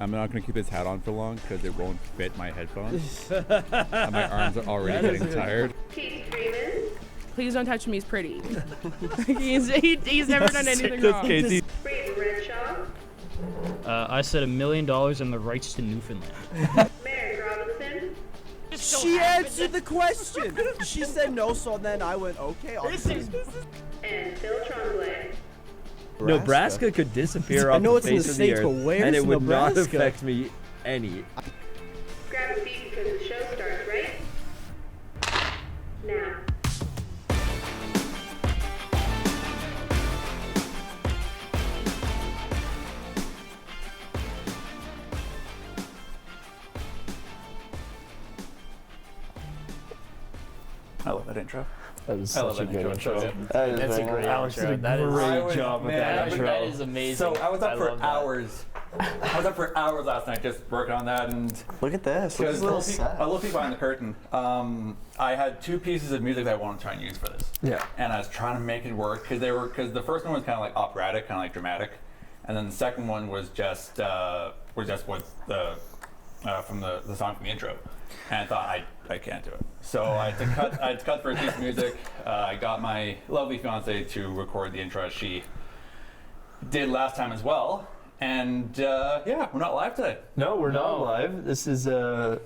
I'm not going to keep this hat on for long because it won't fit my headphones. And my arms are already getting tired. Please don't touch him, he's pretty. he's never done anything wrong. Casey. I said $1 million and the rights to Newfoundland. Mary Robinson. She answered the question. She said no, so then I went, okay. And Phil Tremblay. Nebraska could disappear off know the it's in face the of States, the but earth, where's and it would not Nebraska? affect me any. Grab a seat because the show starts right now. I love that intro. That was I love such a that good intro. intro. That's a great Alex intro. did a That is great job with that intro. That is amazing. So I was up for love that. hours. I was up for hours last night just working on that, and Look at this. Look at because this. a little peek behind the curtain. I had 2 pieces of music that I wanted to try and use for this. Yeah. And I was trying to make it work because the first one was kind of like operatic, kind of like dramatic, and then the second one was just with the from the song from the intro. And I thought I can't do it. So I had to cut for a piece of music. I got my lovely fiance to record the intro as she did last time as well. And yeah, we're not live today. No, we're not live. This is kind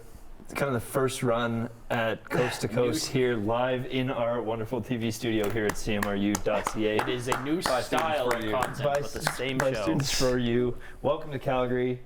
of the first run at Coast to Coast here, live in our wonderful TV studio here at CMRU.ca. It is a new style of content with the same by show. students for you. Welcome to Calgary,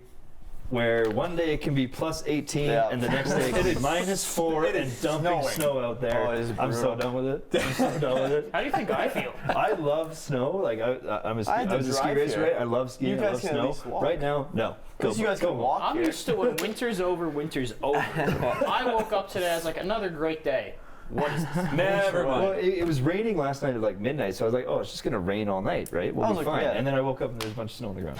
where one day it can be plus 18 and the next day it can be -4 and dumping snow out there. Oh, it is I'm so brutal. done with it. I'm so done with it. How do you think I feel? I love snow. Like I was a ski drive racer, here. right? I love skiing. You I guys love can at snow. least walk. Right now, no. Because you guys can walk I'm here. used to when winter's over, winter's over. I woke up today, I was like, another great day. What is this? Never mind. Well, it was raining last night at like midnight, so I was like, oh, it's just gonna rain all night, right? We'll I be was like, fine. yeah. And then I woke up and there's a bunch of snow on the ground.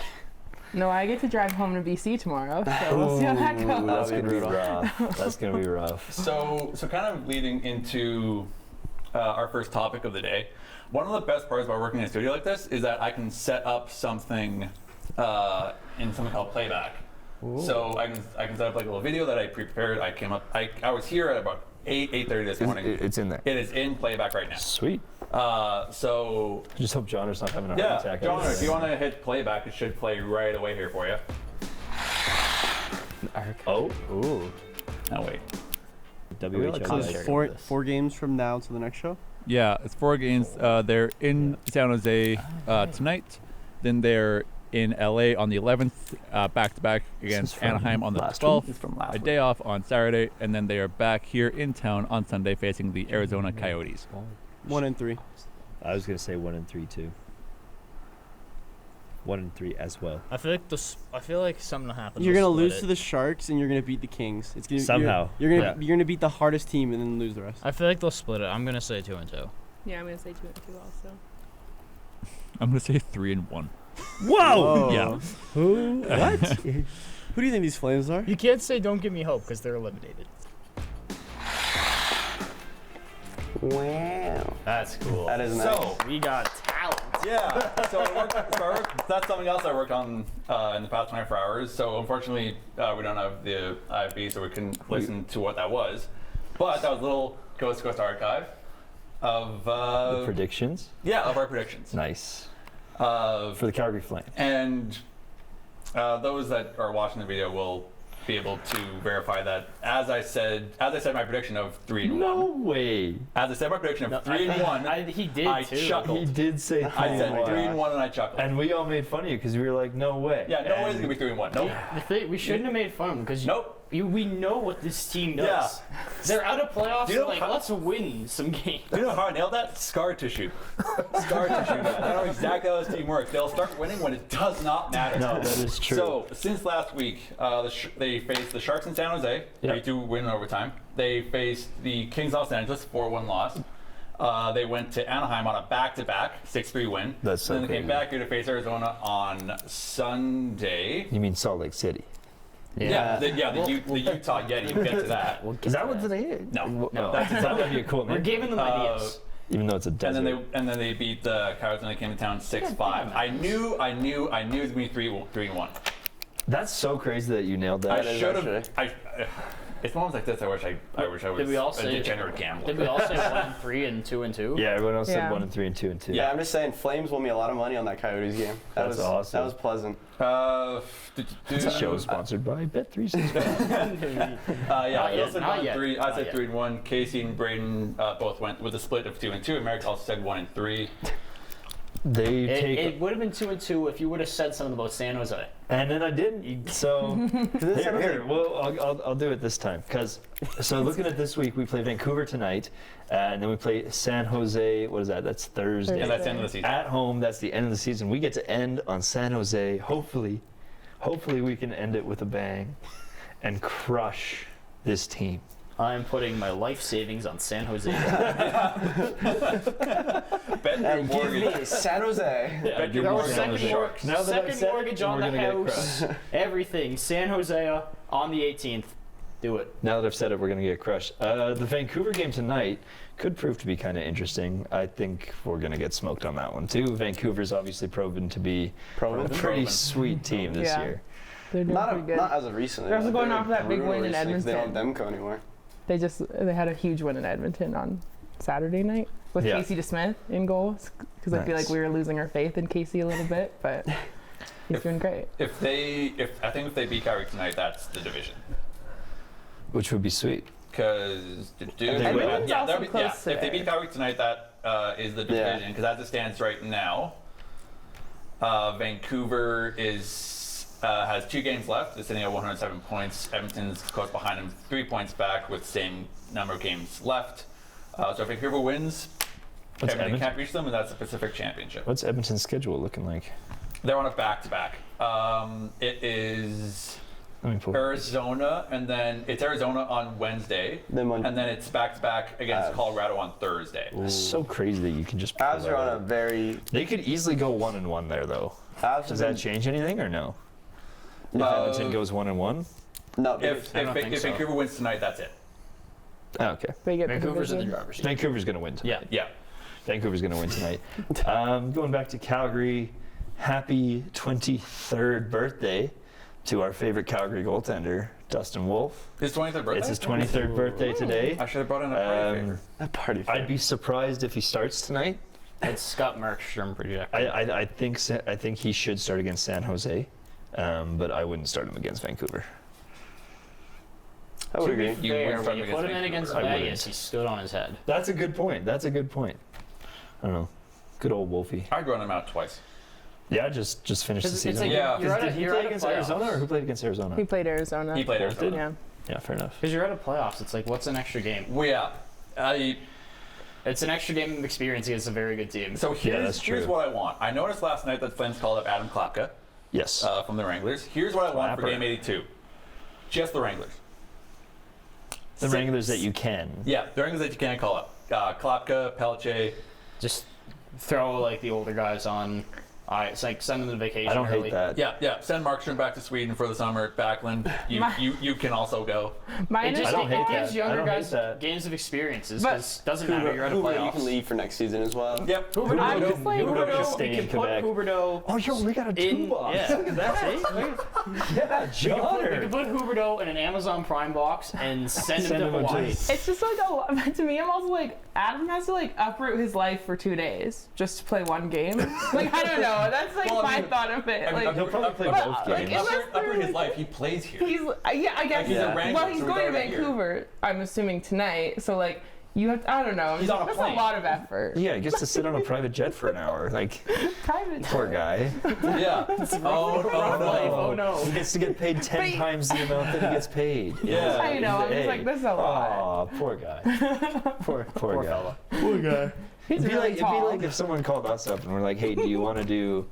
No, I get to drive home to BC tomorrow, so we'll see how that goes. That's gonna be rough. That's gonna be rough. So kind of leading into our first topic of the day. One of the best parts about working in a studio like this is that I can set up something in something called playback. Ooh. So I can set up like a little video that I pre-prepared. I was here at about 8:30 this morning. It's in there. It is in playback right now. Sweet. So I just hope Johnner's not having a heart attack. John, if you want to hit playback, it should play right away here for you. Oh. Ooh. No, wait. WHL So Corner. four games from now to the next show? Yeah, it's 4 games. They're in San Jose tonight. Then they're in LA on the 11th, back-to-back against Anaheim on the 12th. A day off on Saturday, and then they are back here in town on Sunday facing the Arizona Coyotes. 1 and 3. I was gonna say 1 and 3 too. 1 and 3 as well. I feel like something will happen. You're gonna lose to the Sharks and you're gonna beat the Kings. It's gonna Somehow. you're gonna beat the hardest team and then lose the rest. I feel like they'll split it. I'm gonna say 2 and 2. Yeah, I'm gonna say 2 and 2 also. I'm gonna say 3 and 1. Whoa! Yeah. Who? What? Who do you think these Flames are? You can't say don't give me hope because they're eliminated. Wow. That's cool. That is nice. So We got talent. yeah, that's something else I worked on in the past 24 hours. So unfortunately, we don't have the IFB, so we couldn't listen to what that was. But that was a little Coast to Coast archive of The predictions. of our predictions. Nice. For For the Calgary Flames. And those that are watching the video will be able to verify that as I said my prediction of 3 and 1. No way. As I said my prediction of 3 and 1, He did I too. chuckled. He did say 3 I said and 3 and 1. 1 and I chuckled. And we all made fun of you because we were like, no way. Yeah, no way it's gonna be 3 and 1. Nope. We shouldn't have made fun because Nope. we know what this team does. Yeah. They're out of playoffs. Do you know Like, how- let's win some games. Do you know how I nailed that? Scar tissue. Scar tissue. I know exactly how this team works. They'll start winning when it does not matter. No, that is true. So, since last week, they faced the Sharks in San Jose, 3-2 win in overtime. They faced the Kings Los Angeles, 4-1 loss. They went to Anaheim on a back-to-back, 6-3 win. That's so Then they came crazy. back here to face Arizona on Sunday. You mean Salt Lake City? The Utah Yeti. We'll get to that. Is that what they is? No. That would be a cool name. We're giving them ideas. Even though it's a desert. And then they beat the Coyotes when they came to town 6-5. I knew it was gonna be 3 and 1. That's so crazy that you nailed that. I should have. It's moments like this. I wish I was Did we all a say degenerate gambler. Did we all say 1-3 and 2-2? Yeah, everyone else said Yeah. 1 and 3 and 2 and 2. Yeah, I'm just saying, Flames won me a lot of money on that Coyotes game. That's awesome. That was pleasant. This show is sponsored by Bet365. Yeah, I yet, said not 1 yet, and 3. I not said yet. 3 and 1. Casey and Braden both went with a split of 2 and 2. And Merrick also said 1 and 3. They take. It would have been 2-2 if you would have said something about San Jose. And then I didn't. So here, well, I'll do it this time. So looking at this week, we play Vancouver tonight, and then we play San Jose. What is that? That's Thursday. Yeah, that's the end of the season. At home, that's the end of the season. We get to end on San Jose. Hopefully we can end it with a bang, and crush this team. I'm putting my life savings on San Jose. Bet your Give mortgage. me San Jose. Bet your Our mortgage on the second, show. Now that I've second said it, mortgage on we're the gonna get house. Everything. San Jose on the 18th. Do it. Now that I've said it, we're going to get crushed. The Vancouver game tonight could prove to be kind of interesting. I think we're going to get smoked on that one, too. Vancouver's obviously proven to be a pretty Proven. sweet team this Yeah. year. They're doing pretty good. Not as of recently. They're also but going they off were that big win brutal in recently 'cause They don't Edmonton. have Demko anymore. They had a huge win in Edmonton on Saturday night with Yeah. Casey DeSmith in goals, because I feel Nice. like we were losing our faith in Casey a little bit, but he's doing great. I think if they beat Calgary tonight, that's the division. Which would be sweet. Because Edmonton's also close to if they there. beat Calgary tonight, that is the Yeah. division. Because as it stands right now, Vancouver has 2 games left. They're sitting at 107 points. Edmonton's close behind them, 3 points back with the same number of games left. So if Vancouver wins, What's Edmonton Edmonton? can't reach them, and that's the Pacific Championship. What's Edmonton's schedule looking like? They're on a back-to-back. It is Let me pull. Arizona, and then it's Arizona on Wednesday, Then and then it's back-to-back against Colorado on Thursday. It's so crazy that you can just. pull Avs that are on a out. very. They could easily go 1-1 there, though. Avs Does have that change anything or no? If Uh, Edmonton goes 1-1. been, no, If I don't think so. Vancouver wins tonight, that's it. Oh, okay. They get Vancouver's the in the division. driver's seat. Vancouver's gonna win tonight. Yeah. Yeah. Vancouver's gonna win tonight. Going back to Calgary, happy 23rd birthday to our favorite Calgary goaltender, Dustin Wolf. His 23rd birthday? It's his 23rd birthday today. I should have brought in a party favor. a party. I'd be surprised if he starts tonight. It's Scott Markstrom project. I think he should start against San Jose, but I wouldn't start him against Vancouver. I would To be agree. You wouldn't fair, start when you him put him against in against Vancouver. I Vegas, he stood on his head. That's a good point. I don't know. Good old Wolfie. I'd run him out twice. Yeah, just finished the It's season. like Yeah. you're at Did a, he you're play at a against playoffs. Arizona or who played against Arizona? He played Arizona. He played Both Arizona. did? Yeah. Yeah, fair enough. Because you're at a playoffs. It's like, what's an extra game? Well, yeah. It's an extra game of experience against a very good team. So that's here's true. what I want. I noticed last night that Flames called up Adam Klapka Yes. from the Wranglers. Here's what I want for Clapper. Game 82. Just the Wranglers. the Wranglers that you can. Yeah, the Wranglers that you can't call up. Klapka, Pelche. Just throw like the older guys on. It's like send them to vacation I don't early. hate that. Yeah. Send Markstrom back to Sweden for the summer. Backlund, you can also go. My It just I don't it hate gives that. younger I don't hate guys that. games of experiences. But- Because doesn't matter. You're at a Hoover, you playoffs. can leave for next season as well. Yep. Huberdeau, I'm just like- Huberdeau should stay we in can put Quebec. Huberdeau Oh, yo, we got a in. toolbox. Yeah, Look at that. see? Yeah, We Johnner. can put Huberdeau in an Amazon Prime box and send him Send to him to- Hawaii. It's just like a lot. To me, I'm also like, Adam has to like uproot his life for 2 days just to play one game. Like, I don't know. That's like Well, I my mean- thought of it. I mean, Like, He'll probably play But, both like, games. unless Up they're, his like- life, he plays here. he's yeah, I guess. he's a Wrangler, Well, he's so going to he's already here. Vancouver. I'm assuming tonight. So like, you have to, I don't know. He's on a That's plane. a lot of effort. Yeah, he gets to sit on a private jet for an hour. Like, Private. poor guy. Yeah. Oh Life, no. oh no. He gets to get paid 10 But he- times the amount that he gets paid. Yeah. I know. I'm just like, this is a lot. Aw, poor guy. Poor guy. fella. Poor guy. He's It'd be, really like, tall. it'd be like if someone called us up and we're like, hey, do you want to do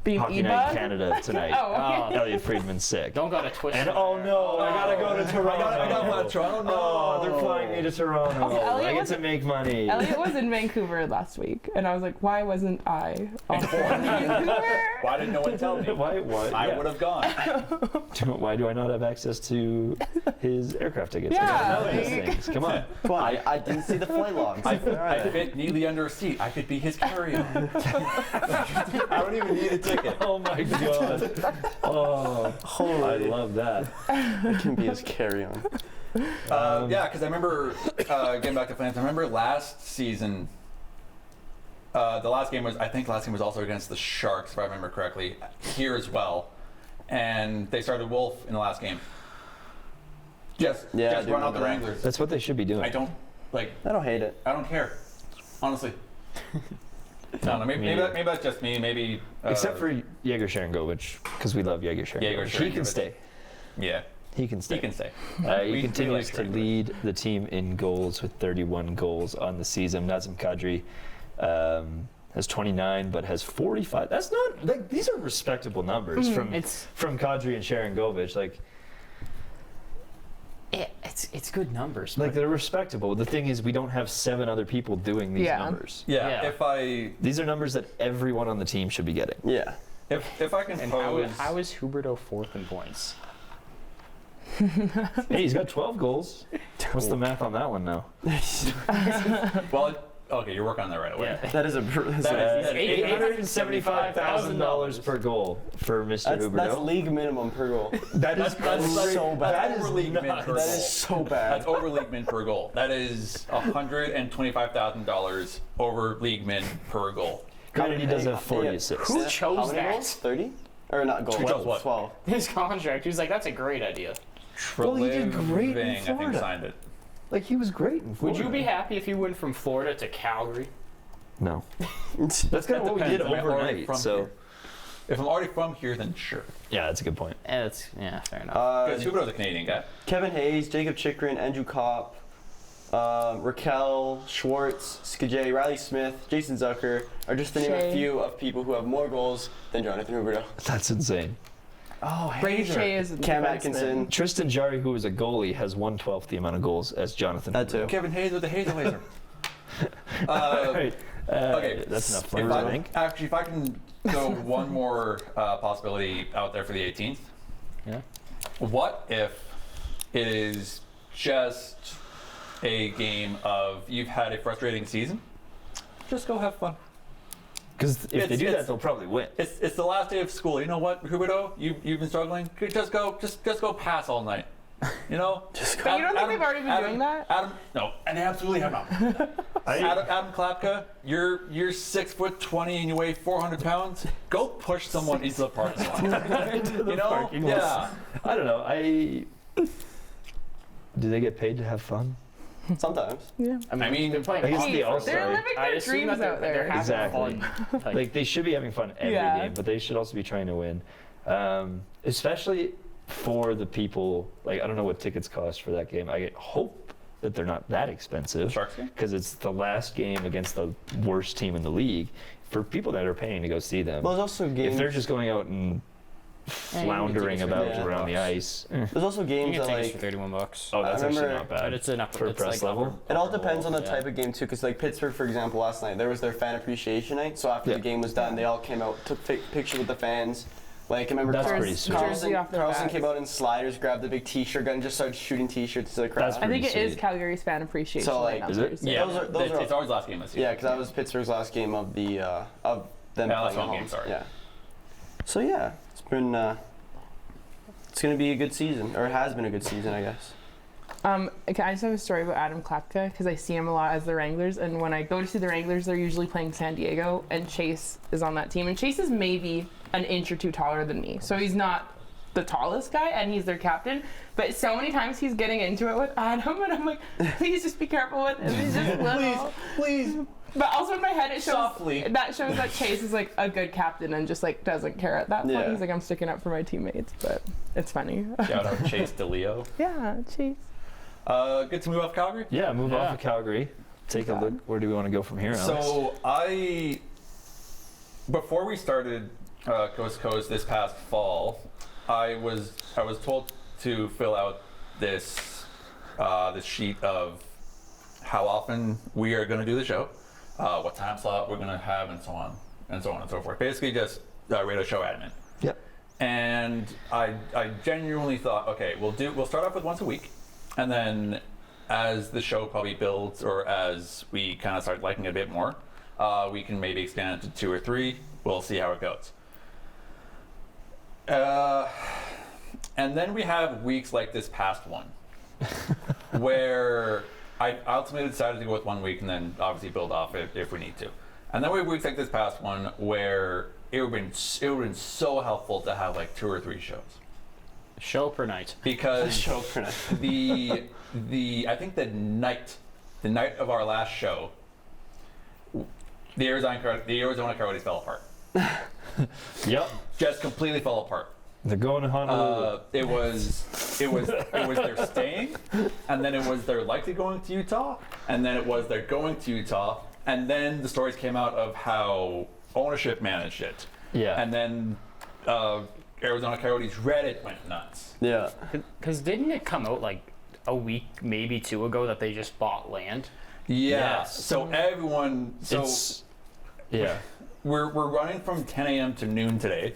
Being Hockey Night in Canada tonight? Oh, okay. Elliot Friedman's sick. Don't got a twist. And in oh there. no, I gotta go to Toronto. I gotta go to Toronto. No. Oh, they're flying me to Toronto. Also, Elliot I get to wasn't- make money. Elliot was in Vancouver last week, and I was like, why wasn't I also in Vancouver? Why didn't no one tell me? Why? What? I Yeah. would have gone. Why do I not have access to his aircraft tickets? I Yeah, gotta know these like- things. Come on. Come on, I didn't see the flight logs. I fit neatly under under a seat. I could be his carry-on. I don't even need a ticket. Oh my god. Oh, I love that. I can be his carry-on. Yeah, because I remember getting back to Flames. I remember last season. The last game was also against the Sharks, if I remember correctly, here as well, and they started Wolf in the last game. Just run out the Wranglers. That's what they should be doing. I don't hate it. I don't care, honestly. No, maybe that's just me. Maybe Except for Yegor Sharangovich, because we love Yegor Sharangovich. He can Sharangovich. stay. Yeah, He can stay. he can stay. He continues to lead the team in goals with 31 goals on the season. Nazem Kadri has 29, but has 45. That's not like these are respectable numbers from Kadri and Sharangovich. Like It's good numbers. they're respectable. The thing is, we don't have 7 other people doing these numbers. Yeah. These are numbers that everyone on the team should be getting. Yeah. If I can And pose, how is Huberdeau 4th in points? Hey, he's got 12 goals. What's the math on that one now? well, okay, you're working on that right away. That is $875,000 per goal for Mr. Huberdeau. That's league minimum per goal. That's so bad. That is over league min per goal. That is so bad. That's over league min per goal. That is $125,000 over league min per goal. Granted, he does have 40 assists. Who chose How many that? goals? 30? Or not goals? Who chose what? 12. His contract. He was like, that's a great idea. Well, he did great in I think Florida. signed it. Like, he was great in Would Florida. you be happy if he went from Florida to Calgary? No. That's kind of what we did Depends. Am I already overnight. from So, here? If I'm already from here, then sure. yeah, that's a good point. Yeah, fair enough. Because Huberdeau's a Canadian guy. Kevin Hayes, Jacob Chikrin, Andrew Kopp, Raquel, Schwartz, Skajay, Riley Smith, Jason Zucker are just to name a Shea. few of people who have more goals than Jonathan Huberdeau. That's insane. Oh, Brady Shea is Cam Atkinson. Tristan Jarry, who is a goalie, has 1/12 the amount of goals as Jonathan. That too. Kevin Hayes with the Hazel Laser. Right. Okay, That's enough If flavor, I I think. Actually, if I can throw one more possibility out there for the 18th. Yeah. What if it is just a game of you've had a frustrating season? Just go have fun. Because if they do It's- that, they'll probably win. It's the last day of school. You know what, Huberdeau? You've been struggling. Just go pass all night. You know. But you don't think they've already been doing that? Adam, no, and they absolutely have not. Adam Klapka, you're 6'20" and you weigh 400 pounds. Go push someone into the parking lot. You know? parking lot. Yeah. I don't know. Do they get paid to have fun? Sometimes. I mean, they're playing I guess hockey they for also- They're Sorry. living I their assume dreams that out they're there. having Exactly. fun. Like, they should be having fun every Yeah. game, but they should also be trying to win. Especially for the people, like, I don't know what tickets cost for that game. I hope that they're not that expensive. Sharks game? Because it's the last game against the worst team in the league. For people that are paying to go see them, Well, there's also games. if they're just going out and floundering tickets for about 31 around the bucks. ice. There's also You games can that take us for like. $31. Oh, that's I actually remember- not bad. But it's an upper, for it's press like level. It all depends on the yeah. type of game too, because like Pittsburgh, for example, last night there was their fan appreciation night. So after Yeah. the game was done, they all came out, took pictures with the fans. Like I remember That's Carlson, pretty sweet. Jersey off their Carlson backs. came out in sliders, grabbed the big T-shirt gun, and just started shooting T-shirts to the crowd. That's I think it Pretty is sweet. Calgary's fan appreciation. So, like, night on is it? Thursday. yeah, Those are it's always last game this year. Yeah, because that was Pittsburgh's last game of the of them Yeah, last playing home at game, sorry. Yeah. So yeah, it's been it's gonna be a good season, or it has been a good season, I guess. Okay, I just have a story about Adam Klapka because I see him a lot as the Wranglers, and when I go to see the Wranglers, they're usually playing San Diego, and Chase is on that team, and Chase is maybe an inch or two taller than me, so he's not the tallest guy, and he's their captain. But so many times he's getting into it with Adam, and I'm like, please just be careful with him. He's just little. Please. But also in my head, it shows Softly. that shows that Chase is like a good captain and just like doesn't care at that point. Yeah. He's like, I'm sticking up for my teammates, but it's funny. Shout out Chase DeLeo. Yeah, Chase. Good to move off Calgary. Yeah, move off Yeah. of Calgary. Take a look. Where do we want to go from here, Alex? So before we started Coast to Coast this past fall, I was told to fill out this sheet of how often we are going to do the show, what time slot we're going to have, and so on and so on and so forth. Basically, just radio show admin. Yep. And I genuinely thought, okay, we'll start off with once a week, and then as the show probably builds, or as we kind of start liking it a bit more, we can maybe expand it to 2 or 3. We'll see how it goes. And then we have weeks like this past one, where I ultimately decided to go with 1 week and then obviously build off it if we need to. And then we have weeks like this past one where it would have been so helpful to have like 2 or 3 shows. Show per night. Because Show per night. I think the night of our last show, the Arizona Coyotes fell apart. Yep. Just completely fell apart. They're going to Honolulu. It was their staying, and then it was their likely going to Utah, and then it was their going to Utah, and then the stories came out of how ownership managed it. Yeah. And then Arizona Coyotes Reddit went nuts. Yeah. Because didn't it come out like a week, maybe 2 ago, that they just bought land? Yeah. Yes. So everyone. So Yeah. we're running from 10 a.m. to noon today.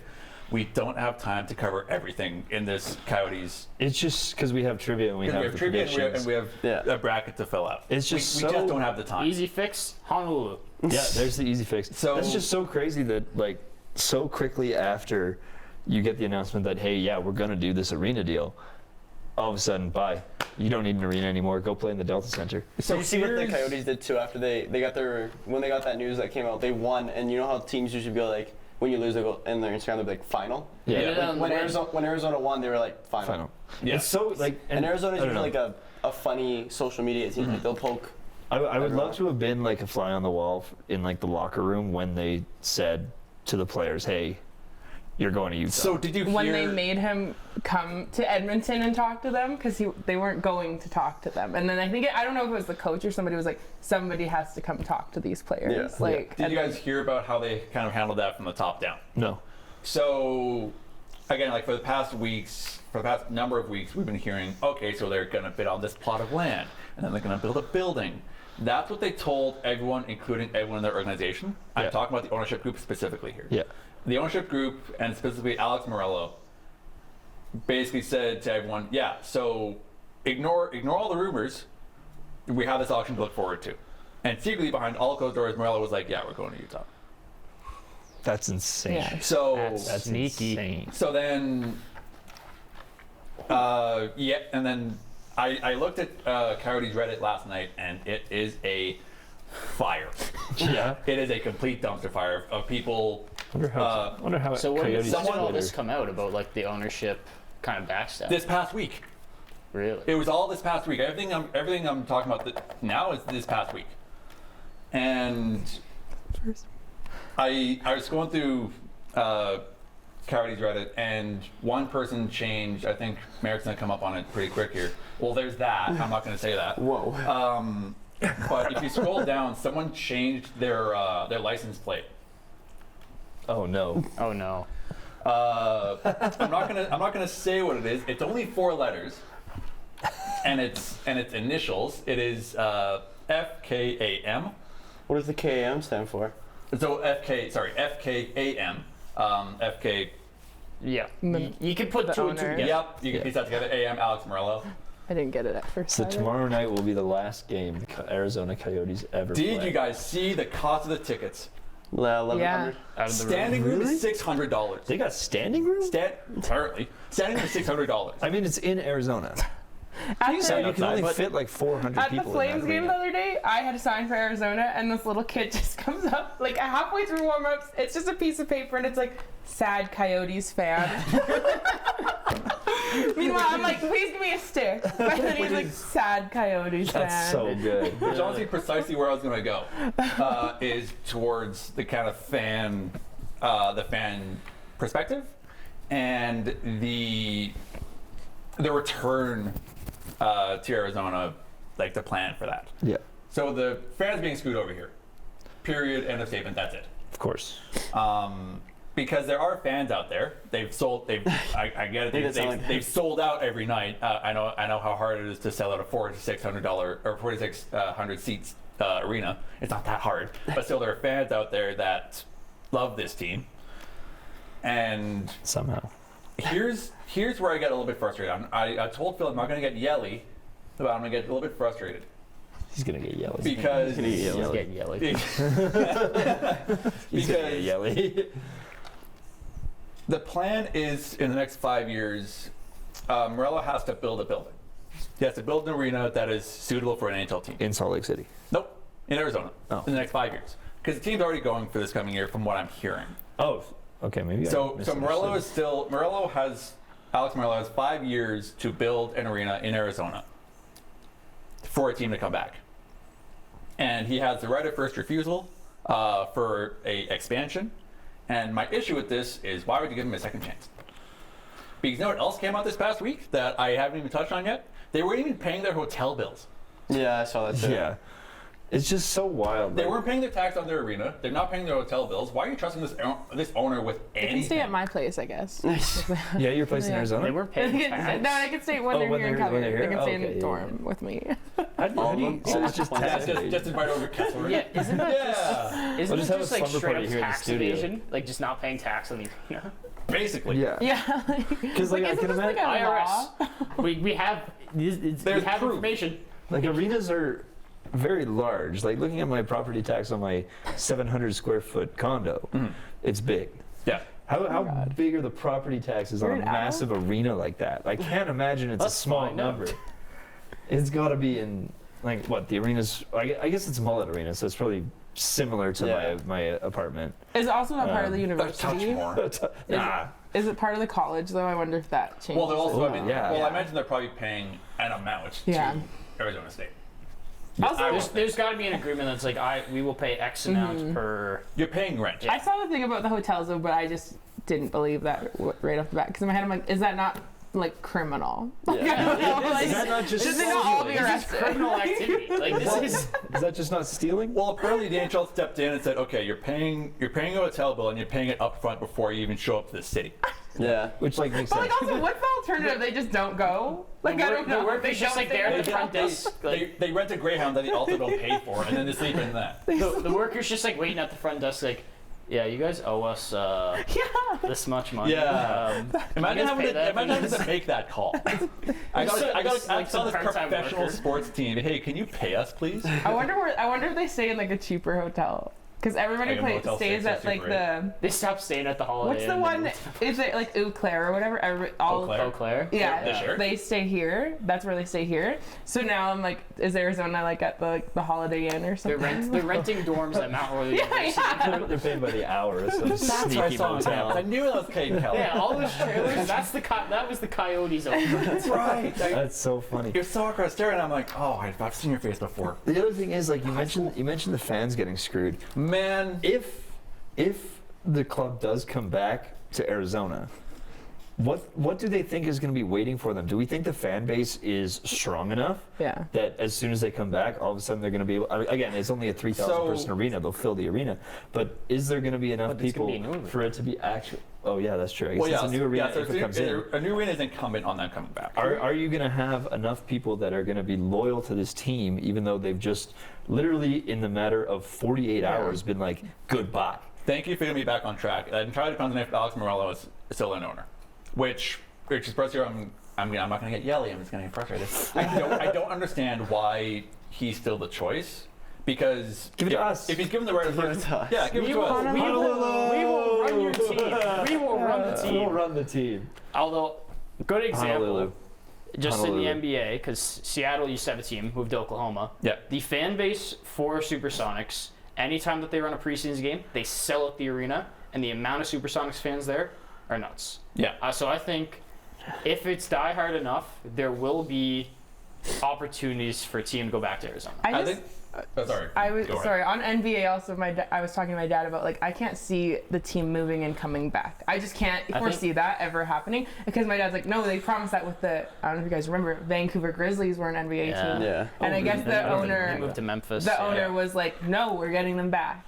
We don't have time to cover everything in this Coyotes. It's just because we have trivia and we have the trivia predictions. and we have Yeah. a bracket to fill out. It's just we so- just don't have the time. Easy fix, Honolulu. Yeah, there's the easy fix. So- That's just so crazy that like so quickly after you get the announcement that hey, yeah, we're gonna do this arena deal, all of a sudden, bye. You don't need an arena anymore. Go play in the Delta Center. So you see what the here's- Coyotes did too after they got when they got that news that came out, they won, and you know how teams usually go like when you lose they go in their Instagram they'll be like final. Yeah. Yeah. When Arizona won they were like final. Final. Yeah. It's so like And Arizona's I don't usually know. like a funny social media team. Like they'll poke. I would everyone. love to have been like a fly on the wall in like the locker room when they said to the players, "Hey, you're going to Utah." So did you hear? When they made him come to Edmonton and talk to them, because they weren't going to talk to them, and then I don't know if it was the coach or somebody was like, somebody has to come talk to these players. Yeah. Like, Did and you then- guys hear about how they kind of handled that from the top down? No. So, again, like for the past number of weeks, we've been hearing, okay, so they're going to bid on this plot of land, and then they're going to build a building. That's what they told everyone, including everyone in their organization. I'm Yeah. talking about the ownership group specifically here. Yeah. The ownership group, and specifically Alex Morello, basically said to everyone, yeah, so ignore all the rumors. We have this auction to look forward to. And secretly behind all closed doors, Morello was like, yeah, we're going to Utah. That's insane. Yeah. So That's Sneaky. insane. So then, and then I looked at Coyotes Reddit last night, and it is a fire. Yeah. It is a complete dumpster fire of people. Wonder how So when did Coyotes all this Twitter- come out about like the ownership kind of backstab? This past week, Really? it was all this past week. Everything I'm talking about now is this past week, and I was going through Coyotes Reddit, and one person changed. I think Merrick's gonna come up on it pretty quick here. Well, there's that. I'm not gonna say that. Whoa. But if you scroll down, someone changed their license plate. Oh no. Oh no. I'm not gonna say what it is. It's only 4 letters, and it's initials. It is FKAM. What does the KAM stand for? So FKAM. FK. Yeah. The- You can put the 2 and 2 owner. together. Yep, you can piece that together. AM Alex Morello. I didn't get it at first. So either. tomorrow night will be the last game the Arizona Coyotes ever Did play. you guys see the cost of the tickets? 1100. Out of the Standing room Really? is $600. They got standing room? Apparently, standing room is $600. I mean, it's in Arizona. At So the, you can only but- fit like 400 at the people Flames in that game the arena. other day, I had a sign for Arizona, and this little kid just comes up, like halfway through warm-ups. It's just a piece of paper, and it's like, sad Coyotes fan. Meanwhile, I'm like, please give me a stick. And then he's like, sad Coyotes fan. That's so good. Which honestly, precisely where I was going to go is towards the kind of the fan perspective, and the return to Arizona, like the plan for that. Yeah, So the fans being screwed over here. Period. End of statement. That's it. of course. Because there are fans out there. I get They it. did sound like that. They've sold out every night. I know how hard it is to sell out a $4,600 or 4,600 seats arena. It's not that hard, but still there are fans out there that love this team. And Somehow. here's where I get a little bit frustrated. I told Phil I'm not going to get yelly, but I'm going to get a little bit frustrated. He's gonna get yelly. Because He's getting yelly. He's gonna get yelly. The plan is in the next 5 years, Morello has to build a building. He has to build an arena that is suitable for an NHL team. In Salt Lake City. Nope, in Arizona. Oh. In the next 5 years, because the team's already going for this coming year, from what I'm hearing. Oh, okay, maybe. So Alex Morello has 5 years to build an arena in Arizona for a team to come back, and he has the right of first refusal for a expansion. And my issue with this is, why would you give him a second chance? Because you know what else came out this past week that I haven't even touched on yet? They weren't even paying their hotel bills. Yeah, I saw that too. Yeah. It's just so wild. They weren't paying their tax on their arena. They're not paying their hotel bills. Why are you trusting this owner with They anything? can stay at my place, I guess. Yeah, your place in Yeah. Arizona? They were paying tax. No, I can stay when Oh, they're when here in they're- when Calgary. they're They here? can stay in Okay, the yeah, dorm with me. So it's just tax. Just invite over Kessler. Yeah, isn't that Yeah. isn't just it have a just like slumber straight party up here in the tax studio. evasion? Like just not paying tax on the arena? Basically. Yeah. Yeah. Because like I isn't can this like imagine, a law? IRS. we have we There's have proof. information. like arenas are very large. Like looking at my property tax on my 700 square foot condo, it's big. Yeah. How big are the property taxes on a You're an owl? massive arena like that? I can't imagine it's Let's a small find out. number. It's got to be in like what the arena's. I guess it's a mullet arena, so it's probably similar to Yeah. my apartment. Is it also not part of the A touch university? more. Nah. Is it part of the college though? I wonder if that changes. Well, they're also. I mean, Yeah. well, I imagine they're probably paying an amount Yeah. to Arizona State. Also, There's got to be an agreement that's like we will pay X amount per. You're paying rent. I saw the thing about the hotels though, but I just didn't believe that right off the bat. Because in my head, I'm like, is that not like criminal? Like, I don't know, like, Is that not just should they not all be stealing? arrested? Criminal activity. Like this is. Is that just not stealing? Well, apparently the NHL stepped in and said, okay, you're paying a hotel bill and you're paying it up front before you even show up to the city. Yeah. Which like makes But sense. like, also, what's the alternative? They just don't go. Like, I don't know. The work They is just don't like there at the stay. front desk. Like They rent a Greyhound that they also don't pay for, and then they sleep in that. the worker's just like waiting at the front desk, like, yeah, you guys owe us this much money. Yeah. Imagine you guys pay that having for this? to make that call. I like saw some this part-time professional worker. sports team. Hey, can you pay us, please? I wonder if they stay in like a cheaper hotel. Because everybody Like a Motel stays 6 or at like Super the. They stopped staying at the Holiday What's the Inn one? and- Is it like Eau Claire or whatever? Eau Claire. Eau Claire. Yeah, The shirt? they stay here. That's where they stay here. So now I'm like, is Arizona like at the Holiday Inn or They're, something? they're renting dorms at Mount Royal Yeah, University. yeah. They're paid by the hour. So That's where I sneaky saw it. I motel. knew it was paid, Kelly. Yeah, all those trailers. That was the Coyotes owner. That's right. That's so funny. You're so across there, and I'm like, oh, I've seen your face before. The other thing is, like you mentioned the fans getting screwed. Man, If the club does come back to Arizona, what do they think is going to be waiting for them? Do we think the fan base is strong enough Yeah. that as soon as they come back, all of a sudden they're going to be able? I mean, again, it's only a 3,000 person arena; they'll fill the arena. But is there going to be enough But it's gonna people be a new for it to be actual? Oh yeah, that's true. I guess it's a new arena so if it comes in. a new arena is incumbent on them coming back. Are you going to have enough people that are going to be loyal to this team, even though they've just literally in the matter of 48 hours been like goodbye? Thank you for getting me back on track. I'm trying to contact Alex Morello is still an owner, which is frustrating. I'm not going to get yelly. I'm just going to get frustrated. I don't understand why he's still the choice. Because Give it to us. If he's given the right of first, to us. yeah, give it to us. We will run your team. We will run the We'll team. run the team. Although, good example, Honolulu. just Honolulu. in the NBA, because Seattle used to have a team, moved to Oklahoma. Yeah. The fan base for Supersonics, anytime that they run a preseason game, they sell out the arena, and the amount of Supersonics fans there are nuts. Yeah. So I think if it's diehard enough, there will be opportunities for a team to go back to Arizona. I I just. think. Oh, sorry. I was Go ahead. sorry on NBA. Also, I was talking to my dad about like I can't see the team moving and coming back. I just can't foresee that ever happening because my dad's like, no, they promised that with the I don't know if you guys remember Vancouver Grizzlies were an NBA team, Yeah. and I guess the They owner moved to Memphis. the owner was like, no, we're getting them back.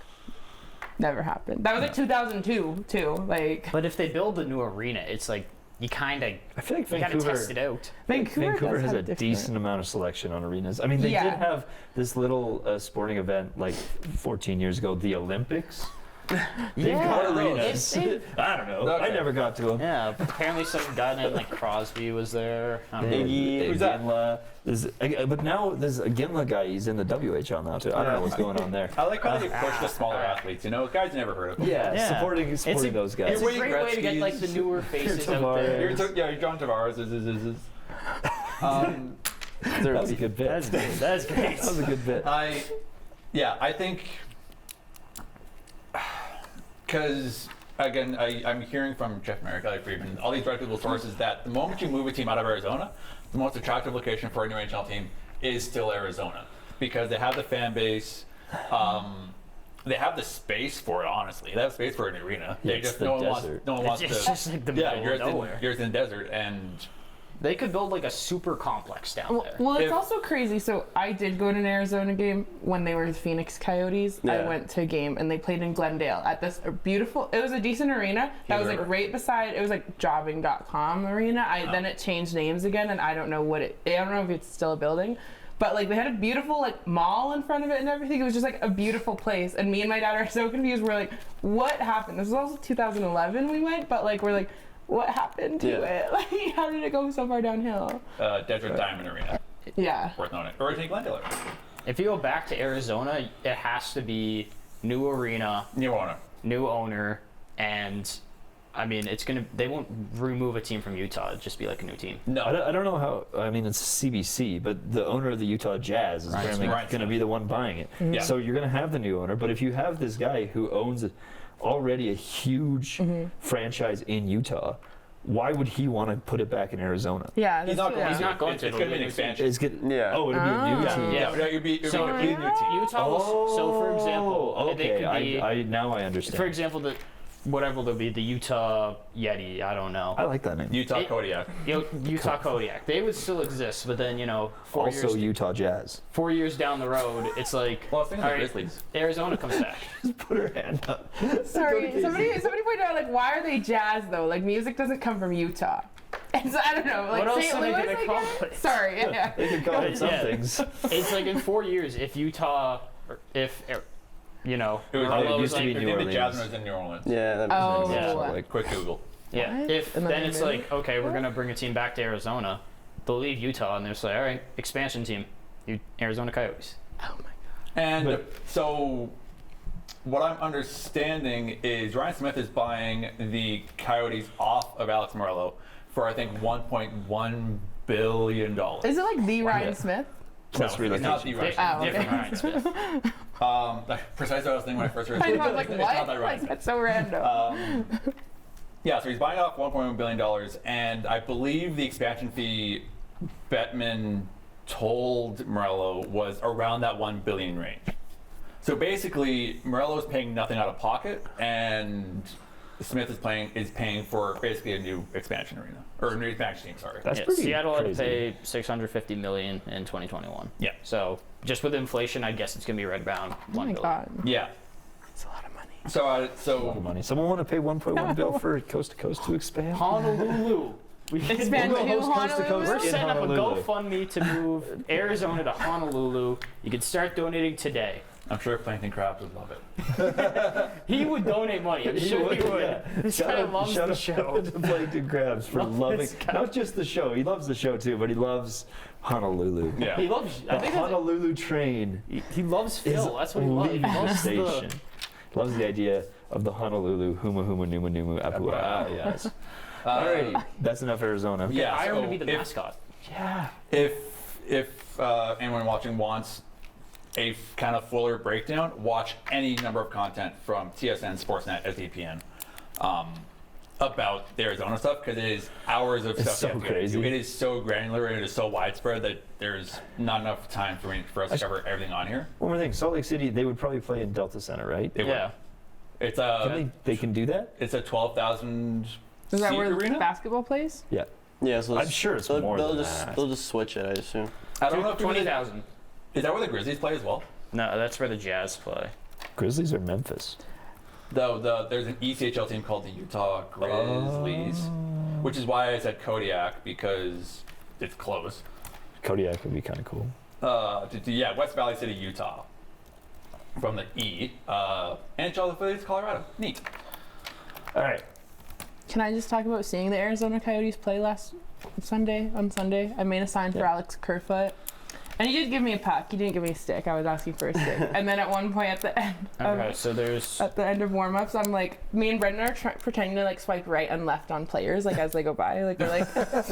Never happened. That was like 2002 too. Like But if they build a new arena, it's like you kind of I feel like you got to Vancouver. test it out. Vancouver does has have a different- decent amount of selection on arenas. I mean, they Yeah. did have this little sporting event like 14 years ago, the Olympics, They've got Yeah, arenas. I don't know. I Okay. never got to them. Yeah, apparently some guy named like Crosby was there. I don't know. Iggy. Who's that? But now there's a Ginla guy. He's in the WHL now too. I don't know what's going on there. I like how they push the smaller athletes. You know, guys you never heard of. Before. Yeah, supporting those guys. It's a Wayne great way to get like the Gretzky's. newer faces out there. You're John Tavares. That was a good bit. That's great. That's great. That was a good bit. I think because again, I'm hearing from Jeff Merrick, Elliot Friedman, all these reputable sources that the moment you move a team out of Arizona, the most attractive location for a new NHL team is still Arizona because they have the fan base. They have the space for it. Honestly, they have space for an arena. They It's just the no one desert. wants It's to. just like the Yeah, middle of nowhere. you're in the desert, and They could build like a super complex down there. Well, it's If- also crazy. So I did go to an Arizona game when they were the Phoenix Coyotes. I Yeah. went to a game and they played in Glendale at this beautiful. It was a decent arena that was like River. right beside. It was like jobbing.com arena. Then it changed names again, and I don't know what it. I don't know if it's still a building. But like they had a beautiful like mall in front of it and everything. It was just like a beautiful place. And me and my dad are so confused. We're like, what happened? This was also 2011 we went, but like we're like, what happened to it? Like how did it go so far downhill? Desert Diamond Arena, Yeah. worth knowing. Or take Glendale. If you go back to Arizona, it has to be new arena, New owner. new owner, and I mean they won't remove a team from Utah. It'd just be like a new team. No. I don't know how. I mean, it's CBC, but the owner of the Utah Jazz is Ryan apparently Smith. going to be the one buying it. Yeah. So you're going to have the new owner, but if you have this guy who owns already a huge franchise in Utah, why would he want to put it back in Arizona? Yeah. He's not going He's to. not going It's to. going to be an It'll be a new expansion. It's good. Yeah. Oh, it'll be a new Ah. team. Yeah. It'd be a So completely new team. Utah was, so for example, they okay, could be, now I understand. for example, whatever they'll be, the Utah Yeti, I don't know. I like that name. Utah It- Kodiak. Utah Kodiak. They would still exist, but then, Also Utah Jazz. 4 years down the road, it's like, Well, I was thinking all the right, Grizzlies. Arizona comes back. Put her hand up. Sorry, somebody pointed out like why are they jazz though? Like music doesn't come from Utah. And so I don't know. Like What else St. are they Louis, gonna I call guess? it? Sorry, yeah. They can call it some Yeah. things. It's like in 4 years, if Utah, or if, It was, Marlo it used was to be like, New the Orleans. Jazz was in New Orleans. Yeah, that makes Oh. sense. Yeah. Like, Quick Google. yeah, What? if And then then it's they like, okay, we're gonna bring a team back to Arizona. They'll leave Utah and they're just like, all right, expansion team, Arizona Coyotes. And But- so, what I'm understanding is Ryan Smith is buying the Coyotes off of Alex Morello for I think $1.1 billion. Is it like the Ryan Smith? Plus no, it's not relocation. the Ryan Oh, okay. Different Ryan Smith. Precisely what I was thinking when I first heard I it. was like, It's what? not that Ryan Like, Smith. that's so random. Yeah, so he's buying off $1.1 billion, and I believe the expansion fee Bettman told Morello was around that $1 billion range. So basically, Morello is paying nothing out of pocket, and Smith is paying for basically a new expansion arena or a new expansion team. Sorry. That's Yeah, pretty Seattle crazy. had to pay $650 million in 2021. Yeah. So just with inflation, I guess it's gonna be right around Oh $1 my billion. god. Yeah. That's a lot of money. So A lot of money. Someone want to pay 1.1 bill for coast to coast to expand? Honolulu. Expand We'll to go coast to Honolulu? coast We're in setting up a Honolulu. GoFundMe to move Arizona to Honolulu. You can start donating today. I'm sure Plankton Crabs would love it. He would donate money. I'm sure he would. yeah. This guy loves shout the out show. to Plankton Crabs for Love loving this guy. not just the show. He loves the show too, but he loves Honolulu. He Yeah. loves. I The think Honolulu train he loves is Phil. That's what he loves. He leaving the loves station. Loves the idea of the Honolulu Huma Huma Numa Numa Apua. Apua. Yes. Alright, that's enough Arizona. Yeah. Iron to so be the if- mascot. Yeah. If anyone watching wants a kind of fuller breakdown, watch any number of content from TSN, Sportsnet, SDPN about the Arizona stuff because it is hours of stuff. so you have to get crazy. into. It is so granular and it is so widespread that there's not enough time for us to cover everything on here. One more thing, Salt Lake City, they would probably play in Delta Center, right? They would. Yeah. It's They can do that? it's a 12,000 Is that seat where arena. basketball plays? Yeah. Yeah, so I'm sure it's they'll, more they'll than just that. they'll just switch it, I assume. I don't know if 20,000. Is that where the Grizzlies play as well? No, that's where the Jazz play. Grizzlies or Memphis? Though there's an ECHL team called the Utah Grizzlies, which is why I said Kodiak because it's close. Kodiak would be kind of cool. Yeah, West Valley City, Utah. from the E, NHL affiliates Colorado. Neat. All right. Can I just talk about seeing the Arizona Coyotes play on Sunday? I made a sign for Alex Kerfoot. And he did give me a puck. He didn't give me a stick. I was asking for a stick. And then at one point at the end of warm-ups, I'm like, me and Brendan are pretending to like swipe right and left on players like as they go by. Like we're like As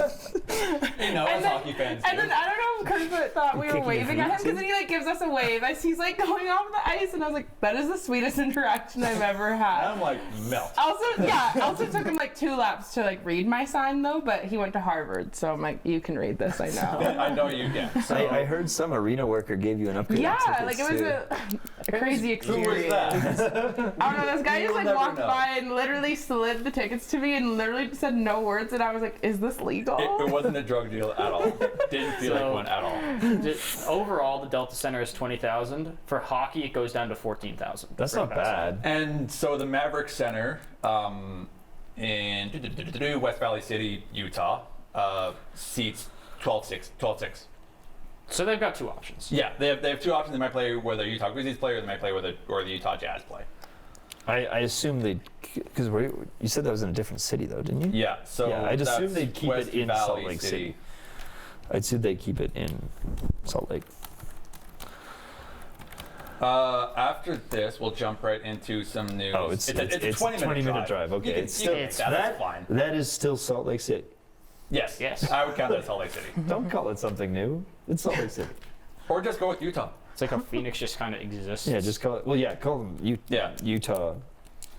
hockey fans do. And then I don't know if Kerfoot thought we were waving at him because then he like gives us a wave as he's like going off the ice, and I was like, that is the sweetest interaction I've ever had. I'm like, melt. Also took him like 2 laps to like read my sign though, but he went to Harvard, so I'm like, you can read this, I know. I know you can. So. I heard some arena worker gave you an upgrade. Yeah, on like tickets, it was a crazy experience. Who was that? I don't know, this guy You just will like never walked know. by and literally slid the tickets to me and literally said no words, and I was like, is this legal? It wasn't a drug deal at all. Didn't feel like one at all. Overall, the Delta Center is 20,000. For hockey, it goes down to 14,000. That's not bad. And so the Maverick Center in West Valley City, Utah, seats 12,600. So they've got 2 options. Yeah, they have 2 options. They might play where the Utah Grizzlies play, or they might play where the Utah Jazz play. I assume they'd, because you said that was in a different city though, didn't you? Yeah, so Yeah, I'd assume that's they'd keep West it in Valley Salt Lake City. I'd assume they'd keep it in Salt Lake. After this, we'll jump right into some news. Oh, it's a 20-minute drive. Okay, You can, it's you can still take that's fine. That is still Salt Lake City. Yes, Yes. I would count that as Salt Lake City. Don't call it something new. It's Salt Lake City. Or just go with Utah. It's like how Phoenix just kind of exists. Yeah, just call it. Well, yeah, call them Utah,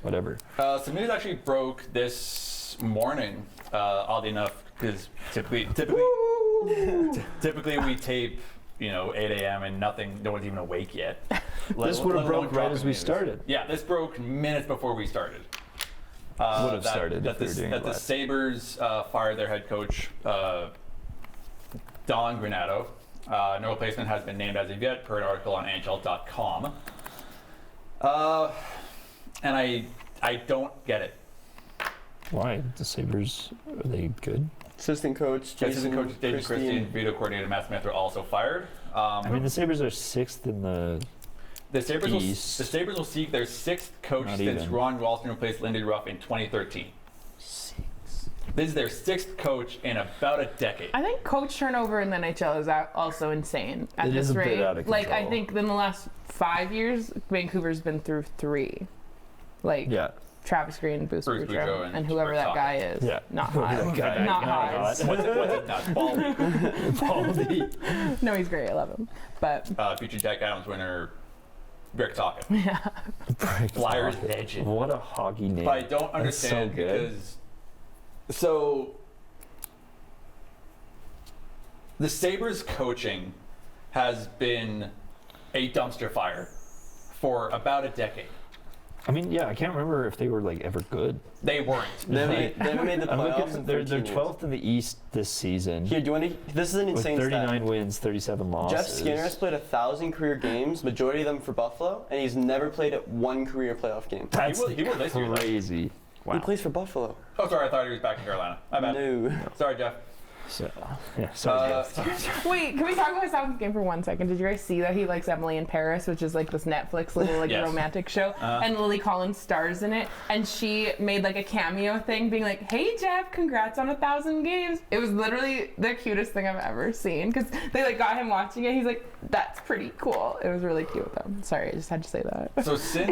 whatever. Some news actually broke this morning. Oddly enough, because typically we tape, 8 a.m. and no one's even awake yet. This would have broke right as we started. Yeah, this broke minutes before we started. Would have started if we were doing it the live. Sabres fired their head coach, Don Granato. No replacement has been named as of yet, per an article on NHL.com. And I don't get it. Why? The Sabres, are they good? Assistant coach Jason Christie and video coordinator Matt Smith are also fired. I mean, the Sabres are 6th in the East. The Sabres will seek their 6th coach Not since even. Ron Ralston replaced Lindy Ruff in 2013. 6. This is their 6th coach in about a decade. I think coach turnover in the NHL is also insane at It this is a rate. bit out of Like I control. think in the last 5 years, Vancouver's been through 3. Like Yeah. Travis Green, Bruce Bruce Boudreau, Boudreau and and whoever Rick that Tocchet. guy is. Yeah. Not Whoever hot. that guy Not hot. What's it nuts? Baldy. No, he's great. I love him. But Future Jack Adams winner, Rick Tocchet. yeah. Flyers legend. What a hockey name. But I don't That's understand so good. because the Sabres coaching has been a dumpster fire for about a decade. I mean, yeah, I can't remember if they were like ever good. They weren't. They haven't made the I'm playoffs. looking, in they're 13 years. 12th in the East this season. Here, do you want to? This is an with insane 39 stat. wins, 37 losses. Jeff Skinner has played 1,000 career games, majority of them for Buffalo, and he's never played at one career playoff game. That's He will this year, though. crazy. He Wow. plays for Buffalo. Oh, sorry. I thought he was back in Carolina. My bad. No. Sorry, Jeff. So, yeah, sorry, Jeff. Wait, can we talk about his Falcons game for 1 second? Did you guys see that he likes Emily in Paris, which is like this Netflix little like Yes. romantic show, and Lily Collins stars in it, and she made like a cameo thing, being like, "Hey Jeff, congrats on 1,000 games." It was literally the cutest thing I've ever seen because they like got him watching it. He's like, "That's pretty cool." It was really cute though. Sorry, I just had to say that.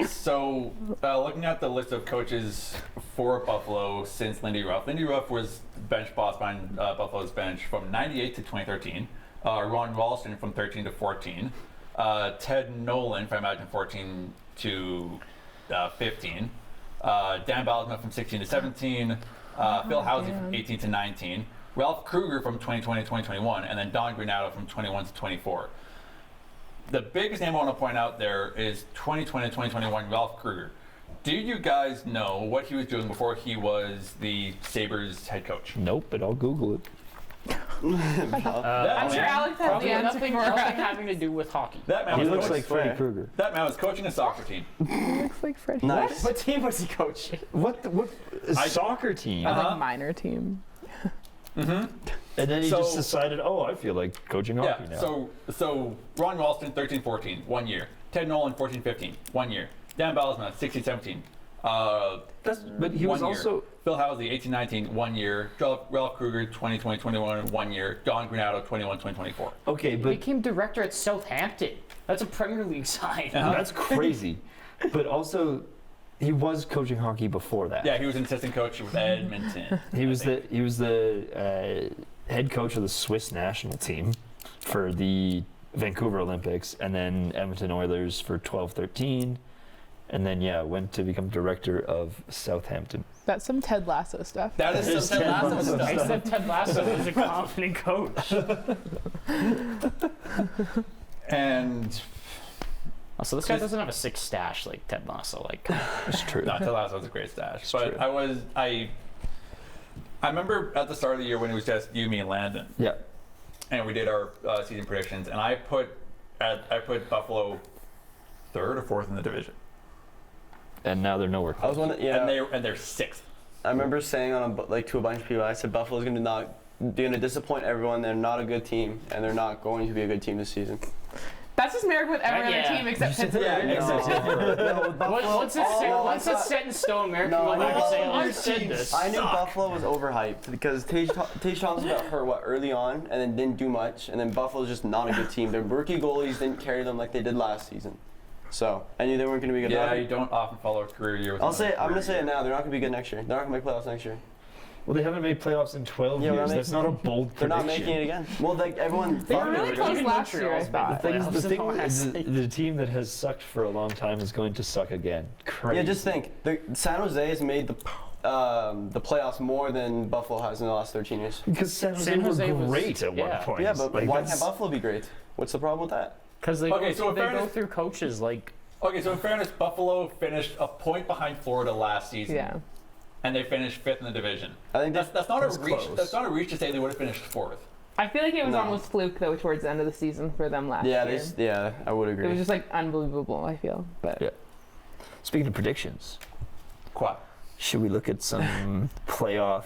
So looking at the list of coaches for Buffalo since Lindy Ruff was bench boss behind Buffalo's bench from 98 to 2013. Ron Ralston from 13 to 14. Ted Nolan from 14 to 15. Dan Baldwin from 16 to 17. Phil Housley from 18 to 19. Ralph Kruger from 2020 to 2021. And then Don Granato from 21 to 24. The biggest name I want to point out there is 2020 to 2021 Ralph Kruger. Do you guys know what he was doing before he was the Sabres head coach? Nope, but I'll Google it. I'm sure Alex has the answer Nothing for having us. to do with hockey. That man He was looks coaching- like Freddy Krueger. That man was coaching a soccer team. Looks like Freddie. Nice. What team was he coaching? What a soccer team? A like minor team. And then he So- just decided, oh, I feel like coaching hockey now. So Ron Ralston, 13-14, 1 year. Ted Nolan 14-15, 1 year. Dan Bylsma 16-17. But he was 1 year. also. Phil Housley 18-19, 1 year. Ralph Kruger 2020-21, 1 year. Don Granato 21-20-24. Okay, He but became director at Southampton. That's a Premier League side. that's crazy. But also, he was coaching hockey before that. Yeah, he was an assistant coach with Edmonton. He was the head coach of the Swiss national team for the Vancouver Olympics, and then Edmonton Oilers for 12-13, and then went to become director of Southampton. That's some Ted Lasso stuff. That is There's some Ted Ted Lasso Lasso stuff. I said Ted Lasso was a confident coach. And So this guy doesn't have a sick stash like Ted Lasso. Like, It's true. no, Ted Lasso was a great stash. But true. I remember at the start of the year when it was just you, me, and Landon, Yeah. and we did our season predictions, and I put Buffalo third or fourth in the division, And now they're nowhere I was close. and they're sixth. I remember saying to a bunch of people, I said Buffalo's going to disappoint everyone. They're not a good team, and they're not going to be a good team this season. That's just Merrick with every Yeah. other team except Pittsburgh. once it's set in stone, Merrick, No, you go back and say, no, I said this. I knew Buffalo was overhyped because Tage Thompson got hurt early on and then didn't do much, and then Buffalo's just not a good team. Their rookie goalies didn't carry them like they did last season. So I knew they weren't going to be good. Yeah, you don't often follow a career year. I'm going to say it now. They're not going to be good next year. They're not going to make playoffs next year. Well, they haven't made playoffs in 12 Yeah, years. That's not a bold They're prediction. not making it again. Well, everyone They were thought really would. close Even last year, I Montreal's thought. made The thing playoffs is, in the team that has sucked for a long time is going to suck again. Crazy. Yeah, just think. San Jose has made the playoffs more than Buffalo has in the last 13 years. Because San Jose, San Jose was was- great at one yeah. point. Yeah, but Like, why that's- can't Buffalo be great? What's the problem with that? Because they, Okay, so in they go fairness- through coaches like. Okay, so in fairness, Buffalo finished a point behind Florida last season. Yeah. And they finished fifth in the division. I think That's not that's a reach. close. That's not a reach to say they would have finished fourth. I feel like it was No. almost fluke though towards the end of the season for them last year. I would It was agree. just like unbelievable. I feel, but Yeah. Speaking of predictions, Quad. should we look at some playoff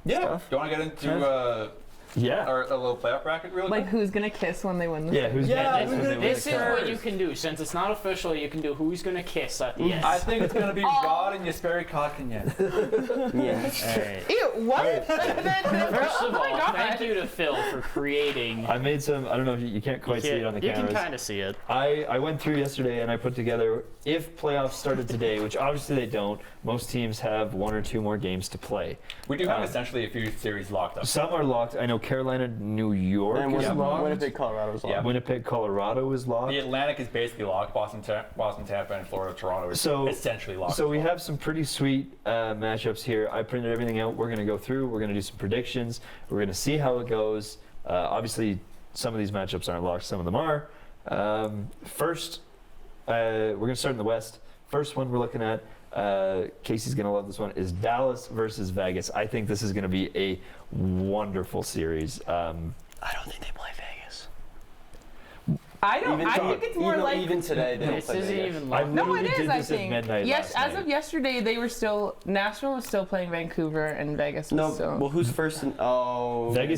Yeah. stuff? Do you want to get into Yeah. a little playoff bracket real like quick? who's gonna kiss when they win the Yeah, thing? who's Yeah, gonna who's win gonna the This is cup? what you can do. Since it's not official, you can do who's going to kiss at the end. I think it's going to be Rod and Jesperi Kotkaniemi. Yeah. Ew, what? First of Oh my all, God. thank you to Phil for creating. I made some. I don't know if you can't quite see it on the you cameras. can kind of see it. I went through yesterday and I put together if playoffs started today, which obviously they don't. Most teams have 1 or 2 more games to play. We do have essentially a few series locked up. Some are locked. I know Carolina, New York And is locked. Winnipeg, Colorado's locked. Yeah. Winnipeg, Colorado is locked. The Atlantic is basically locked. Boston, Tampa, and Florida, Toronto is So- essentially locked. So we have some pretty sweet matchups here. I printed everything out. We're going to go through. We're going to do some predictions. We're going to see how it goes. Obviously, some of these matchups aren't locked. Some of them are. First, we're going to start in the West. First one we're looking at, Casey's going to love this one, is Dallas versus Vegas. I think this is going to be a wonderful series. I don't think they play Vegas. I don't. I think it's more like. even today they don't This play isn't Vegas. even I long. No, literally it is. did I this at think. midnight Yes, last as night. of yesterday, they were still. Nashville was still playing Vancouver, and Vegas was No, still. well, who's first? Vegas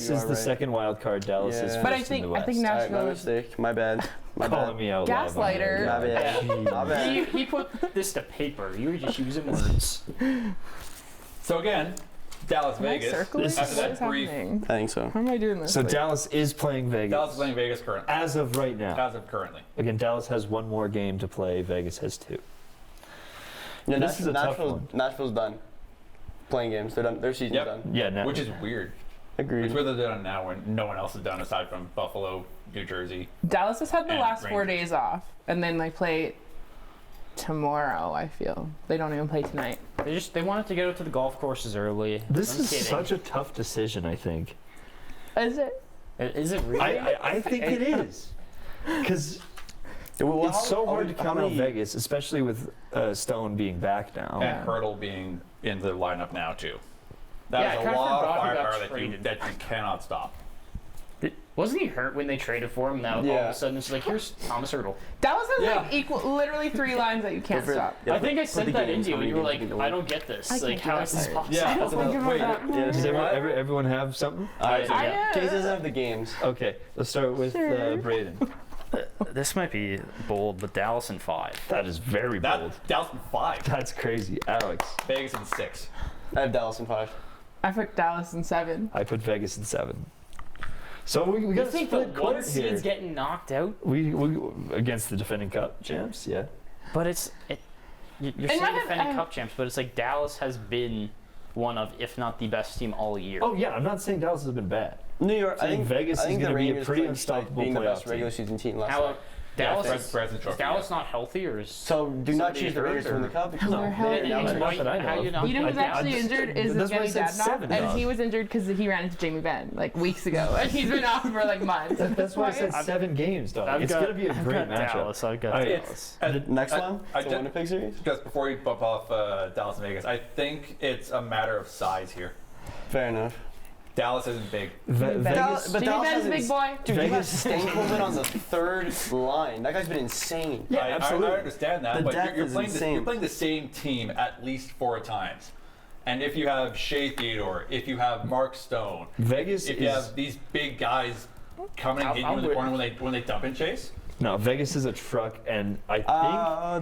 you is are the right. second wild card. Dallas is Yeah. first But I in think the West. I think All right, Nashville my was. mistake. My bad. My Calling bad. me out live on Gaslighter. here. My bad. Jeez. My bad. He put this to paper. You were just using words. So again, Dallas, Am I Vegas. circling? After What that is brief, happening? I think so. How am I doing this? So Wait. Dallas is playing Vegas. Dallas is playing Vegas currently. As of right now. As of currently. Again, Dallas has 1 more game to play. Vegas has 2. Yeah, This is a tough Nashville's done playing games. They're done. Their season's Yep. done. Yeah, now. Which is weird. Agreed. It's weird that they're done now when no one else is done aside from Buffalo, New Jersey. Dallas has had the And last 4 Rangers. days off, and then they play tomorrow. I feel they don't even play tonight. They wanted to get out to the golf courses early. This I'm is kidding. such a tough decision, I think. Is it? Is it really? I think it is. Because Well, it's so hard to how count out many- Vegas, especially with Stone being back now. And Hurdle being in the lineup now too. That Yeah, is I a kinda lot of forgot he got firepower that you traded. cannot stop. Wasn't he hurt when they traded for him? Now all of Yeah. a sudden it's like, here's Thomas Hurdle. Dallas has Yeah. like literally 3 lines that you can't For- stop. yeah, I think I for sent the that games, into you how and you many were games you like, can I win. don't get this. I Like, can't how do is this that. possible? Yeah, That's enough. Wait, that. yeah, Does everyone have something? I I Case doesn't have the games. Okay, let's start with Sure. Braden. This might be bold, but Dallas in 5. That is very bold. That Dallas in 5. That's crazy. Alex. Vegas in 6. I have Dallas in 5. I put Dallas in 7. I put Vegas in 7. So we You got to think the split one court seed's here. getting knocked out? We against the defending cup champs, yeah. But you're In saying my head, defending cup champs, but it's like Dallas has been one of, if not the best team all year. Oh yeah, I'm not saying Dallas has been bad. New York. I think Vegas I is think gonna the be a Rangers pretty clinched, like, unstoppable being the playoff best regular season team last How night. Dallas Yeah, is President's Trophy, Dallas yeah. not healthy, or is So do not somebody choose the hurt, Rangers to win the or- cup because No. they're They're now not right. that I know how of. you not? You know who's actually injured is That's why I Evgeny said Dadonov, 7, and dog. he was injured because he ran into Jamie Benn like weeks ago, and he's been out for like months. That's why I said I've- 7 games, dog. I've It's got- gonna be a I've great got matchup. Dallas. I've got All right. Dallas. Next one, I the ju- Winnipeg series. Just before you bump off Dallas and Vegas, I think it's a matter of size here. Fair enough. Dallas isn't big. Vegas. But Jamie Dallas Benn's a hasn't- big boy. Dude, you got Vegas- Stankoven on the 3rd line. That guy's been insane. Yeah, I absolutely. understand that, The but depth you're is playing insane. you're playing the same team at least 4 times. And if you have Shea Theodore, if you have Mark Stone, Vegas if you is have these big guys coming and hitting you in the corner when they dump and chase, no. Vegas is a truck, and I think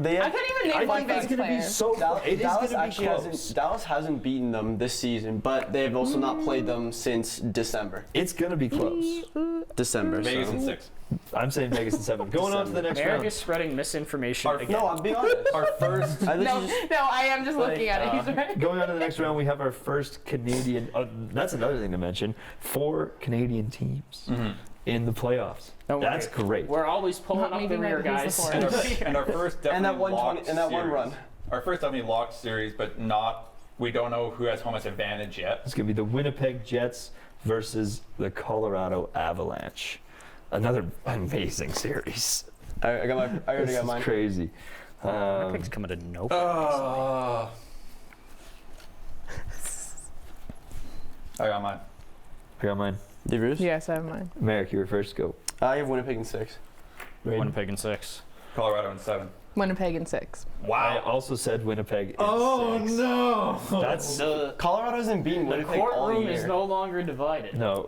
They I have, couldn't even I name one think it's Vegas gonna be player. so. Dallas, It is Dallas gonna be actually close. hasn't. Dallas hasn't beaten them this season, but they've also not played them since December. It's gonna be close. December. Vegas so. in 6. I'm saying Vegas in 7. Going on to the next America's round. spreading misinformation again. No, I'm being honest. Our first I No, literally just, no, I am just looking at it. He's right. Going on to the next round, we have our first Canadian. That's another thing to mention. 4 Canadian teams in the playoffs. Don't That's worry. great. We're always pulling up the Maybe rear, maybe he's guys. the fourth. and our first definitely and that one locked and that one series. run. Our first definitely locked series, but not. We don't know who has home ice advantage yet. It's gonna be the Winnipeg Jets versus the Colorado Avalanche. Another amazing series. I already This got is mine. crazy. Winnipeg's coming to nowhere. I got mine. I got mine. Did Bruce? Yes, I have mine. Merrick, you were first. Go. I have Winnipeg in 6. Winnipeg in 6. Colorado in 7. Winnipeg in 6. I also said Winnipeg. In 6. no! That's The Colorado hasn't beaten Winnipeg all courtroom year. is no longer divided. no.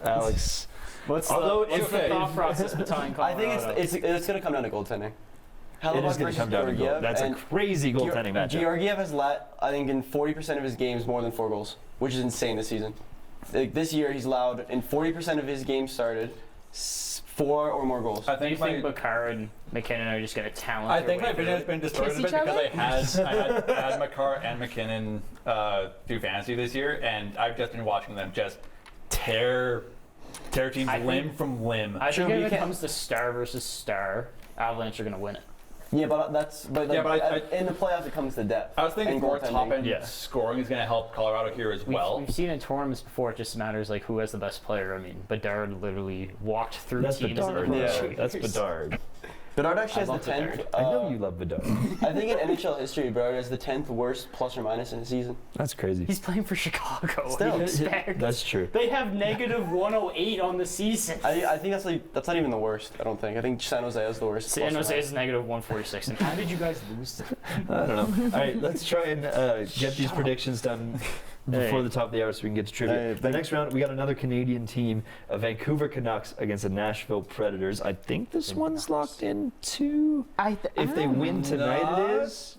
Alex. Although what's it's the the- thought process behind I Colorado. think it's going to come down to goaltending. It Hellebuck is going versus to come down to goal. Georgiev, That's a and crazy goaltending matchup. Georgiev has let, I think, in 40% of his games more than 4 goals, which is insane this season. Like, this year, he's allowed, in 40% of his games started, 4 or more goals. I Do you think think Makar and McKinnon are just going to talent I their think way my through vision has it? been distorted a Kiss bit each because other? I had Makar and McKinnon do fantasy this year, and I've just been watching them just tear teams I limb think- from limb. I Sure, think we if it can't- comes to star versus star, Avalanche are going to win it. Yeah, but in the playoffs, it comes to depth. I was thinking and more goaltending. top end Yeah. scoring is going to help Colorado here as well. We've seen in tournaments before, it just matters like who has the best player. I mean, Bedard literally walked through That's teams Bedard. in the Yeah. first That's years. Bedard. Bedard actually I has the love 10th. Bedard. I know you love Bedard. I think in NHL history, Bedard has the 10th worst plus or minus in a season. That's crazy. He's playing for Chicago. Still. What do you expect? That's true. They have negative 108 on the season. I think that's not even the worst. I don't think. I think San Jose is the worst. San plus or Jose minus. is negative 146. And how did you guys lose to I don't know. All right, let's try and get these predictions done before Hey. the top of the hour so we can get to trivia. Hey, the next round, we got another Canadian team, Vancouver Canucks against the Nashville Predators. I think this one's locked in too. If they win tonight, it is.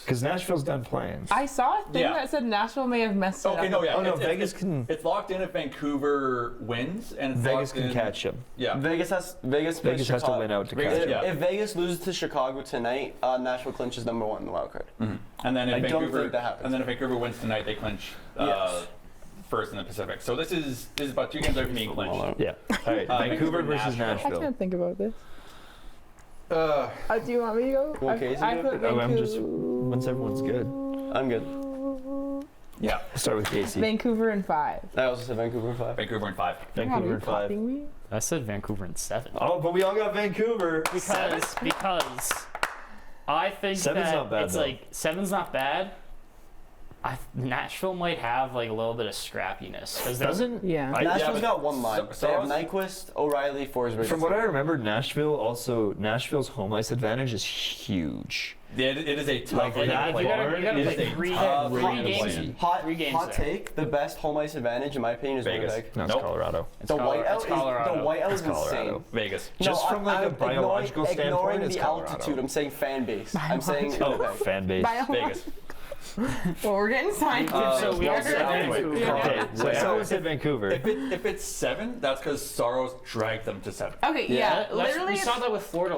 Because Nashville's done plans. I saw a thing Yeah. that said Nashville may have messed it Okay, up. no, yeah. Oh, no, it's- Vegas can- It's locked in if Vancouver wins, and it's Vegas locked can in, catch them. Yeah. Vegas plays Vegas has to Chicago. win out to Vegas- catch yeah. them. If Vegas loses to Chicago tonight, Nashville clinches number 1 in the wild card. And then if I don't Vancouver think that happens. and then if Vancouver wins tonight, they clinch Yes. first in the Pacific. So this is about 2 games away from being clinched. Yeah. All right, Vancouver, Vancouver versus Nashville. I Nashville. can't think about this. Uh, Do you want me to go? What case I you put got? Oh, I'm just Vancouver. once everyone's good. I'm good. yeah. Start with Casey. Vancouver in 5. I also said Vancouver 5. Vancouver in 5. Vancouver in 5. Me? I said Vancouver in 7. Oh, but we all got Vancouver. Because I think Seven's that not bad, it's though. like 7's not bad. Nashville might have like a little bit of scrappiness. Yeah. Nashville's got one line. So they have is- Nyquist, O'Reilly, Forsberg. From what I remember, Nashville's home ice advantage is huge. It is a tough Like way to that play. You gotta It is play a three tough way to games. play in. Hot, 3 games hot there. take. The best home ice advantage, in my opinion, is Vegas. Winnipeg. No, it's Nope. Colorado. The whiteout It's Colorado. is Colorado. insane. Vegas. Just from like a biological standpoint, ignoring it's the Colorado. altitude, I'm saying fan base. I'm saying Oh, Winnipeg. fan base. Vegas. Well, we're getting scientific. So we here. all said Vancouver. Okay, so Yeah. everyone said Vancouver. If it's 7, that's because Saros dragged them to 7. Okay, yeah, literally. We saw that with Florida.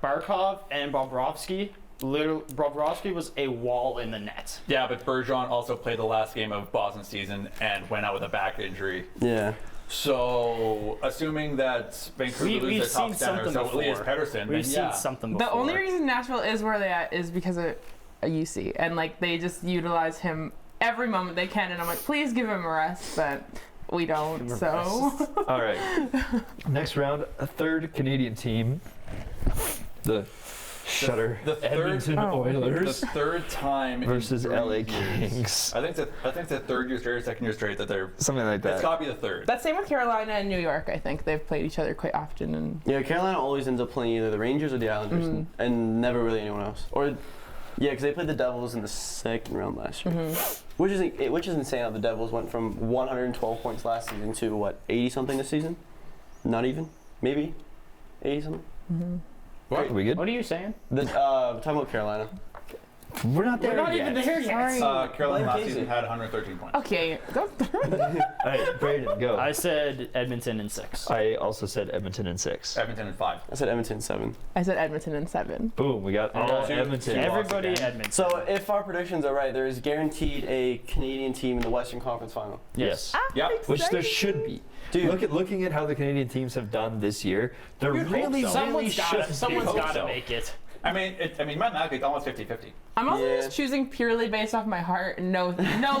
Barkov and Bobrovsky. Literally, Bobrovsky was a wall in the net. Yeah, but Bergeron also played the last game of Boston season and went out with a back injury. Yeah. So, assuming that Vancouver We've loses their seen top center, something so before. Elias Pettersson, We've then seen yeah. something before. The only reason Nashville is where they at is because of a UC, and like they just utilize him every moment they can, and I'm like, please give him a rest, but we don't. So All right. Next round, a third Canadian team, the Shutter the third- Edmonton The Oilers third time versus in 3 LA years. Kings. I think it's the third year straight, or second year straight that they're. Something like It's that. got to be the third. that's same with Carolina and New York. I think they've played each other quite often, and Yeah, Carolina always ends up playing either the Rangers or the Islanders, and never really anyone else. Or, yeah, because they played the Devils in the second round last year, which is insane. How the Devils went from 112 points last season to what 80 something this season? Not even, maybe 80 something. Are we good? What are you saying? Talking about Carolina. We're not there We're not yet. even there yet. Carolina Blame last Casey. season had 113 points. okay, don't. All right, Braden, go. I said Edmonton in 6. I also said Edmonton in 6. Edmonton in 5. I said Edmonton 7. I said Edmonton in 7. Boom, we got all Two- Edmonton. two- Everybody again. Edmonton. So if our predictions are right, there is guaranteed a Canadian team in the Western Conference Final. Yes. Yep. Which there should be. Dude. Looking at how the Canadian teams have done this year, they're You'd hope really, so. really Someone's hope got to so. make it. I mean, mathematically, it's almost 50-50. I'm also Yeah. just choosing purely based off my heart, and no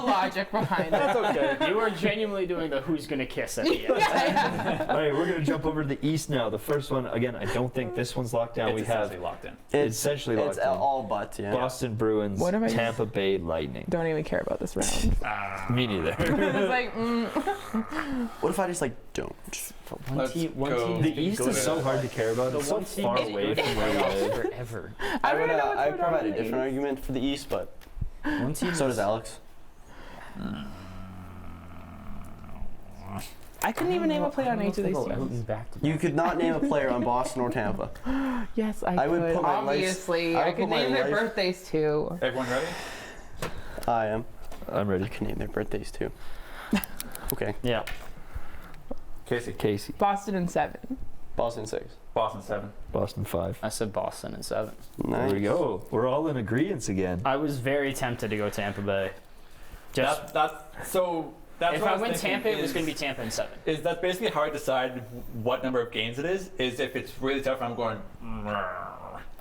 logic behind it. That's okay. You are genuinely doing the who's gonna kiss at the end. Yeah. All right, we're going to jump over to the East now. The first one, again, I don't think this one's locked down. It's We have essentially locked in. It's essentially It's locked in. all but, yeah. Boston Bruins, What have I- Tampa Bay Lightning. Don't even care about this round. Me neither. It's like, What if I just like don't? Let's go. The East is so hard to care about. It's so one team far that's away been from where we live. forever. I don't know what's I going provide on a in the different East. argument for the East, but One team. so does Alex. I couldn't even name a player on each of these teams. You could not name a player on Boston or Tampa. Yes, I I would could. put my life- Obviously, I I would could put my name their life- birthdays too. Everyone ready? I am. I'm ready. I can name their birthdays too. Okay. Yeah. Casey. Boston in 7. Boston 6. Boston 7. Boston 5. I said Boston in 7. Nice. There we go. We're all in agreement again. I was very tempted to go Tampa Bay. Just That's if what I was went thinking Tampa, it was is- going to be Tampa in 7. Is that's basically how I decide what number of games it is if it's really tough and I'm going,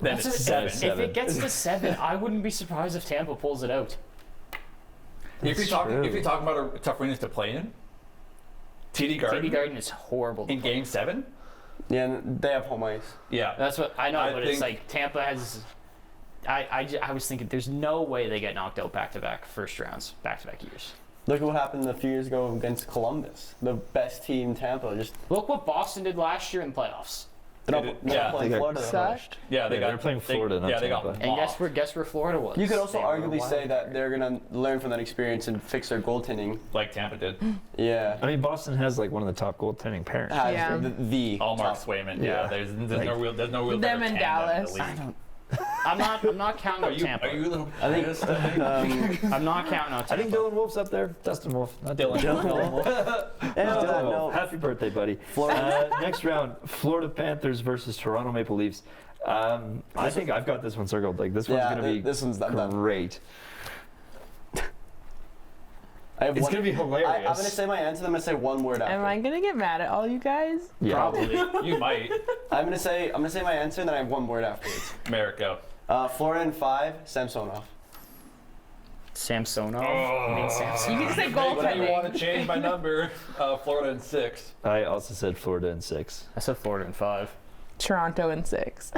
then it's 7. If it gets to 7, I wouldn't be surprised if Tampa pulls it out. If you're talking about a tough arenas to play in, TD Garden, TD Garden is horrible. in Game 7, Yeah, and they have home ice. yeah. That's what I know, I but it's think- like Tampa has. I was thinking there's no way they get knocked out back-to-back first rounds, back-to-back years. Look at what happened a few years ago against Columbus. The best team, Tampa. Just Look what Boston did last year in the playoffs. they're They not, did- they're yeah, not playing they got Florida. that much. Sucked. Yeah, they're playing Florida, not Yeah, they got Tampa. And mopped. guess where Florida was? You could also They were arguably wild say that card. they're gonna learn from that experience and fix their goaltending. like Tampa did. Yeah. I mean, Boston has like one of the top goaltending pairs. Has Yeah. the Allmark top. Swayman. Yeah. Yeah, there's Like- no real Them better and tandem Dallas. in the I league. don't. I'm not counting Are out you Tampa. a little? I think I'm not counting out I Tampa. think Dylan Wolf's up there. Dustin Wolf, not Dylan. and on that Oh, note, happy birthday, buddy. Florida. Next round, Florida Panthers versus Toronto Maple Leafs. I think I've got this one circled. Like this one's yeah, gonna be this one's done. great. I have It's one, gonna be hilarious. I'm gonna say my answer. I'm gonna say one word after. Am I gonna get mad at all you guys? Yeah. Probably. You might. I'm gonna say my answer, and then I have one word afterwards. America. Florida in 5. Samsonov. Samsonov. Oh. I mean, Samsonov. You can just say But you want goaltending. to change my number? Florida in 6. I also said Florida in 6. I said Florida in 5. Toronto in 6.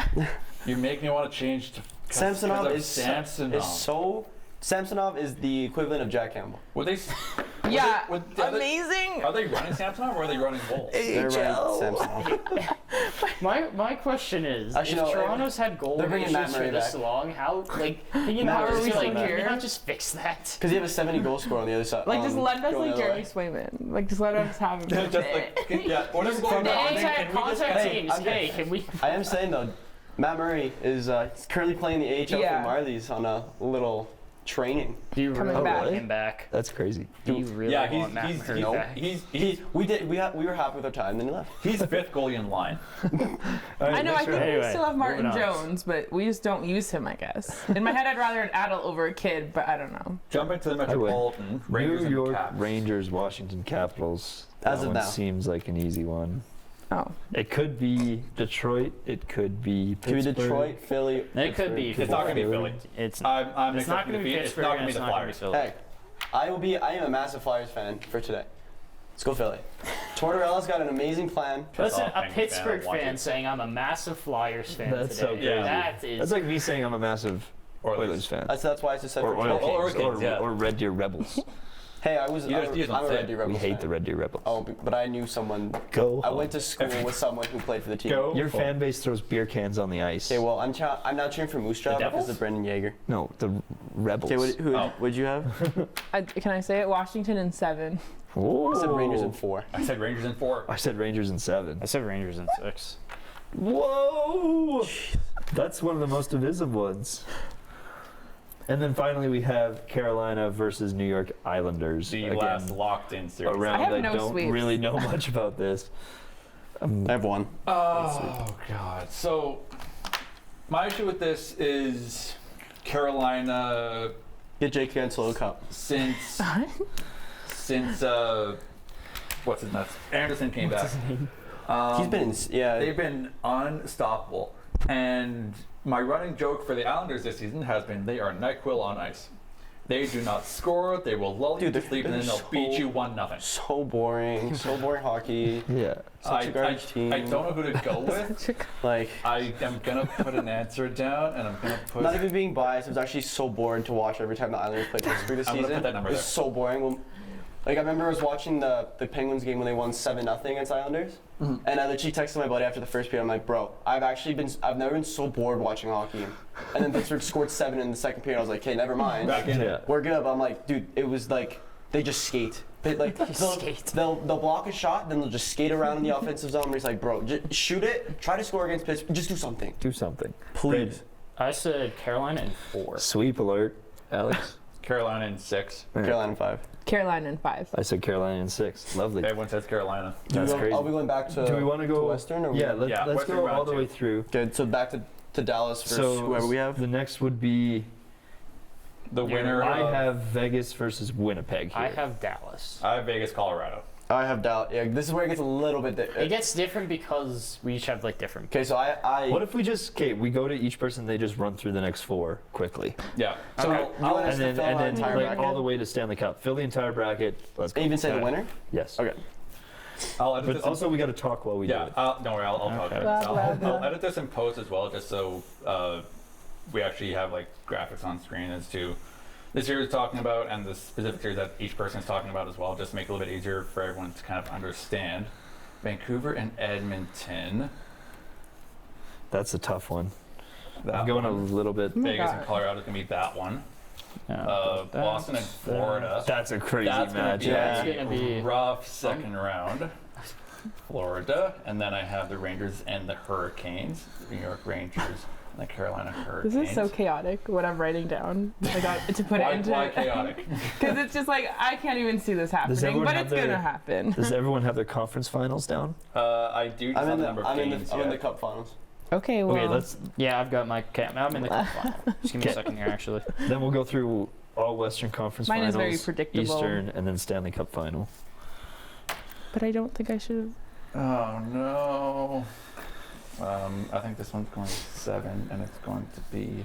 You make me want to change to Samsonov because of is Samsonov. so Samsonov is the equivalent of Jack Campbell. Would they? Yeah, amazing. Are they running Samsonov or are they running goals? They're running Samsonov. My question is, Actually, if no, Toronto's had goal they're bringing Matt issues for Murray this back. long, how can you Matt not Murray's just still can you here. not just fix that? Because you have a 70 goal scorer on the other side. Like, just let us going like the other Jeremy way. Swayman. Like, just let us have him. for a Just bit. like, yeah, whatever's going The on. anti-contact Hey, teams. I'm Hey, just- can we? I am saying though, Matt Murray is currently playing the AHL Yeah. for Marlies on a little training. Do you Coming really back. want him back? That's crazy. Do you really Yeah, want Matt he's Murray back? We were happy with our time, then he left. He's fifth goalie in line. I know. I think we Anyway, still have Martin moving on. Jones, but we just don't use him. I guess. In my head, I'd rather an adult over a kid, but I don't know. Jumping to the Metropolitan, Rangers New and York Caps. Rangers, Washington Capitals. As That of one now. seems like an easy one. Oh, It could be Detroit. It could be Could be Pittsburgh. Detroit, Philly. It could be. It's not going to be Philly. It's I'm it's not accepting going to be defeat. It's Pittsburgh. not and going to It's be the not going to be Flyers. Philly. I am a massive Flyers fan for today. Let's go Philly. Tortorella's got an amazing plan. Listen, all a Penguins Pittsburgh fan, watch fan it. saying I'm a massive Flyers fan That's so today. crazy. That is. That's like me saying I'm a massive Oilers fan. That's why it's a set Or for Oil today. Or Kings. Kings, yeah. Or Red Deer Rebels. Hey, I'm You just don't a say Red it. Deer We Rebels hate fan. the Red Deer Rebels. Oh, but I knew someone. Go. I went to school with someone who played for the team. Go. Your fan base throws beer cans on the ice. Okay, well, I'm now cheering for Moose Jaw because Devils? of Brendan Yeager. No, the Rebels. Okay, who Oh. would you have? can I say it? Washington in 7. Whoa. I said Rangers in 4. I said Rangers in 4. I said Rangers in 7. I said Rangers in 6. Whoa! That's one of the most divisive ones. And then finally we have Carolina versus New York Islanders. The Again, last locked-in series. a round I have I no don't sweeps. really know much about this. I have one. Oh God! So my issue with this is Carolina Get Jake Cancelo Cup. since what's his nuts? Anderson came back. He's been They've been unstoppable, and my running joke for the Islanders this season has been they are NyQuil on ice. They do not score. They will lull you Dude, to they're- sleep, and then they're they'll so- beat you 1-0. so boring. So boring hockey. Yeah. Such a garbage team. I don't know who to go with. Like, I am gonna put an answer down, and I'm gonna put. not even being biased, it was actually so boring to watch every time the Islanders played Pittsburgh this I'm gonna season. put that number it was there. so boring. Well, like, I remember I was watching the Penguins game when they won 7-0 against Islanders. Mm-hmm. And I literally texted my buddy after the first period. I'm like, bro, I've never been so bored watching hockey. And then Pittsburgh scored 7 in the second period. I was like, okay, never mind. Back in. Yeah. We're good. But I'm like, dude, it was like, they just skate. They'll block a shot, then they'll just skate around in the offensive zone. Where he's like, bro, just shoot it. Try to score against Pittsburgh. Just do something. Do something. Please. I said Carolina in 4. Sweep alert, Alex. Carolina in 6. Carolina 5. Carolina in 5. I said Carolina in 6. Lovely. Everyone says Carolina. That's crazy. Are we going back to Do we want to go Western? Or Yeah, we, let's Western go round all the 2. way through. good. So back to Dallas versus whoever we have. The next would be The winner. I of- have Vegas versus Winnipeg here. I have Dallas. I have Vegas, Colorado. I have Dallas. Yeah, this is where it gets a little bit. It gets different because we each have like different. Okay, so I What if we just we go to each person, they just run through the next 4 quickly. Yeah. So Okay. you want us And to then, fill and our then entire like bracket? all the way to Stanley Cup. Fill the entire bracket. Let's go. even say the Okay. winner? Yes. Okay. I'll edit But this. also we got to talk while we do Yeah. it. Don't worry. I'll talk Okay. about it. Blah, blah, I'll blah. edit this in post as well, just so we actually have like graphics on screen as to the series we're talking about and the specific series that each person is talking about as well, just to make it a little bit easier for everyone to kind of understand. Vancouver and Edmonton. That's a tough one. That I'm going a one. little bit. my Vegas God. and Colorado is gonna be that one. Yeah, Boston and Florida. That's a crazy That's gonna match. be That's a gonna be- rough second round. Florida, and then I have the Rangers and the Hurricanes, the New York Rangers, and the Carolina Hurricanes. This is so chaotic, what I'm writing down. I got to put Why, it into why chaotic? Because it's just like, I can't even see this happening, everyone but have it's going to their- happen. Does everyone have their conference finals down? I do. I'm in the number of I'm in games the I'm in the yet. Cup finals. Okay, well. Okay, let's Yeah, I've got my. I'm in the cup final. Just give me a Okay. second here, actually. then we'll go through all Western Conference Mine is finals, very predictable. Eastern, and then Stanley Cup final. But I don't think I should have. Oh no. I think this one's going 7, and it's going to be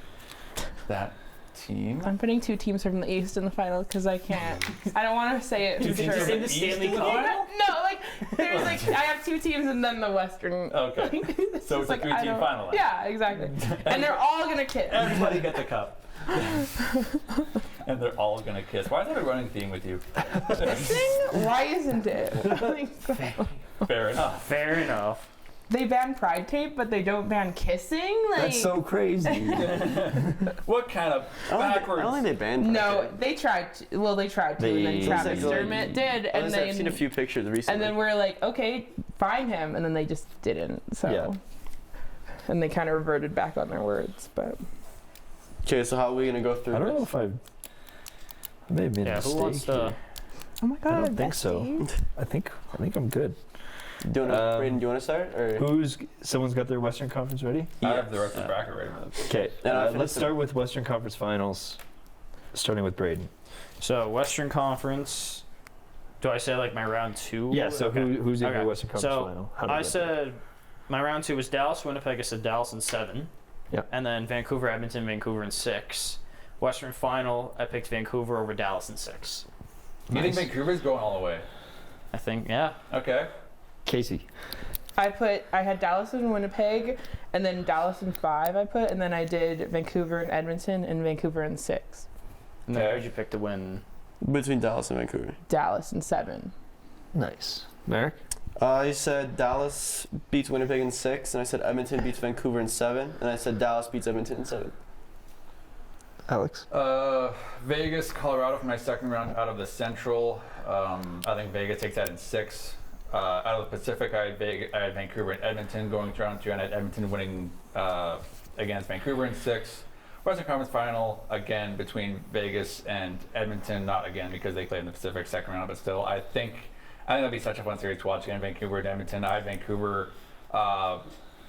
that team. I'm putting 2 teams from the East in the final because I can't. I don't want to say it for Two teams sure. from in the Stanley Cup final? No, like, there's like, I have 2 teams and then the Western. Okay. It's So it's just a like, 3-team I don't- final then. Yeah, exactly. And they're all going to kiss. Everybody gets a cup. And they're all gonna kiss. Why is that a running theme with you? Kissing? Why isn't it? Fair enough. Fair enough. They ban pride tape, but they don't ban kissing. Like, That's so crazy. What kind of backwards? I don't think they banned. no, they tried. They tried to, and then They- Travis Like, Dermott did, and Honestly, then I've seen a few pictures recently. and then we're like, okay, fine him, and then they just didn't. So, Yeah. and they kind of reverted back on their words, but. Okay, so how are we gonna go through? I don't know this? if I may have made a Yeah, mistake. who wants to? Oh my god, I don't think so. bestie. I think I'm good. Do you wanna, Braden, do you want to start? Or? Someone's got their Western Conference ready? I have the rest of the bracket ready. Okay, And I finished let's the- start with Western Conference Finals, starting with Braden. So Western Conference. Do I say like my round 2? Yeah, so Okay. who's in Okay. your Western Conference So, Final? How did I you get said my round 2 was Dallas, Winnipeg. I said Dallas in 7. Yep. And then Vancouver, Edmonton, Vancouver in 6. Western Final, I picked Vancouver over Dallas in 6. You think Vancouver's going all the way? I think, yeah. Okay. that? Casey. I had Dallas and Winnipeg, and then Dallas in 5 and then I did Vancouver and Edmonton, and Vancouver in 6. And then Okay. who'd you pick to win? Between Dallas and Vancouver. Dallas in 7. Nice. Merrick? I said Dallas beats Winnipeg in 6, and I said Edmonton beats Vancouver in 7, and I said Dallas beats Edmonton in 7. Alex? Vegas, Colorado for my second round out of the Central. I think Vegas takes that in 6. Out of the Pacific, I had Vancouver and Edmonton going to round 2, and I had Edmonton winning against Vancouver in 6. Western Conference Final, again, between Vegas and Edmonton. Not again because they played in the Pacific second round, but still, I think that'll be such a fun series to watch again, Vancouver and Edmonton. I had Vancouver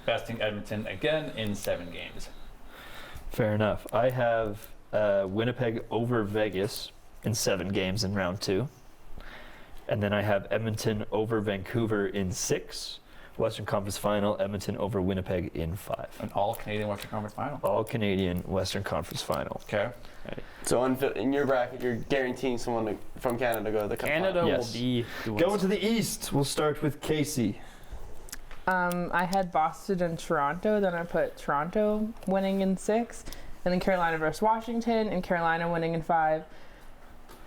besting Edmonton again in 7 games. Fair enough. I have Winnipeg over Vegas in 7 games in round 2. And then I have Edmonton over Vancouver in 6. Western Conference Final, Edmonton over Winnipeg in 5. An all-Canadian Western Conference Final. All Canadian Western Conference Final. Okay. So in your bracket, you're guaranteeing someone from Canada to go to the Cup Canada final. Yes. will be doing Going to the East, we'll start with Casey. I had Boston and Toronto, then I put Toronto winning in 6, and then Carolina versus Washington, and Carolina winning in 5.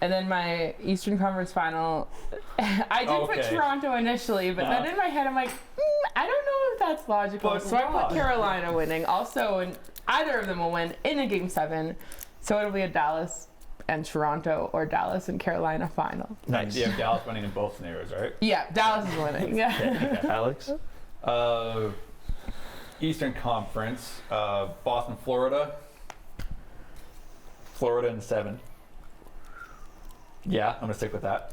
And then my Eastern Conference Final, I did put Okay. Toronto initially, but then in my head I'm like, I don't know if that's logical. But So I why? put Carolina winning. Also, and either of them will win in a Game 7. So it'll be a Dallas and Toronto or Dallas and Carolina final. Nice. You have Dallas winning in both scenarios, right? Yeah, Dallas is winning. Yeah. Alex? Eastern Conference, Boston, Florida. Florida in 7. Yeah, I'm gonna stick with that.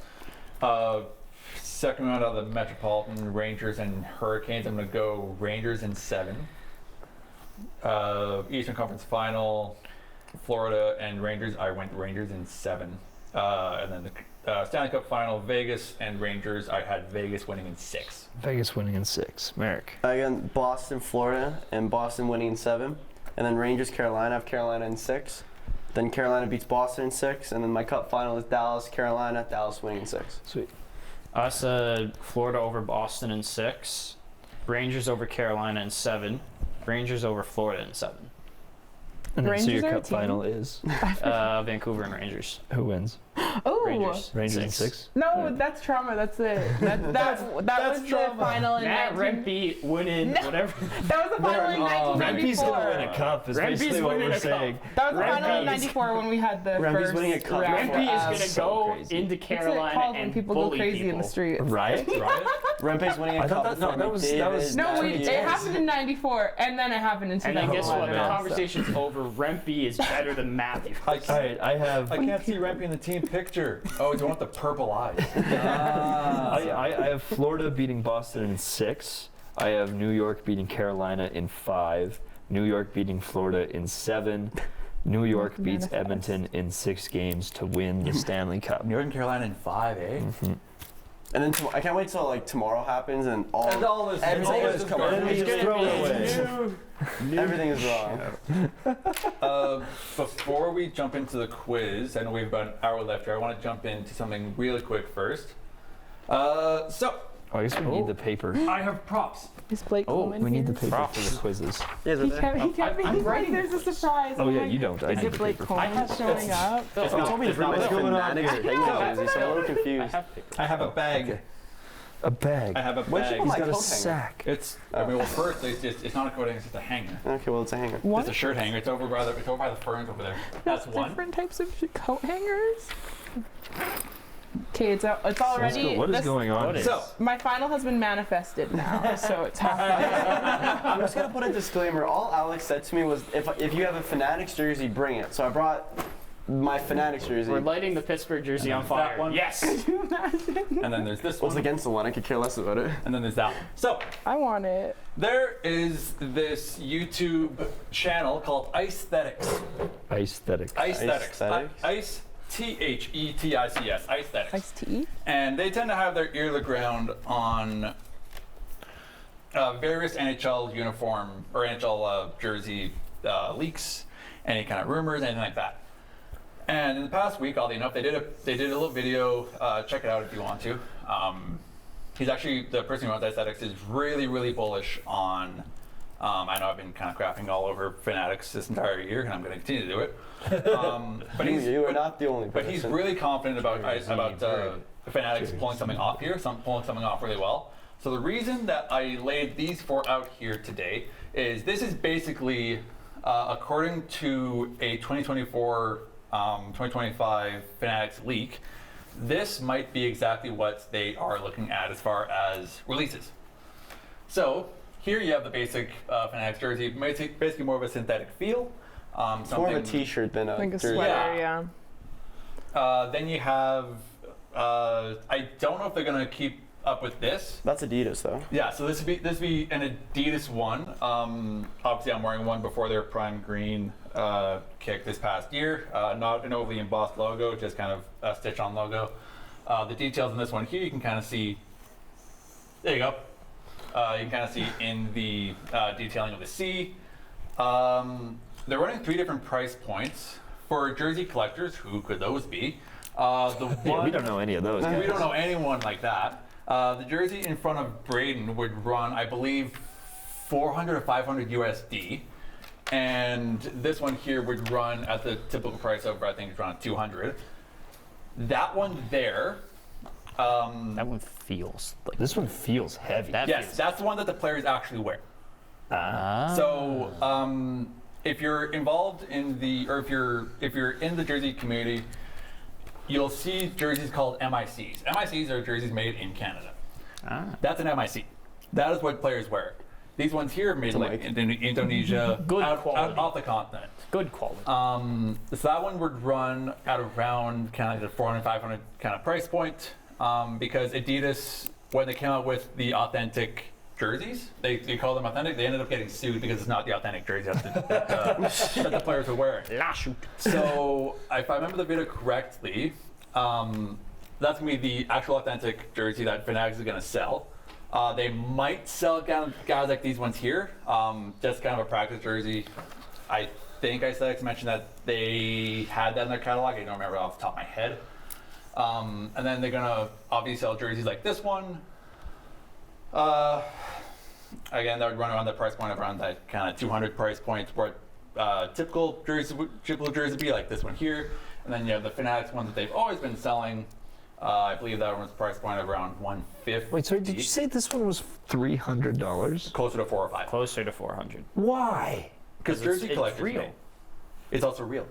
Second round out of the Metropolitan, Rangers and Hurricanes. I'm gonna go Rangers in 7. Eastern Conference Final, Florida and Rangers. I went Rangers in 7. And then the Stanley Cup Final, Vegas and Rangers. I had Vegas winning in 6. Vegas winning in 6. Merrick? Again, Boston, Florida, and Boston winning in 7. And then Rangers, Carolina. I have Carolina in 6. Then Carolina beats Boston in 6. And then my Cup final is Dallas, Carolina. Dallas winning in 6. Sweet. I said Florida over Boston in 6, Rangers over Carolina in 7, Rangers over Florida in 7. And then so Rangers your are a cup team? final is Vancouver and Rangers. who wins? Oh, Rangers. Rangers in 6. 6? no, that's trauma. That's it. That was the final in Matt 19... Rempe winning No. whatever. That was the final in Rempe's 1994. gonna win a cup is Rempe's basically what winning we're a cup. saying. That was the final in Rempe's- 94 when we had the Rempe's first winning a cup round. before Rempe is us. gonna So go crazy. into What's it Carolina called and when people go bully crazy people. in the streets? Right? Right? Rempe's winning a I cup thought that- before no, that was- that was- McDavid, No, wait, Matthews. it happened in 94, and then it happened in And then 2011. guess what? The man. conversation's over. Rempe is better than Matthews. All right, I have I can't see Rempe in the team picture. Oh, do you want the purple eyes? I have Florida beating Boston in 6. I have New York beating Carolina in 5. New York beating Florida in 7. New York beats Manifest. Edmonton in 6 games to win the Stanley Cup. New York and Carolina in 5, eh? And then I can't wait till like tomorrow happens and all this, everything is just And then we just throw it away. everything is wrong. Before we jump into the quiz, I know we have about an hour left here. I want to jump into something really quick first. So, Oh, I guess we need the paper. I have props. Is Blake Coleman We need the here? paper for the quizzes. Yeah, He kept being like, there's a surprise. Oh I'm yeah, like, you don't. I Is need it the Blake paper. Coleman showing up? You told me to bring my Fanatics jersey, so I'm a little confused. I have a bag. Okay. A bag. I have a Where'd you bag. put He's my got a coat hanger? sack. It's. I mean, well, first it's not a coat hanger. It's just a hanger. Okay, well, it's a hanger. What? It's a shirt hanger. It's over by the ferns over there. That's one. Different types of coat hangers. Okay, it's already. What is going on? So My final has been manifested now, so it's happening. I'm just gonna put a disclaimer. All Alex said to me was, if you have a Fanatics jersey, bring it. So I brought my Fanatics jersey. We're lighting the Pittsburgh jersey on that fire. one. Yes. and then there's this What's one. against the one? I could care less about it. And then there's that one. So I want it. there is this YouTube channel called Aesthetics. Aesthetic. Aesthetics. Aesthetics? Ice. Thetics. Aesthetics. Iced tea? And they tend to have their ear to the ground on various NHL uniform or NHL jersey leaks, any kind of rumors, anything like that. And in the past week, oddly enough, they did a little video. Check it out if you want to. He's actually the person who runs Aesthetics is really bullish on. I know I've been kind of crapping all over Fanatics this entire year, and I'm going to continue to do it. But You are not the only But person. he's really confident about Fanatics pulling something off here, pulling something off really well. So the reason that I laid these four out here today is this is basically, according to a 2024, 2025 Fanatics leak, this might be exactly what they are looking at as far as releases. So here you have the basic Fanatics jersey, basically more of a synthetic feel. It's more of a t-shirt than a Like a jersey. sweater, Yeah. yeah. Then you have, I don't know if they're gonna keep up with this. That's Adidas, though. Yeah, so this would be an Adidas one. Obviously, I'm wearing one before their prime green kick this past year. Not an overly embossed logo, just kind of a stitch-on logo. The details in this one here, you can kind of see. There you go. You can kind of see in the detailing of the C. They're running 3 different price points for jersey collectors. Who could those be? We don't know any of those. We don't know anyone like that. The jersey in front of Braden would run, I believe, 400 or 500 USD, and this one here would run at the typical price of, I think, around 200. That one there. That one feels like This one feels heavy. Yes, that's the one that the players actually wear. So if you're involved in if you're in the jersey community, you'll see jerseys called MICs. MICs are jerseys made in Canada. That's an MIC. That is what players wear. These ones here are made like in Indonesia, Good out quality. off the continent. good quality. So that one would run at around kind of the 400, 500 kind of price point because Adidas, when they came out with the authentic jerseys, they call them authentic. They ended up getting sued because it's not the authentic jersey that the players were wearing. So if I remember the video correctly, that's gonna be the actual authentic jersey that Fanatics is gonna sell. They might sell guys like these ones here, just kind of a practice jersey. I think Aesthetics mentioned that they had that in their catalog. I don't remember off the top of my head. And then they're gonna obviously sell jerseys like this one. Again, that would run around the price point of around that kind of 200 price point where typical jersey would be like this one here. And then you have the Fanatics ones that they've always been selling. I believe that one's price point of around 150. Wait, sorry, did you say this one was $300? Closer to 4 or 5. Closer to 400. Why? Because jersey it's collectors real. made. It's also real.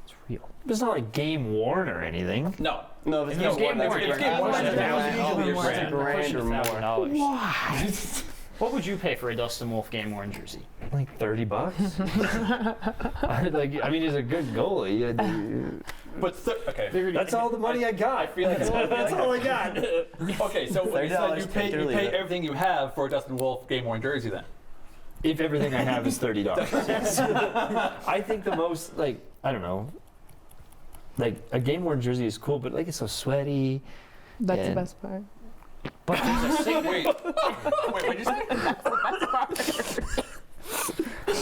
It's real. It's not like game worn or anything. No. No, if it's No, game worn, it's game worn. it's Usually a a grand or more. $1,000. Why? What would you pay for a Dustin Wolf game worn jersey? Like $30. I mean, he's a good goalie. But okay. That's all the money I got. I feel like That's all I got. Okay, so when you said $30 you pay take or leave it. everything you have for a Dustin Wolf game worn jersey then. If everything I have is $30. Yes. I think the most, like, I don't know, like a game worn jersey is cool, but like it's so sweaty. That's the and- best part. But there's a single. Wait, wait, what did you say?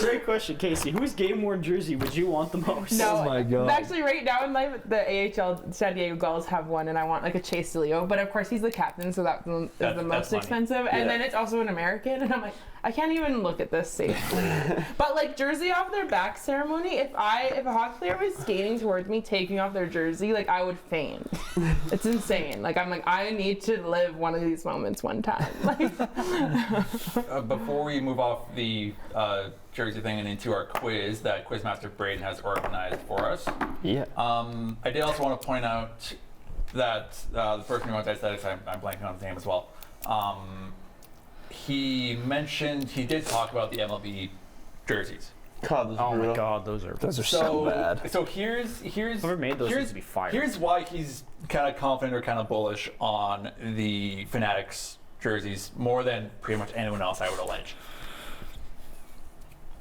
Great question, Casey. Whose game-worn jersey would you want the most? No, Oh my God. actually, right now in life, the AHL San Diego Gulls have one, and I want like a Chase Leo. But of course, he's the captain, so that's the That's most money. expensive. And Yeah. then it's also an American, and I'm like, I can't even look at this safely. But like jersey off their back ceremony, if a hockey player was skating towards me, taking off their jersey, like I would faint. It's insane. Like I'm like, I need to live one of these moments one time. Like, Before we move off the jersey thing and into our quiz that Quizmaster Braden has organized for us, Yeah. I did also want to point out that the person who wants aesthetics, I'm blanking on his name as well. He did talk about the MLB jerseys. God, those Oh are my brutal. God, those are. Those are so bad. So here's Whoever made those here's, needs to be fired. Here's why he's kind of confident or kind of bullish on the Fanatics jerseys more than pretty much anyone else, I would allege.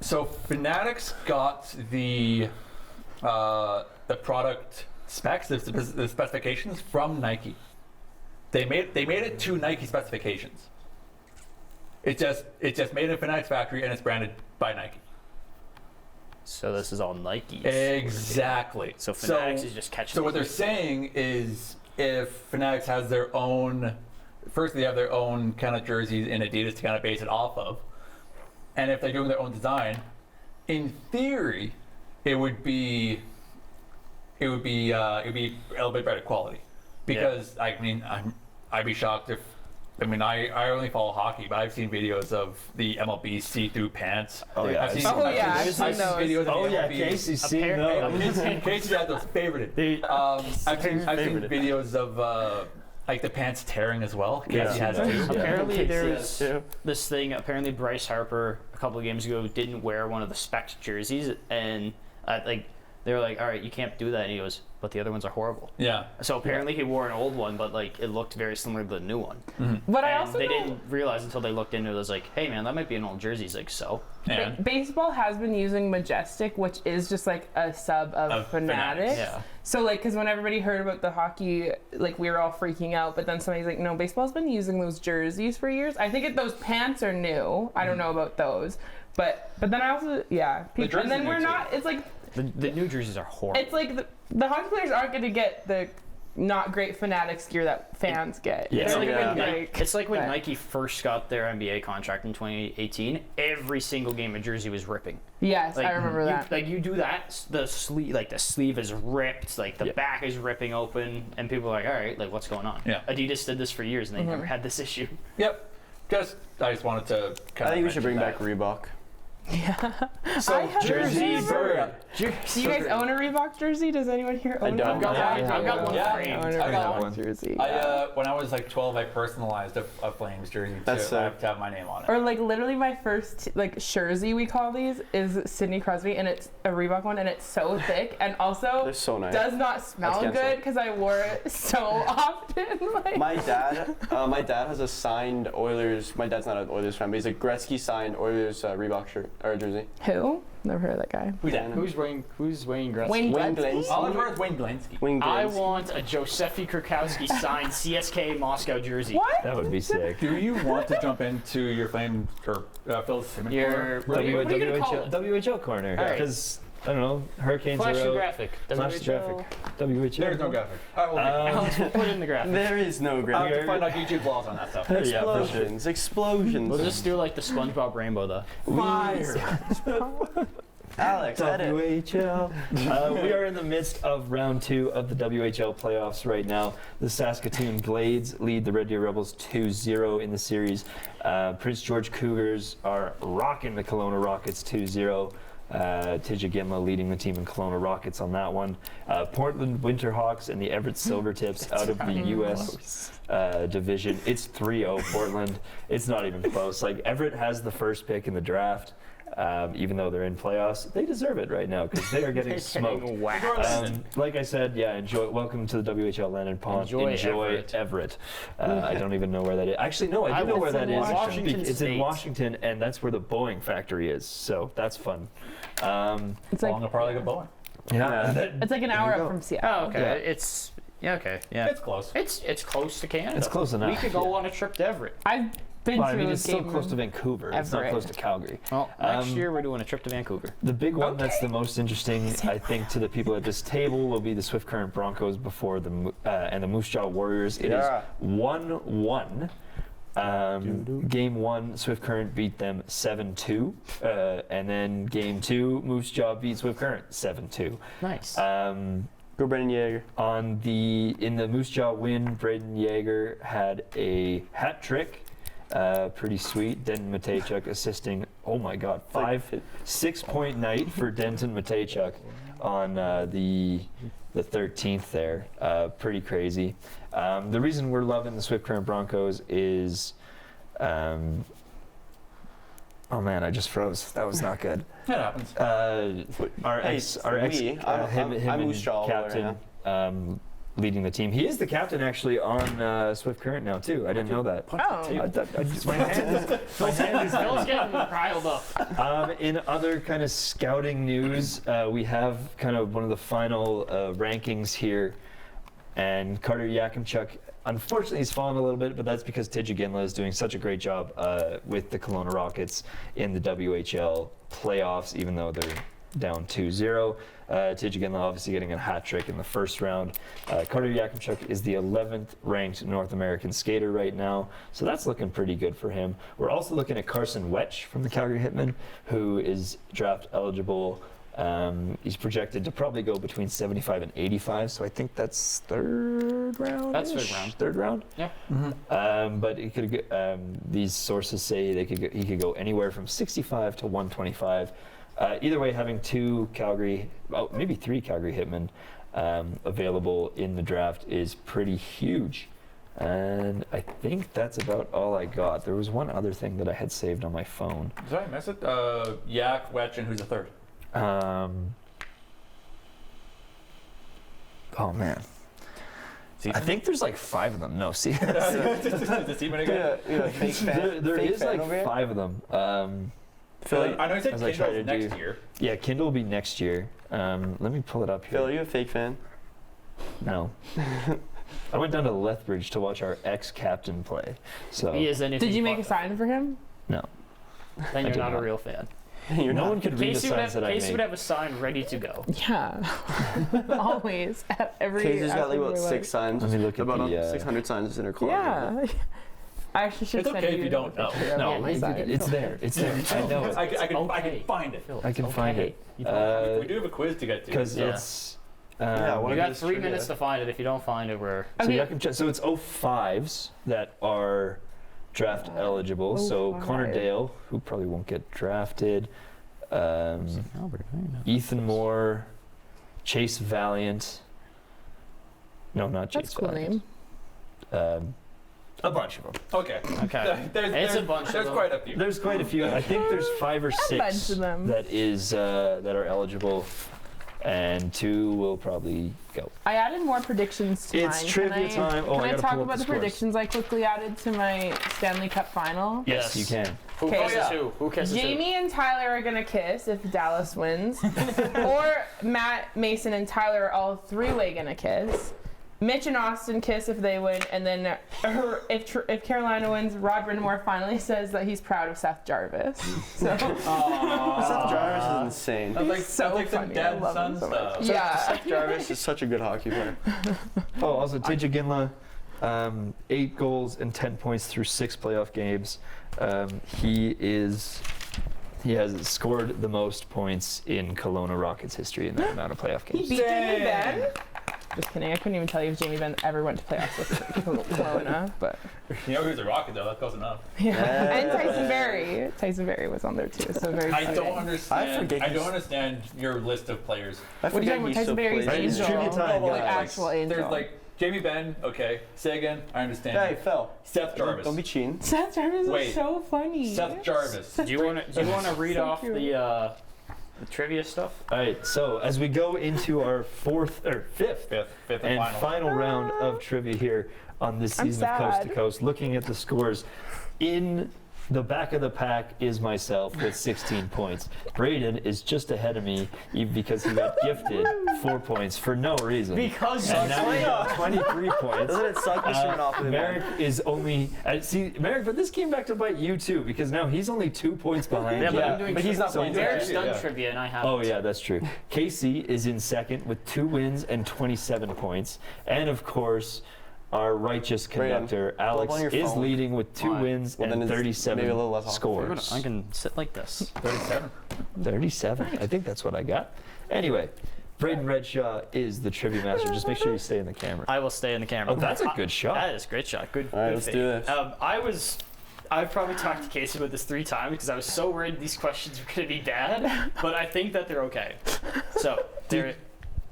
So Fanatics got the product specs, the specifications from Nike. They made it to Nike specifications. It's just made in a Fanatics factory and it's branded by Nike. So this is all Nike's. Exactly. So Fanatics is just catching. So what they're saying is, if Fanatics has their own, first they have their own kind of jerseys in Adidas to kind of base it off of, and if they're doing their own design, in theory, it would be a little bit better quality. Because I mean, I'd be shocked if. I mean, I only follow hockey, but I've seen videos of the MLB see-through pants. Oh, yeah. I've seen, Oh, yeah, I've I've seen seen those. videos of Oh the yeah, MLB. Casey's seen Apparently- those. Casey had those favorited. I've seen videos of like the pants tearing as well. Casey Yeah. has too. Apparently Casey there's has too. this thing. Apparently Bryce Harper a couple of games ago didn't wear one of the spec jerseys, and like they were like, "All right, you can't do that." And he goes, "But the other ones are horrible." Yeah. So apparently he wore an old one, but like it looked very similar to the new one. but I And also they know didn't realize until they looked into it. It was like, "Hey man, that might be an old jersey." He's like, "So." And baseball has been using Majestic, which is just like a sub of Of Fanatics. Fanatics, yeah. So like, because when everybody heard about the hockey, like we were all freaking out. But then somebody's like, "No, baseball's been using those jerseys for years." I think those pants are new. I don't know about those, but then I also people, and then jerseys are we're new, not. It's like The new jerseys are horrible. it's like the hockey players aren't going to get the not great Fanatics gear that fans get. Yeah. They're Yeah. gonna be like, It's like when but- Nike first got their NBA contract in 2018. Every single game of jersey was ripping. Yes, Like, I remember that. You do that, the sleeve is ripped, like the back is ripping open, and people are like, all right, like what's going on? Yeah. Adidas did this for years, and they never had this issue. yep. I just wanted to. I think we should bring back Reebok. So I have jersey never- bird. Do you guys own a Reebok jersey? Does anyone here own don't. one? I've got one Yeah. framed. I own a I got Reebok one. jersey. When I was like 12, I personalized a Flames jersey too. That's I have to have my name on it. Or like literally my first like jersey we call these is Sidney Crosby, and it's a Reebok one, and it's so thick and also They're so nice. does not smell canceled. good because I wore it so often. Like, My dad has a signed Oilers. My dad's not an Oilers fan, but he's a Gretzky signed Oilers Reebok shirt or jersey. who? Never heard of that guy. Who's Wayne Gretzky? Wayne Wayne Gretzky? Gretzky. All I've heard is Wayne Glensky. Wayne I Gretzky. want a Josephi Kurkowski signed CSK Moscow jersey. What? That would be sick. Do you want to jump into your Flame or Phil Simmons? Your What are you gonna call it? WHL Corner. All right. Because I don't know, Hurricanes Flash are your out. graphic. Flash the graphic. WHL. There's no graphic. All right, well, Alex, we'll put it in the graphic. There is no I'll have graphic. to find out YouTube vlogs on that stuff. Yeah, for sure. Explosions. Explosions. We'll just do like the SpongeBob rainbow though. Alex, edit. WHL. We are in the midst of round 2 of the WHL playoffs right now. The Saskatoon Blades lead the Red Deer Rebels 2-0 in the series. Prince George Cougars are rocking the Kelowna Rockets 2-0. Tija Gimla leading the team in Kelowna Rockets on that one. Portland Winterhawks and the Everett Silvertips out of the U.S. Division. It's 3-0 Portland. It's not even close. Like, Everett has the first pick in the draft. Even though they're in playoffs, they deserve it right now because they are getting smoked. Like I said, enjoy. Welcome to the WHL Land and Pond. Enjoy Everett. I don't even know where that is. Actually, no, I do know where that is. Washington It's in State. Washington, and that's where the Boeing factory is. So that's fun. It's Long like a probably good bowling. it's like an hour up from Seattle. Oh, okay. Yeah. It's okay. Yeah. It's close. It's close to Canada. It's close enough. We could go on a trip to Everett. I've Been Well, I to mean, a it's still game close to room. Vancouver. It's not Everett. close to Calgary. Well, next year we're doing a trip to Vancouver. The big one that's the most interesting, I think, to the people at this table will be the Swift Current Broncos before and the Moose Jaw Warriors. It is 1-1. Game 1, Swift Current beat them 7-2. And then Game 2, Moose Jaw beat Swift Current 7-2. Nice. Go Brendan Yeager. In the Moose Jaw win, Braden Yeager had a hat trick. Pretty sweet. Denton Matejchuk assisting. Oh my God, 6-point night for Denton Matejchuk on the 13th there. Pretty crazy. The reason we're loving the Swift Current Broncos is, oh man, I just froze. That was not good. That happens. Him Moose Jaw all the way captain, leading the team. He is the captain actually on Swift Current now too. I didn't know that. Oh. My hand is Phil's getting riled up. in other kind of scouting news, we have kind of one of the final rankings here, and Carter Yakimchuk, unfortunately, he's fallen a little bit, but that's because Tidja Ginla is doing such a great job with the Kelowna Rockets in the WHL playoffs, even though they're down 2-0. Tidja Ginla obviously getting a hat trick in the first round. Carter Yakimchuk is the 11th ranked North American skater right now, so that's looking pretty good for him. We're also looking at Carson Wetch from the Calgary Hitmen, who is draft eligible. He's projected to probably go between 75 and 85, so I think that's third round. That's third round. Third round. Yeah. But he could. These sources say he could go anywhere from 65 to 125. Either way, having maybe three Calgary Hitmen available in the draft is pretty huge. And I think that's about all I got. There was one other thing that I had saved on my phone. Did I miss it? Yak, Wetch, and who's the third? Oh man. I think there's like 5 of them. No, see. The team again? Fake fan. There fake is fan like over here. 5 of them. Phil, I know you said As I try Kindle's to next do. year. Yeah, Kindle will be next year. Let me pull it up here. Phil, are you a fake fan? No. I went down to Lethbridge to watch our ex-captain play. So He is anything. Did you make a but sign for him? no. Then you're did not a not. real fan. No one could read the Casey would signs that I Casey would made. have a sign ready to go. Yeah. Always. At every. Casey's got like after about we're 6 signs. Let me look at about the, 600 signs in her closet. Yeah. I actually should It's send okay you if you don't know. No, my sign. it's there. It's there. I know it. I can find it. I can find it. We do have a quiz to get to. Because Yeah. it's. Yeah, You What got is 3 trivia? minutes to find it. If you don't find it, we're So, Okay. you can check, so it's 05s that are draft eligible. So 05. Connor Dale, who probably won't get drafted. Ethan Moore, Chase Valiant. No, not Chase That's a cool Valiant. name. A bunch of them. Okay. okay. There's a bunch of There's them. quite a few. There's quite a few. I think there's 5 or 6 bunch of them. that are eligible, and 2 will probably go. I added more predictions to It's mine. trivia time. Oh, Can I I gotta talk pull up about the the scores. predictions I quickly added to my Stanley Cup final? Yes, you can. Who Okay. kisses who? Who kisses Jamie and Tyler are gonna kiss if Dallas wins, or Matt, Mason, and Tyler are all 3-way gonna kiss. Mitch and Austin kiss if they win, and then if Carolina wins, Rod Brindamore finally says that he's proud of Seth Jarvis. So Seth Jarvis is insane. That's like, so that's like some funny. I dad love son him so much. stuff. Yeah. Seth Jarvis is such a good hockey player. Oh, also Tidja Ginla, 8 goals and 10 points through 6 playoff games. He has scored the most points in Kelowna Rockets history in that amount of playoff He games. beat Jamie Benn. Just kidding. I couldn't even tell you if Jamie Benn ever went to playoffs with Kelowna, but You know who's a rocket though? That's close enough. yeah. And Tyson Berry. Tyson Berry was on there too. So very. I exciting. don't understand. forget I he's- don't understand your list of players. I What are you talking about? Tyson Berry's Right, it's angel. trivia time, Like guys. actual angel. There's like Jamie Benn. Okay, say again. I understand. Hey, Phil. Seth Jarvis. Don't be cheating. Seth Jarvis Wait. is so funny. Seth Jarvis. Do you want to read So off cute. the trivia stuff? All right, so as we go into our fifth Fifth and and final round of trivia here on this I'm season of Coast to sad. Coast, looking at the scores in The back of the pack is myself with 16 points. Braden is just ahead of me because he got gifted 4 points for no reason. Because And now he got 23 points. Doesn't it suck to run off with him? Merrick is only see Merrick, but this came back to bite you too because now he's only 2 points behind Yeah, you. but I'm doing but he's not so playing Derek's today. done trivia and I haven't. Oh yeah, that's true. Casey is in second with 2 wins and 27 points, and of course, our righteous conductor Alex on your is phone. leading with 2 Why? wins Well, then and it's 37 maybe a little less awkward. scores. I can sit like this. 37. 37. I think that's what I got. Anyway, Braden Redshaw is the trivia master. Just make sure you stay in the camera. I will stay in the camera. Oh, that's a good shot. That is a great shot. Good. All right, good let's fake. do this. I've probably talked to Casey about this 3 times because I was so worried these questions were going to be bad, but I think that they're okay. So,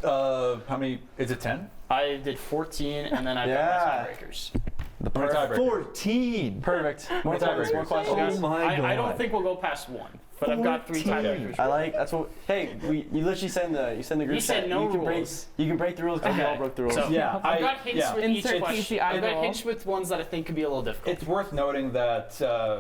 How many? Is it 10? I did 14 and then I got my tiebreakers. The How many tiebreakers? 14. Perfect. More tiebreakers. more questions. Oh my god. I don't think we'll go past 1, but I've got 3 tiebreakers. I like that's what. Hey, you literally send the group You said chat. no you can rules. You can break the rules because we all Okay. broke the rules. So, Yeah, I've got hints with each Insert question. Casey I've got eyeball. hints with ones that I think could be a little difficult. It's worth noting that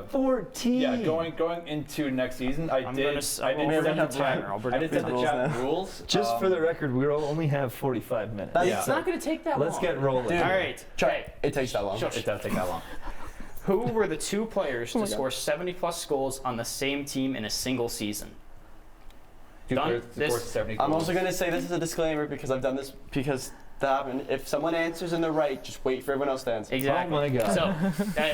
14. yeah, going into next season, I did set the timer. I'll bring I up did the set the rules chat now. rules. Just for the record, we'll only have 45 minutes. That's- Yeah. It's not going to take that Let's long. get rolling. Dude. All right. Okay. It takes that long. Shush. It does take that long. Who were the 2 players to score 70-plus goals on the same team in a single season? Two Done. players to score This- 70 I'm goals. also gonna say this is a disclaimer because I've done this because that happened. If someone answers in the right, just wait for everyone else to answer. Exactly. Oh my God. So,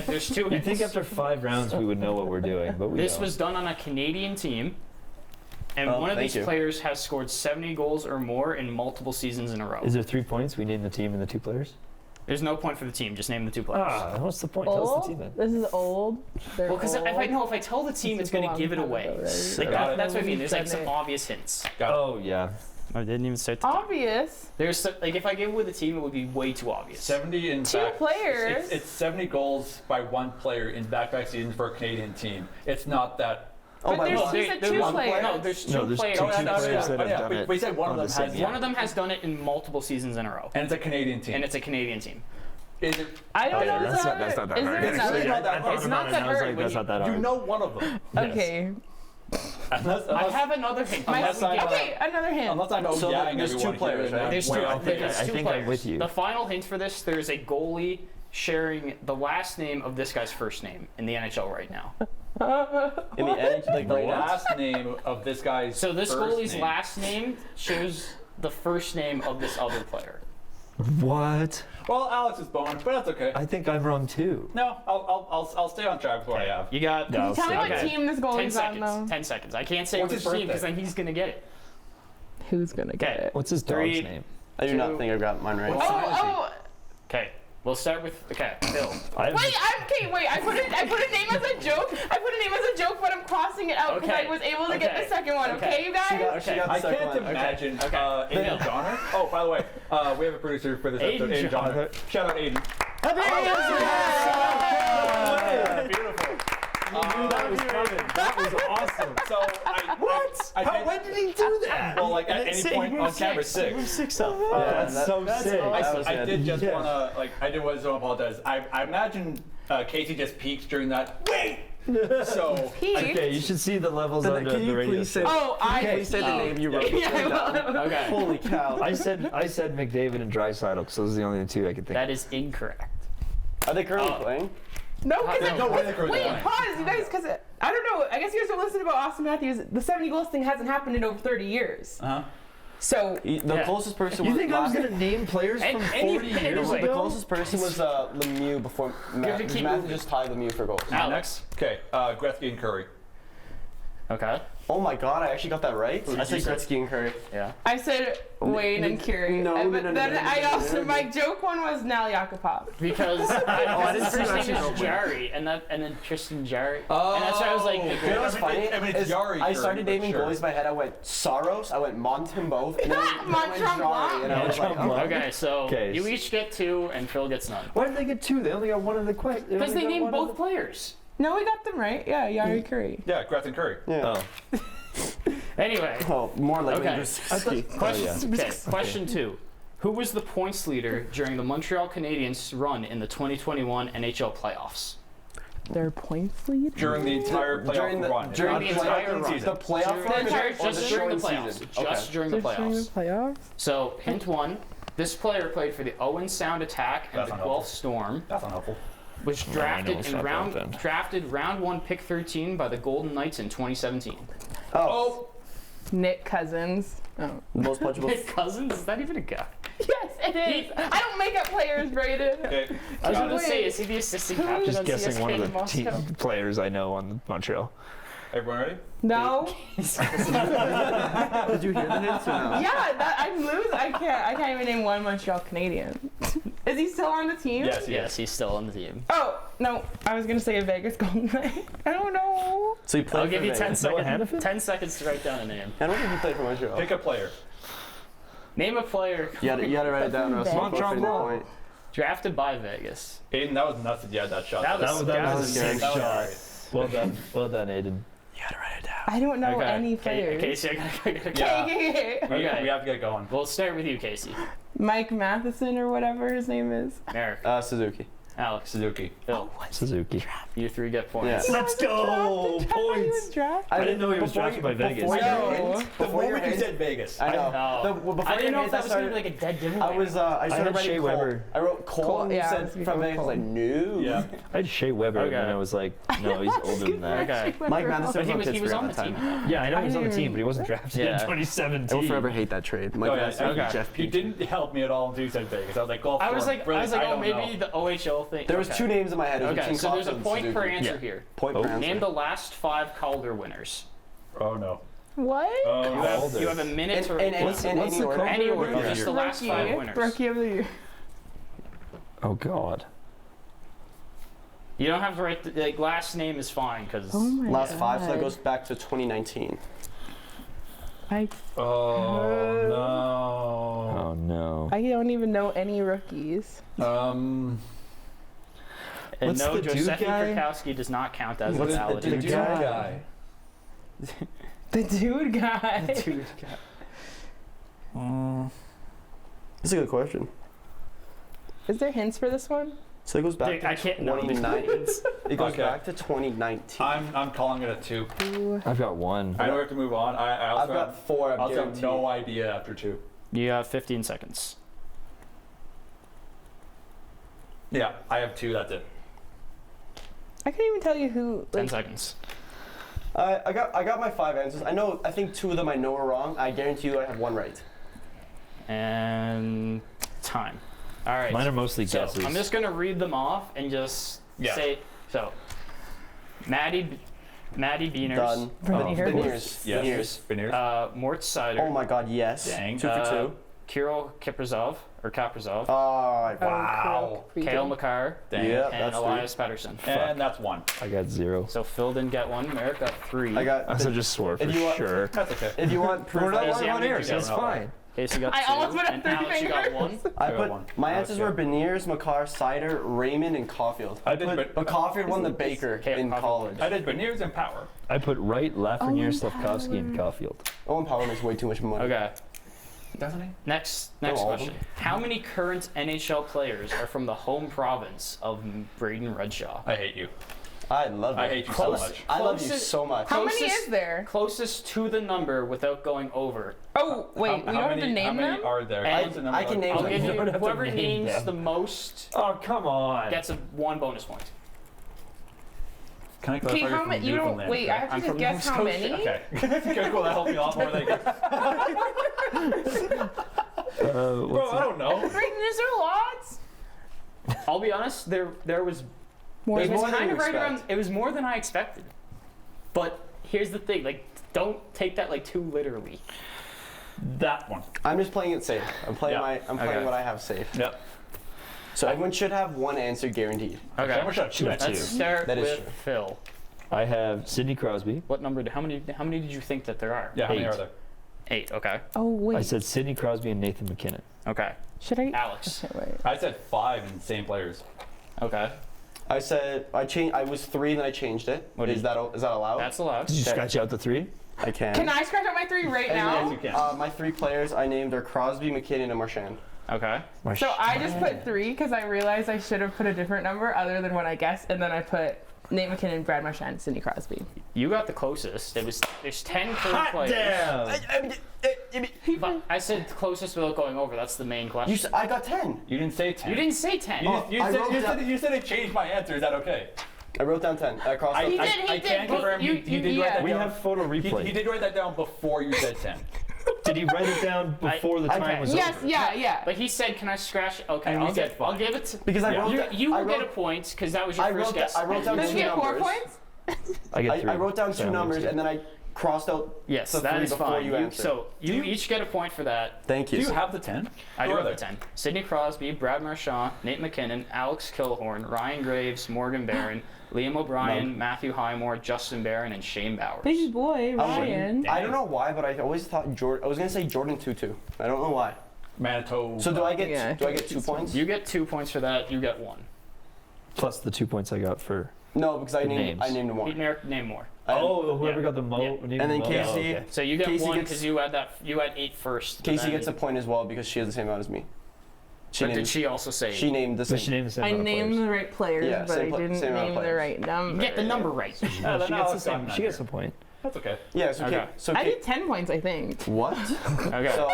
there's 2 You'd hints. think after 5 rounds we would know what we're doing, but we This don't. was done on a Canadian team, and Oh, one of thank these you. players has scored 70 goals or more in multiple seasons in a row. Is there 3 points? We name the team and the 2 players? There's no point for the team. Just name the 2 players. What's the point? Tell us the team Old? then. This is old. They're Well, because old. if I tell the team, This it's is a going to long give it time away. ago, right? Like Got it. that's what I mean. There's like Said some it. obvious hints. Oh, yeah. I didn't even say. Obvious. There's like if I gave away the team, it would be way too obvious. 70 in 2 fact. players. It's 70 goals by one player in back-to-back seasons for a Canadian team. It's not that. Oh, But there's God. he said 2 one players. No, there's 2 No, there's players. two that's players that have yeah, done it we said one of on them the same has. year. One of them has done it in multiple seasons in a row, And it's a Canadian team. and it's a Canadian team. Is it? I don't know. That's not that Is hard. there another? Actually, not that hard. It's not that hard. That's not that hard. You know one of them. Okay. I have another hint. My, Unless I- okay, another hint. Unless I know So yang there's everyone two players, here, right? then There's way 2. off. There's I 2 think I'm players. with you. The final hint for this: there's a goalie sharing the last name of this guy's first name in the NHL right now. In the end, like The right now. last name of this guy's. So this first goalie's name. last name shows the first name of this other player. What? Well, Alex is boned, but that's okay. I think I'm wrong too. No, I'll stay on track with what I have. You got No, Tell me what Okay. team this 10 goalie's on, seconds. though. 10 seconds. I can't say What's which his team because birthday? then he's gonna get it. Who's gonna get Okay. it? What's his 3, dog's name? I do not 2. think I've got mine right. Oh, Okay. We'll start with Phil. wait, I put a name as a joke. I put a name as a joke, but I'm crossing it out because Okay. I was able to get Okay. the second one. Okay. Okay, you guys? She Okay. got the I second can't one. imagine Okay. Aiden Johnner. Oh, by the way, we have a producer for this episode, Aiden Aiden Johnner. Shout out Aiden. Beautiful. That was coming. That was awesome. So I When did he do that? Well, like at any point on camera 6. 6 Yeah, that's so sick. awesome. I did just Yeah. wanna I did want to apologize. I imagine Casey just peeked during that. Wait. So Pete. Okay, you should see the levels Then under can the you radio. please say? Oh, Can you please say the name you wrote? Yeah, I will. Okay. Holy cow! I said McDavid and Draisaitl because those are the only 2 I could think That is incorrect. Are they currently Oh. playing? No, because no way they're going wait, to win. pause, you guys, because I don't know. I guess you guys don't listen about Austin Matthews. The 70 goals thing hasn't happened in over 30 years. So The Yeah. closest person You was think I was last- going to name players from 40 years anyway. The ago? closest person was Lemieux before to keep Matthew moving. just tied Lemieux for goals. Alex. Okay, Gretzky and Curry. Okay. Oh my god, I actually got that right. I said Gretzky and Curry. Yeah. I said Wayne and Curie. no, But no, then no, I no, also, no, no. my joke one was Nal Yakupov. Because his didn't see first that name actually is go Jarry, and then Tristan Jarry. And that's why I was like, You know what's funny? I mean, it's Is Yari I Curry, started but naming sure. goalies in my head. I went Soros, I went Montembeau, and then I went Jarry, and I was like, Montembeau. okay, so Okay. you each get 2, and Phil gets none. Why did they get 2? They only got 1 of the questions. Because they named both players. No, we got them right. Yeah, Yari Curry. Yeah, Gretzky and Curry. Oh. Anyway, oh, more like Okay. Question 2. Who was the points leader during the Montreal Canadiens' run in the 2021 NHL playoffs? Their points lead? During the entire playoff run. During the entire run. season. The playoff run Just during the shortened playoffs. season? Just during the Just during the playoffs. playoffs? So, hint one. This player played for the Owen Sound Attack and That's the not Guelph helpful. Storm. That's unhelpful. Was I know drafted it's in not round that then. drafted round 1 pick 13 by the Golden Knights in 2017. Oh, Nick Cousins. Oh. most punchable. Nick Cousins? Is that even a guy? Yes, it is. I don't make up players, Brayden. Okay. I was gonna Wait. say, is he the assistant captain Just on guessing CSK one in of the Moscow? team players I know on Montreal. Everyone ready? No. Did you hear the hints or no? Yeah, I'm losing. I can't even name one Montreal Canadian. Is he still on the team? Yes, Yes, he's still on the team. Oh, no. I was going to say a Vegas Golden Knight. I don't know. So he played I'll for give you Vegas. 10 Noah seconds. Hannafin? 10 seconds to write down a name. I don't think he played for Montreal. Pick a player. Name a player You had to write it down, Russell. Montreal. Point. drafted by Vegas. Aiden, that was nuts that you had that shot. That was a insane. sick shot. Well done, Aiden. I don't know Okay. any players. Casey, I gotta Yeah. Okay. Okay. We have to get going. We'll start with you, Casey. Mike Matheson or whatever his name is. Merrick, Suzuki. Alex, Suzuki. Phil. Suzuki. You three get points. Yeah. Let's go! I thought he was Points. drafted. I didn't know he was Before drafted by Vegas. Before I your know. hint, The before your moment you hint, said Vegas. I know. No. Before I didn't your know if hint, that was gonna be like a dead giveaway. I started had writing Shea Cole. Weber. I wrote Cole, Cole, and you yeah, I said was gonna from go Vegas. I was like, no. Yeah. I had Shea Weber, and then Okay. I was like, no, he's older than that. Okay. Mike Matheson But was he was on the Pittsburgh team. at that time. Yeah, I know he was on the didn't team, even- but he wasn't drafted in Yeah. 2017. I will forever hate that trade. Mike Oh, yeah, Matheson, okay. Jeff You Petrie. didn't help me at all until you said Vegas. I was like, golf. I was Storm. like, Brilliant. I oh, don't maybe know. the OHL thing. There was Okay. two names in my head. It was Okay, between so there's a Coughlin point and per Suzuki. answer Yeah. here. Point Oh. per answer. Name the last 5 Calder winners. Oh no. What? You have a minute to in What's any the order. any order. Yeah. Just the last 5 winners. Rookie of the year. Oh, God. You don't have to write the like, last name is fine because Oh my Last 5, so that God. goes back to 2019. I Oh no. Oh, no. I don't even know any rookies. and What's no, the dude Giuseppe guy? Krakowski does not count as a What's valid. the dude guy? The dude guy. Dude guy. That's a good question. Is there hints for this one? So it goes back Dude, to I can't know. 2019. It goes Okay. back to 2019. I'm calling it a 2. Ooh. I've got one. I know we have to move on. I I've also got 4. I I'm also have guaranteed. no idea after 2. You have 15 seconds. Yeah, I have 2. That's it. I couldn't even tell you who. 10 Like, seconds. I got my 5 answers. I think 2 of them I know are wrong. I guarantee you I have 1 right. And time. All right. Mine are mostly So guesses. I'm just gonna read them off and just Yeah. say so. Maddie Beaners. Done. Veneers. Veneers. Veneers. Mort Sider. Oh my god, yes. Dang. 2 for 2. Kirill Kaprizov or Kaprizov. Oh, Wow. Kale McCarr. Dang. Yeah, And that's Elias Pettersson. And that's 1. I got 0. So Phil didn't get 1. Merrick got 3. I got. I also just swore for If you want- sure. That's okay. If you want proof, We're not Casey, lying how on many air, did so you it's get? fine. Casey got 2. I almost went up and 3 Alex, you got fingers. 1. I I got put 1. my answers Okay. were Beniers, McCarr, Sider, Raymond, and Caulfield. I did, But Caulfield won the Baker Okay, in Caulfield. college. I did Veneers and Power. I put Wright, Lafreniere, Owen Slavkovsky, and Power. Caulfield. Owen Power makes way too much money. Okay. Doesn't he? Next all of question. them. How many current NHL players are from the home province of Braden Redshaw? I hate you. I love it. I hate you so much. I love you Closest- so much. How many Closest- is there? Closest to the number without going over. Oh, wait. We don't have to name How many them? are there? And What's the number I can of- name I'll them. give you don't have to whoever name names them. the most Oh, come on. gets 1 bonus point. Can I Okay, clarify how you're many? from You don't. Newfoundland, Wait, I correct? have to I'm just from guess Nova how Scotia. many? Okay. Okay, cool. That helps me a lot more. Thank you. Bro, I don't know. Brayden, is there lots? I'll be honest, there was More it There's was more than kind you of right expect. around it was more than I expected. But here's the thing, like don't take that like too literally. That one. I'm just playing it safe. I'm playing Yeah. I'm playing Okay. what I have safe. Yep. So everyone should have 1 answer guaranteed. Okay. Someone should have 2 Let's answers. start That is with true. Phil. I have Sidney Crosby. What number how many did you think that there are? Yeah, how many 8. are there? 8, okay. Oh, wait. I said Sidney Crosby and Nathan McKinnon. Okay. Should I? Alex. Okay, wait. I said 5 and same players. Okay. I said I was 3 and then I changed it. What did Is you- that allowed? That's allowed. Did you Okay. scratch out the 3? I can. Can I scratch out my 3 right And now? Yes, you can. My 3 players I named are Crosby, McKinnon, and Marchand. Okay. So I just put 3 because I realized I should have put a different number other than what I guessed, and then I put Nate McKinnon, Brad Marchand, Sidney Crosby. You got the closest. There's 10 current players. But I said closest without going over. That's the main question. I got 10. You didn't say 10. You didn't say 10. You said I changed my answer. Is that okay? I wrote down 10. I crossed out. He I did. can't confirm. He did write that We down. have photo replay. He did write that down before you said 10. Did he write it down before the time was Yes, over? yeah. But he said, "Can I scratch?" Okay, And you I'll said I'll fine. give it. To, Because I wrote you will I get a wrote, point because that was your first guess. I wrote down Does two he get 4 numbers. points? I get 3. I wrote down So 2 I'm numbers gonna and then I crossed out Yes, the that 3 is before fine. you answered. So you each get a point for that. Thank Do you. you have the 10? I do Who have are the 10. Sidney Crosby, Brad Marchand, Nate McKinnon, Alex Killhorn, Ryan Graves, Morgan Barron, Liam O'Brien, Matthew Highmore, Justin Barron, and Shane Bowers. Baby boy, Ryan. I don't know why, but I always thought I was gonna say Jordan Tutu. I don't know why. Manitoba. So do I get Yeah. 2 points? You get 2 points for that. You get 1. Plus the 2 points I got for. No, because I named names. them more. Name more. Whoever Yeah. got the mo. Yeah. And then Casey. So you get Casey 1 gets- because you had 8 first. Casey then- gets a point as well because she has the same amount as me. But did she also say? She named the same. But she named the same I amount of named players. the right players, Yeah, but I same didn't amount of name the players. right number. Get the number right. She gets the same. She gets a point. That's okay. Yeah, so Okay. I did 10 points, I think. What? Okay. So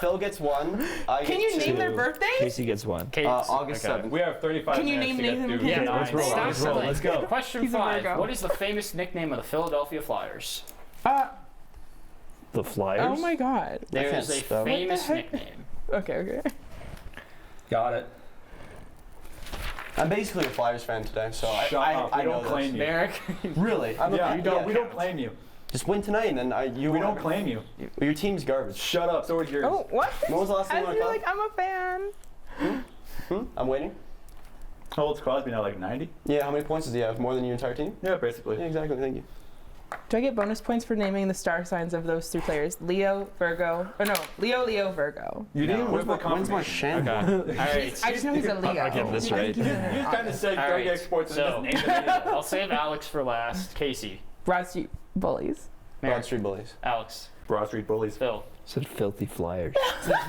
Phil gets 1. I Can get you 2. name their birthdays? Casey gets 1. Kate, August okay. 7th. We have 35 Can you minutes name to get Nathan through. McKinnon? Yeah, let's roll. stop Let's roll. spilling. Let's go. Question He's a 5. Virgo. What is the famous nickname of the Philadelphia Flyers? The Flyers. Oh my god. There can't is a spell. famous What the heck? nickname. Okay. Got it. I'm basically a Flyers fan today, so Shut up. I We know don't this. claim you. Merrick. Really? I'm Yeah, a, we don't claim you. Just win tonight, and then We don't claim you. Your team's garbage. Shut up. So is yours. Oh, what? When was the last time I you feel won a like I'm a fan. I'm waiting. How old's Crosby now? Like 90? Yeah, how many points does he have? More than your entire team? Yeah, basically. Yeah, exactly. Thank you. Do I get bonus points for naming the star signs of those 3 players? Leo, Virgo. Oh no, Leo, Virgo. You didn't When's win the my confirmation. Shan? All right. I just know he's a Leo. I'll get this right. You just kind of said All don't right. get sports and So just name it. I'll save Alex for last. Casey. Broad Street Bullies. Broad Merrick. Street Bullies. Alex. Broad Street Bullies. Phil. Said filthy Flyers.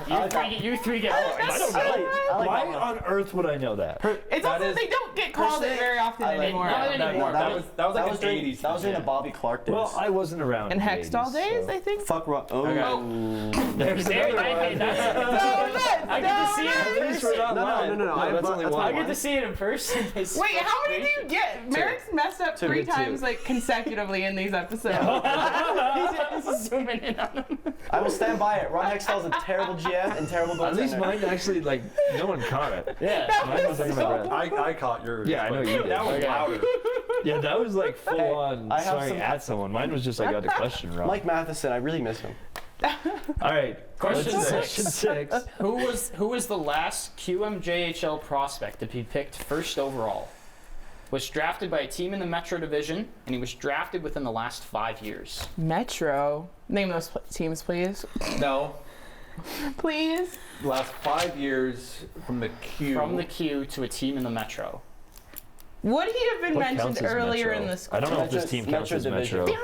You three get points. I don't know. I like Why that one. on earth would I know that? It's That also is- they don't get called it very often I like- anymore. Not anymore. That was like an during, 80s. that was during the Bobby Clark days. Well, I wasn't around. And in the Hextall 80s, days, so. I think. Fuck Rock. Oh. Okay. There's There, another hey, one. that's- I get to see it in At least we're person. not No, lying. no. That's only that's one. I get to see it in person. It's Wait, how many do you frustration. get? Merrick's messed up 3 Two. times like consecutively in these episodes. He's zooming in on him. I will stand by it. Ron Hextall's a terrible GM and terrible goaltender. At least mine actually, like, no one caught it. Yeah. Mine was under my breath. I caught yours. Yeah, I know but you did. That was Okay. louder. Yeah, that was like full on I have swearing some- at someone. Mine was just I got the question wrong. Mike Matheson, I really miss him. All right, Question question 6. 6. Who was the last QMJHL prospect to be picked first overall? Was drafted by a team in the Metro Division, and he was drafted within the last 5 years. Metro. Name those teams, please. No. Please. The last 5 years from the Q. From the Q to a team in the Metro. Would he have been What mentioned counts as earlier Metro? in this? I don't know if this team counts Metro as Division. Metro.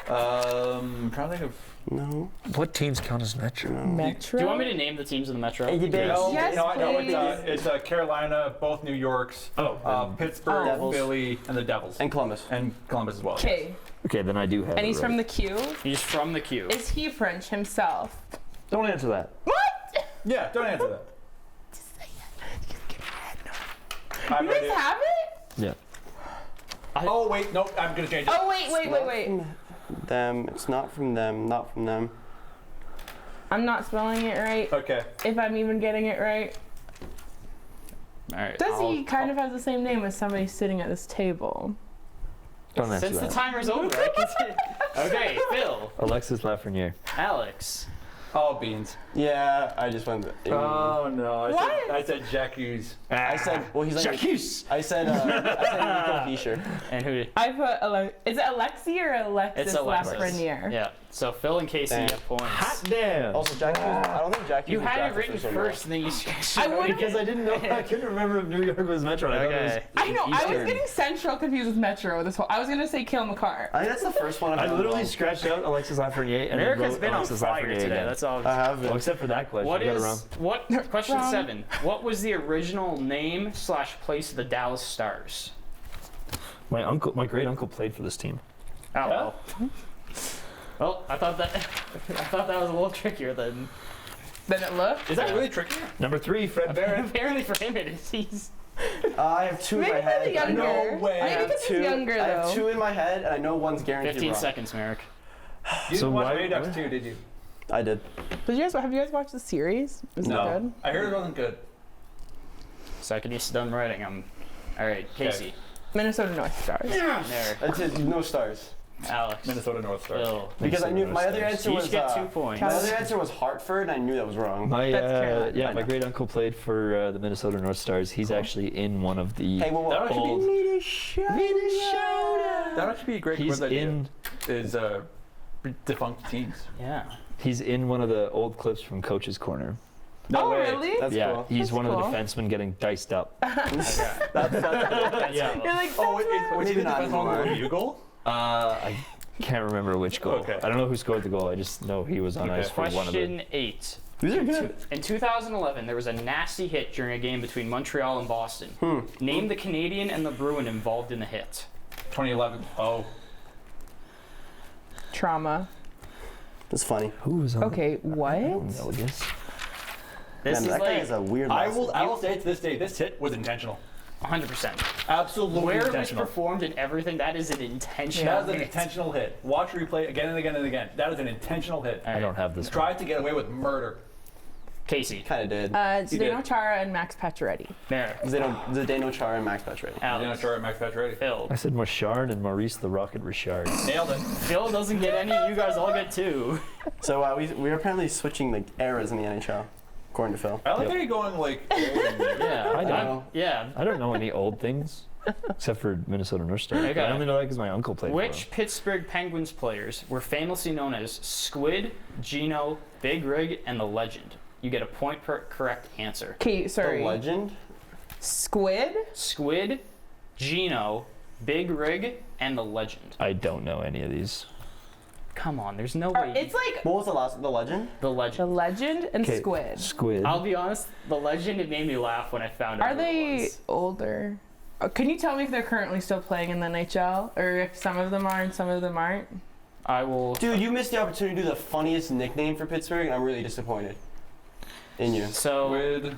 I'm trying to think of. No. What teams count as Metro? Metro. Do you want me to name the teams in the Metro? Hey, you big- No, Yes, no, I know please. it's Carolina, both New Yorks, Pittsburgh, Devils. Philly, and the Devils, And Columbus. and Columbus as well. Okay. Okay, then I do have And it he's right. from the Q. He's from the Q. Is he French himself? Don't answer that. What? Yeah, don't answer that. I have You no guys idea. have it? Yeah. Oh wait, nope, I'm gonna change it. Oh wait. Them. It's not from them. Not from them. I'm not spelling it right. Okay. If I'm even getting it right. All right. Does he kind of have the same name as somebody sitting at this table? Don't answer Since the that. timer's over, I can Okay, Phil, Alexis Lafreniere. Alex. Oh, beans. Yeah, I just went. Oh no, What? I said Jack Hughes. I said. Well, he's like. I said. Nico Fischer. And who did? I put is it Alexi or Alexis It's Alexis. Lafreniere? Yeah. So Phil and Casey Damn. have points. Hot damn. Also, Jack Hughes. I don't think Jack Hughes. You was had it drafted written so first, and then you scratched I it. would Because I didn't know. I couldn't remember if New York was Metro. I thought it was. Okay. I know. I was Eastern. getting Central confused with Metro. This whole. I was gonna say Kill McCarr. I think that's the first one I've I done literally wrong. scratched out Alexis Lafreniere and Eric then has wrote been on Alexis fire Lafreniere today. again. That's all. I have Well, been. except for that question. What you got it is wrong. what? Question Wrong. 7. What was the original name / place of the Dallas Stars? My great uncle played for this team. Oh well. Well, I thought that was a little trickier than Then it looked. Is that really tricky? Number 3, Fred Barrett. apparently for him it is. He's I have 2 in Maybe my because head. he's younger. No way. Maybe because he's younger, I have though. 2 in my head, and I know one's guaranteed 15 wrong. seconds, Merrick. You So didn't watch why- Redux too, did you? I did. Have you guys watched the series? Is it good? I heard it wasn't good. Second he's done writing, I'm. All right, Casey, Minnesota North Stars. Merrick, That's it. No stars. Alex, Minnesota North Stars. Phil. Because I knew my other Stars. answer You was. each get 2 points. My other answer was Hartford, and I knew that was wrong. My That's Carolina. my great uncle played for the Minnesota North Stars. He's actually in one of the Hey, whoa. That would old. That would actually be a great He's quiz idea. in. Is defunct teams. Yeah. He's in one of the old clips from Coach's Corner. Oh, way. really? That's yeah, cool. he's That's one cool. of the defensemen getting diced up. Yeah. You're like, Oh, that's was he Maybe the not defense on anymore. the Utica goal? I can't remember which goal. Okay. I don't know who scored the goal. I just know he was on Okay. ice for one of the. Question 8. These are good. In 2011, there was a nasty hit during a game between Montreal and Boston. Name the Canadian and the Bruin involved in the hit. 2011. Oh. trauma. That's funny. Who was on? Okay, what? I don't know this. This Man, is that guy like has a weird. I last will say to this day, this hit was intentional. 100%. Absolutely Where it was intentional. performed and everything, that is an intentional That is an hit. intentional hit. Watch replay again and again and again. That is an intentional hit. I don't have this. Tried to get away with murder. Casey. Kind of did. Zdeno did. Chara and Max Pacioretty. There. Zdeno Chara and Max Pacioretty. I'm gonna Alex. start Max Pacioretty. Phil. I said Marchard and Maurice the Rocket Richard. Nailed it. Phil doesn't get any. You guys all get 2. So we're apparently switching like eras in the NHL, according to Phil. I like Yep. how you're going like. old and new. Yeah. I know. Yeah. I don't know any old things except for Minnesota North Stars. Okay. I only know that because my uncle played Which Pittsburgh Penguins players were famously known as Squid, Gino, Big Rig, and the Legend? You get a point per correct answer. Okay, sorry. The legend. Squid? Squid, Gino, Big Rig, and the Legend. for them. I don't know any of these. Come on, there's no Or way. it's like What was the last? The legend. The the Legend. Legend and Okay, Squid. Squid. I'll be honest, the Legend, it made me laugh when I found out Are who it they was. older? Can you tell me if they're currently still playing in the NHL? Or if some of them are and some of them aren't? I will. Dude, you missed the opportunity to do the funniest nickname for Pittsburgh, and I'm really disappointed in you. So, Squid,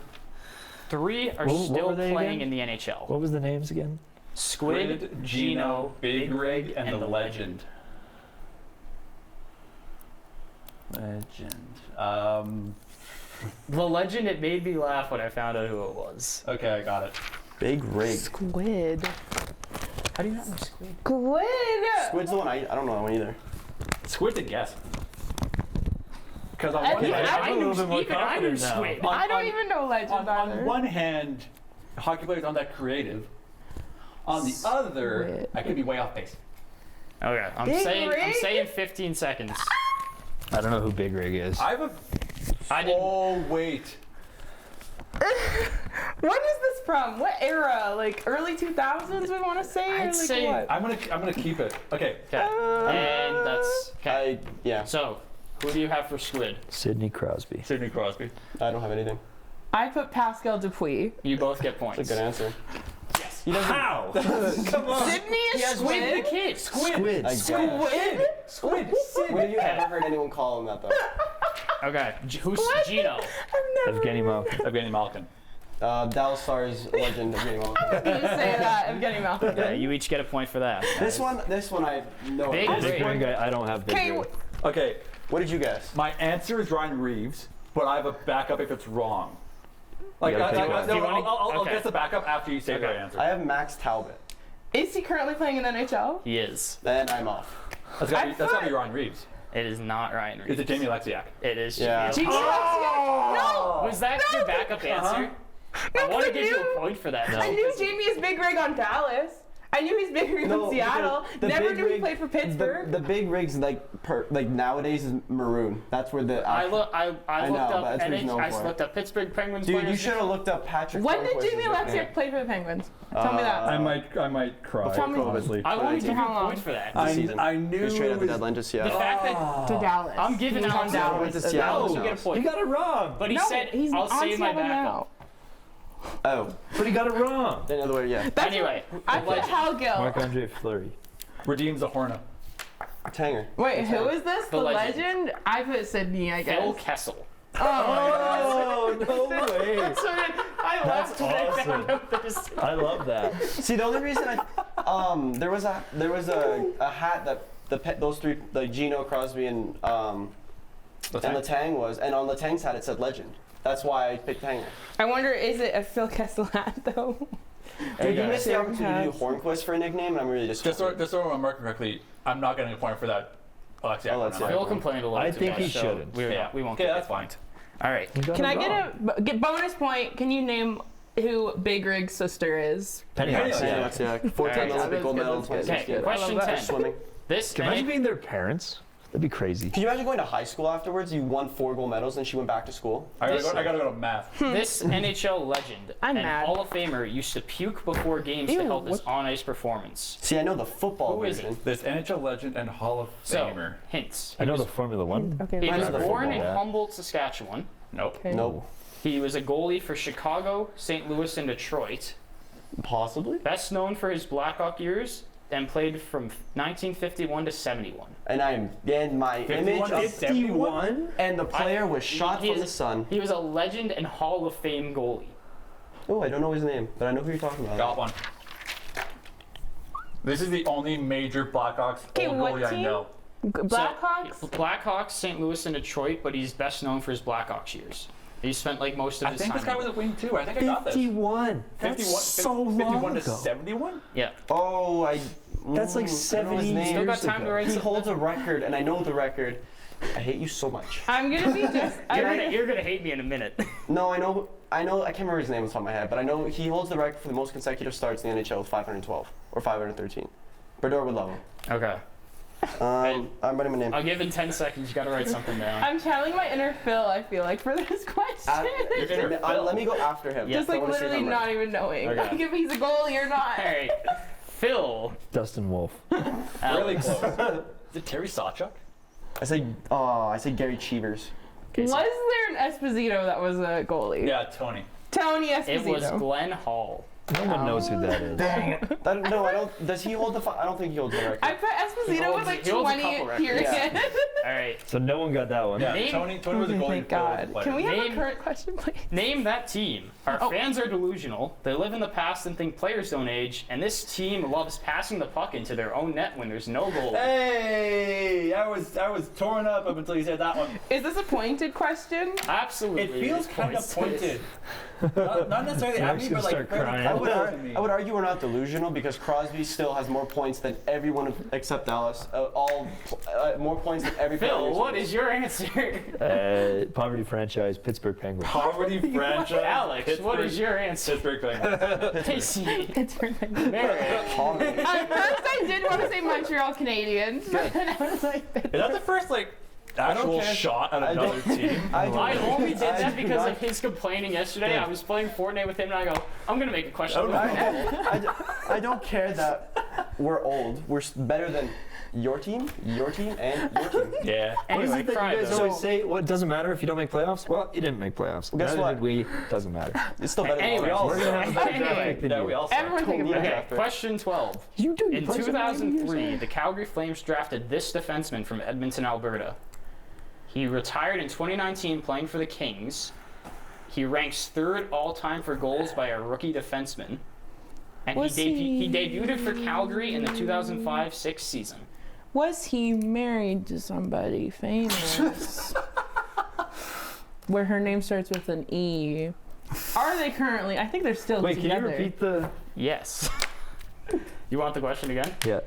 3 are What still were they playing again? in the NHL. What was the names again? Squid, Gino, Big Rig, and the Legend. Legend. The Legend, it made me laugh when I found out who it was. Okay, I got it. Big rig. Squid. How do you not know Squid? Squid! Squid's the one I don't know that one either. Squid's a guess. Because on I one think hand, I I'm a knew- little bit more even I knew confident now. Squid. On- I don't on- even know Legend on either. one hand, hockey players aren't that creative. On the other, Squid. I could be way off base. Okay, I'm Big saying Rig? 15 seconds. I don't know who Big Rig is. I have a. I didn't. Oh wait. When is this from? What era? Like early 2000s we want to say? Or I'd like say- what? I'm gonna keep it. Okay. Okay, and that's okay. Yeah. So, who do you have for Squid? Sidney Crosby. Sidney Crosby. I don't have anything. I put Pascal Dupuis. You both get points. That's a good answer. Yes. He doesn't. How? Come on. Sydney is Squid the Squid? kid. Squid. I guess. Squid? Squid. When have you ever heard anyone call him that though? Okay, who's Gino? I've never Evgeny Malkin. Evgeny Malkin. Dallas Stars legend of getting gonna say that. Evgeny Malkin. Yeah, you each get a point for that. This one I know. Big What Rig. Big Rig, I don't have Big Okay, Rig. Okay. did you guess? My answer is Ryan Reeves, but I have a backup if it's wrong. Like, You gotta pick one. Do you wanna- I'll okay. guess the backup after you say the Okay. answer. I have Max Talbot. is he currently playing in the NHL? He is. Then I'm off. That's gotta be Ryan Reeves. It is not Ryan Reeves. Is it Jamie Alexiak? It is. Yeah. Jamie. Jamie Alexiak? No! Was that your backup answer? I want to I give you knew- a point for that. I knew Jamie is Big Rig on Dallas. I knew he's Big Rig No, on Seattle. because the Never Big knew he Rig- played for Pittsburgh. The big rigs like nowadays is maroon. That's where the. I know, looked but up that's what he's known I for. looked up Pittsburgh Penguins Dude, players. you should have looked up Patrick. When did Hornquist's Jamie nickname. Alexiak play for the Penguins? Tell me that. I might cry. Tell me- honestly. I want to give you How a long? point for that. This season. I knew He was traded it at the was- deadline to The Seattle. fact that To Dallas. I'm giving He was on Alex went to Dallas. Seattle. you get a point. You got it wrong. But he No, said he's I'll on save my Seattle backup. now. Oh, But he got it wrong. the other way, yeah. That's Anyway, I the put legend. Hal Marc-Andre Fleury. Redeems the Horna. Tanger. Wait, who is this? The The legend. legend? I put Sydney, I guess. Phil Kessel. Oh, no way. I laughed when I found awesome. out this. I love that. See, the only reason there was a hat that those three, like Gino, Crosby, and Letang was, and on Letang's hat it said legend. That's why I picked Tanger. I wonder, is it a Phil Kessel hat though? Dude, you guys. missed the opportunity to do Hats. Hornquist for a nickname, and I'm really Just disappointed. so I remember correctly, I'm not getting a point for that. Alexia. Oh, that's it. Phil complained a little I too think much, he so shouldn't. We won't Okay, get that's the fine. point. All right. Can I get bonus point? Can you name who Big Rig's sister is? Pennywise. Yeah, that's yeah. 4-time Alright, Olympic gold that's medal, good, 26 that's Okay, good. question I love that. 10. swimming. This Can you imagine being their parents? That'd be crazy. Can you imagine going to high school afterwards? You won 4 gold medals, and she went back to school. I gotta go to math. This NHL legend I'm and mad. Hall of Famer used to puke before games to Ew, help his what- on-ice performance. See, I know the football Who is version. This NHL legend and Hall of So, Famer. hints. I know the Formula One. Okay, He Mine's was the born in football. Humboldt, Saskatchewan. Nope. okay. Nope. He was a goalie for Chicago, St. Louis, and Detroit. Possibly. Best known for his Blackhawk years and played from 1951 to 71. And my 51 image to of 51? and the player was shot He from is- the sun. He was a legend and Hall of Fame goalie. Oh, I don't know his name, but I know who you're talking about. Got one. This is the only major Blackhawks Okay, old what goalie I team? know. Blackhawks? So, Blackhawks, St. Louis, and Detroit, but he's best known for his Blackhawks years. He spent like most of I his think time. this guy was a wing too. I think I got this. 51. 51, That's so long 51 to ago. 71? Yeah. Oh, That's like I don't know his 70 name. Still got years time to ago. write He some. holds a record, and I know the record. I hate you so much. I'm gonna be just. You're gonna hate me in a minute. No, I know. I can't remember his name off the top of my head, but I know he holds the record for the most consecutive starts in the NHL with 512 or 513. Berdor would love him. Okay. I'm writing my name. I'll give him 10 seconds. You gotta write something down. I'm channeling my inner Phil, I feel like, for this question. Let me go after him. Yeah. Just I like wanna see if literally I'm not right. even knowing. Okay. Like if he's a goalie or not. All right. Phil. Dustin Wolf. Really close. Is it Terry Sawchuk? I say Gary Cheevers. Okay, so Was there an Esposito that was a goalie? Yeah, Tony. Tony it was Esposito. Glenn Hall. No one knows who that is. No, I don't. Does he hold the? I don't think he holds the record. I put Esposito with like he holds a 20 couple records. period. Yeah. All right. So no one got that one. Yeah, Name- Tony was a goalie. Thank Phil was a God. player. Can we have Name- a current question, please? Name that team. Our Oh. fans are delusional. They live in the past and think players don't age. And this team loves passing the puck into their own net when there's no goal. Hey, I was torn up until you said that one. Is this a pointed question? Absolutely. It feels kind of Points. pointed. Not necessarily at me, actually but like start fairly crying. close to me. I would argue we're not delusional because Crosby still has more points than everyone except Dallas. More points than every player. Phil, what is your answer? Poverty franchise, Pittsburgh Penguins. Poverty franchise. Alex, what is your answer? Pittsburgh Penguins. Casey. Pittsburgh Penguins. Merrick. At first, I did want to say Montreal Canadiens, but then I was like, Is that the first like actual care. shot at another team? I only did that do because not- of his complaining yesterday. I was playing Fortnite with him and I go, I'm going to make a question. I don't care that we're old. We're better than your team, and your team. Yeah. What is Anyway, it that cry you guys though. always say? Well, it doesn't matter if you don't make playoffs. Well, you didn't make playoffs. Guess Neither what? did we. Doesn't matter. It's still better than Anyway, ours. We're gonna have a better draft Anyway, pick than Yeah, you. we all suck. everyone think Totally about Okay, it. question 12. You do. In 2003, the Calgary Flames drafted this defenseman from Edmonton, Alberta. He retired in 2019 playing for the Kings. He ranks third all-time for goals by a rookie defenseman. And Was he debuted for Calgary in the 2005-06 season. Was he married to somebody famous? Where her name starts with an E. Are they currently? I think they're still Wait, can you together. repeat the? Yes. You want the question again? Yeah.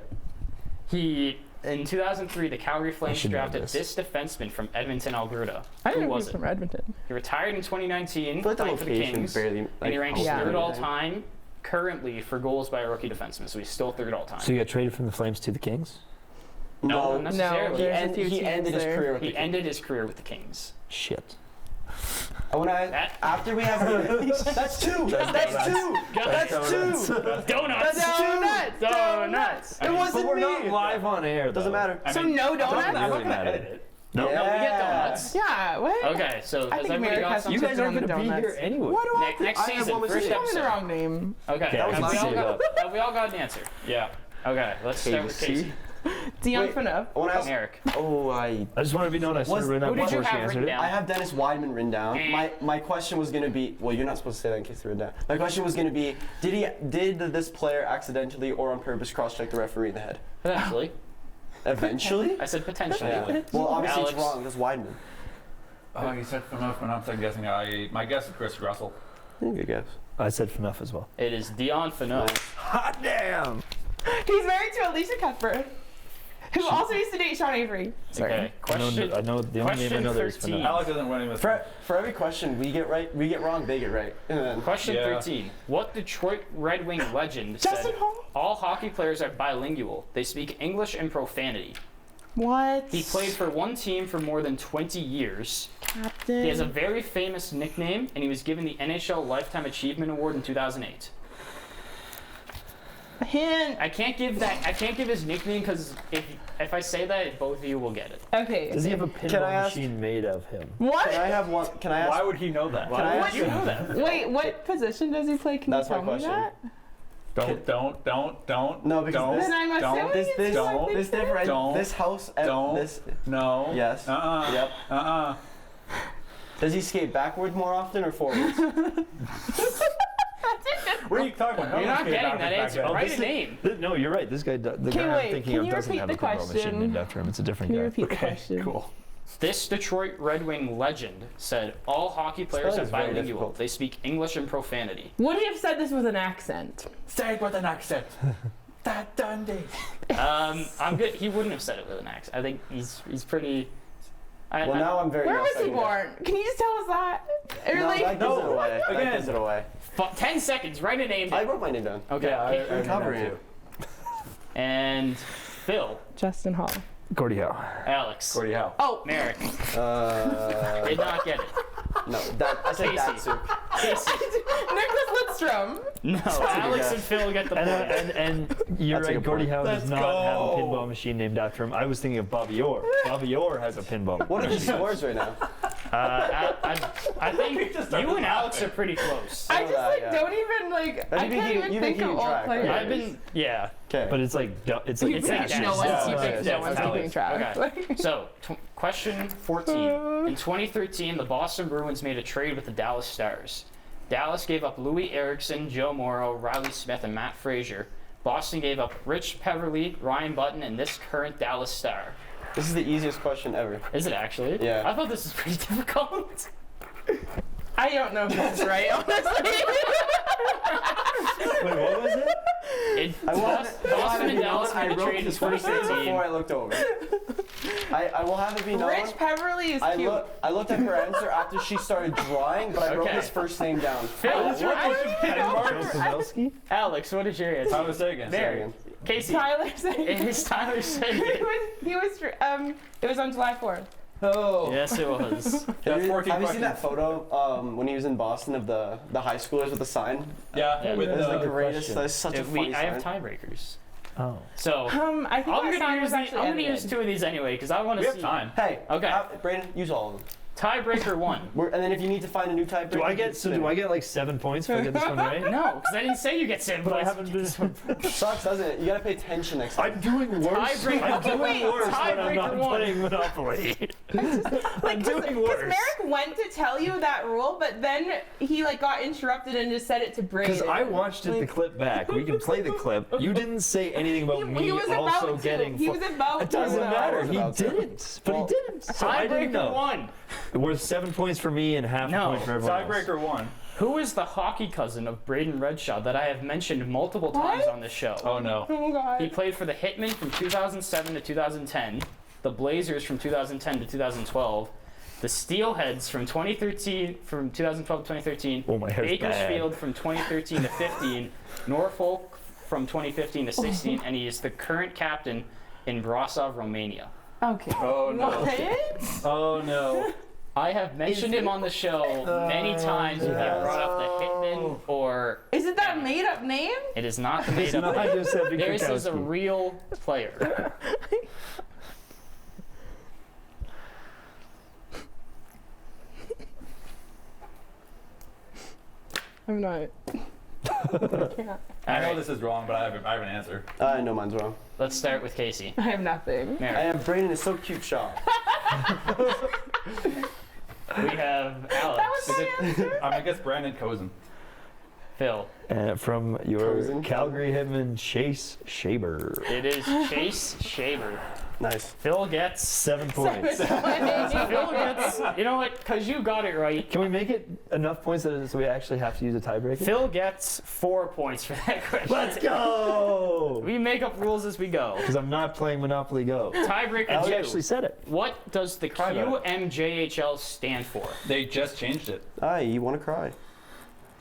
In 2003, the Calgary Flames should know drafted this. this defenseman from Edmonton, Alberta. I didn't Who know he was was it? from Edmonton. He retired in 2019 I feel like the playing for the location Kings. barely. And he ranks Yeah. third all-time currently for goals by a rookie defenseman, so he's still third all-time. So you got traded from the Flames to the Kings? No, No, not necessarily. he, There's a few he teams ended his there. career with He the Kings. ended his career with the Kings. Shit. I want to That- after we have that's two. That's two. That's two. Donuts! That's two. Donuts! It wasn't But we're me. not live on air. Doesn't though. matter. I So mean, no Doesn't donuts? really matter. No, we get donuts. Yeah, what? Okay, so I has think everybody Merrick got has some? You guys aren't on the going to be donuts. here anyway. What do I Next I have season, one first mistake. Tell me the episode. wrong name. Okay, Okay, have let's we all save got, up. have we all got an answer? Yeah. Okay, let's start with Casey. Dion Wait. Phaneuf. I want to ask. Eric. Oh, I just want to be known. I should have written Who out did you before she have answered written it. down? I have Dennis Weidman written down. My question was gonna be. Well, you're not supposed to say that in case you wrote it down. My question was gonna be: Did this player accidentally or on purpose cross-check the referee in the head? Potentially. Eventually. I said potentially. Yeah. Well, obviously Alex. it's wrong. That's Weidman. Oh, you said Fanoff, and I'm second guessing. My guess is Chris Russell. Good guess. I said Fanoff as well. It is Dion Phaneuf. Hot damn! He's married to Alicia Cuthbert, who also used to date Sean Avery. Okay, I question. know the only name I know there is 13. Fanoff. Alex isn't winning this. For every question we get right, we get wrong, they get right. And then Question Yeah. 13. What Detroit Red Wing legend Justin said Hall? all hockey players are bilingual? They speak English and profanity. What? He played for one team for more than 20 years. Captain. He has a very famous nickname, and he was given the NHL Lifetime Achievement Award in 2008. Hint. I can't give his nickname because if I say that, both of you will get it. Okay. Does he have a Can I pinball ask- machine made of him? What? can I have one? Can I ask? Why would he know that? Why I would ask you you- know that? Wait, what position does he play? Can That's you my tell me question. that? Don't. No, because don't, this- Then I'm don't, assuming This it's this Don't. this different. Don't. This house. Don't. This. No. Yes. Yep. Does he skate backward more often or forwards? What are you talking about? You're not getting that answer. Back Write a name. No, you're right. This guy, the guy I'm wait, thinking can of you doesn't repeat have a the pinball machine question? named after him. It's a different Can you guy. repeat the question? Cool. This Detroit Red Wing legend said all hockey players are Spelling's very bilingual. difficult. They speak English and profanity. Would he have said this with an accent? Say it with an accent. That Dundee. I'm good. He wouldn't have said it with an accent. I think he's pretty. Well, now I'm very. Where was he second guess. born? Can you just tell us that? Or No, like, that gives it away. That Again. gives it away. 10 seconds. Write a name. I wrote my name down. Okay. Yeah, okay. I covering know it. And Phil, Justin Hall. Gordie Howe. Alex, Gordie Howe. Oh, Merrick Uh, did not get it. no, that I said Casey. Datsu. Casey. Nicholas Lidstrom. No, Alex guess. and Phil get the point. And you're That's a right, good Gordie point. Howe does Let's not have a go. pinball machine named after him. I was thinking of Bobby Orr. Bobby Orr has a pinball machine. What are the scores right now? I think you and Alex are pretty close. I just like yeah. don't even like. I You've been can't keeping- even you've been think of keeping all track, players. right? I've been, yeah. Okay. But it's like It's no dash. one's Yeah, keeping. yeah, No one's yeah. keeping track. Okay. So, question 14. In 2013, the Boston Bruins made a trade with the Dallas Stars. Dallas gave up Louis Erickson, Joe Morrow, Riley Smith, and Matt Frazier. Boston gave up Rich Peverly, Ryan Button, and this current Dallas Star. This is the easiest question ever. Is it actually? Yeah. I thought this was pretty difficult. I don't know if this is right, honestly. Wait, what was it? Boston and Dallas I made a wrote trade in this first name 2013. before I looked over. I will have it be known. Rich Peverly is I cute. looked at her answer after she started drawing, but I wrote Okay. his first name down. Phil, Joe Pavelski? Alex, what is your answer? How was that again? Mary. Casey. Tyler said It is Tyler he Seguin. it was on July 4th. Oh. Yes, it was. That's 14 Have you seen that questions. photo when he was in Boston of the high schoolers with the sign? Yeah, with It was the Good greatest. question. That's such a funny I have sign. tiebreakers. Oh. So, I think I'm that sign gonna was use actually I'm gonna edited. use 2 of these anyway because I want we to have see. time. Hey. Okay. Brandon, use all of them. Tiebreaker 1. And then if you need to find a new tiebreaker. Do I get like 7 points if I get this one right? No, because I didn't say you get 7 But I points. haven't been. Sucks, doesn't it? You gotta pay attention next time. I'm doing worse. Tiebreaker- I'm doing Wait, worse when I'm not tiebreaker 1. playing Monopoly. I'm doing Because worse. Merrick went to tell you that rule, but then he like got interrupted and just said it to Braden. Because I watched it the clip back. We can play the clip. You didn't say anything about me he was also about getting. to. He was about It doesn't to. matter. was He about to. didn't. But Well, he didn't. So I didn't Tiebreaker know. 1. Worth 7 points for me and half No, a point for everyone else. Tiebreaker 1. Who is the hockey cousin of Braden Redshaw that I have mentioned multiple times What? on this show? Oh no. Oh god. He played for the Hitmen from 2007 to 2010, the Blazers from 2010 to 2012, the Steelheads from 2012 to 2013, Oh, my hair's Bakersfield from 2013 to 15, Norfolk from 2015 to 16, and he is the current captain in Brasov, Romania. Okay. Oh no. What? Oh no. I have mentioned him on the show many times when he brought up the Hitmen, or Is it that made up name? it is not the made up Not name. just Evan This is a Kukowski. real player. I'm not. I can't. I know Alright, this is wrong, but I have an answer. I know mine's wrong. let's start with Casey. I have nothing. Mary. I have Brayden is so cute, Shaw. We have Alex. That was my answer. I guess Brandon Cozen. Phil. From your Cozen. Calgary Hitman, Chase Shaber. It is Chase Shaver. Nice. Phil gets. 7 points. Phil gets. You know what? Because you got it right. Can we make it enough points so we actually have to use a tiebreaker? Phil gets 4 points for that question. Let's go! We make up rules as we go. Because I'm not playing Monopoly Go. Tiebreaker Alex 2. actually said it. What does the Cry about QMJHL stand for? They just changed it. You want to cry?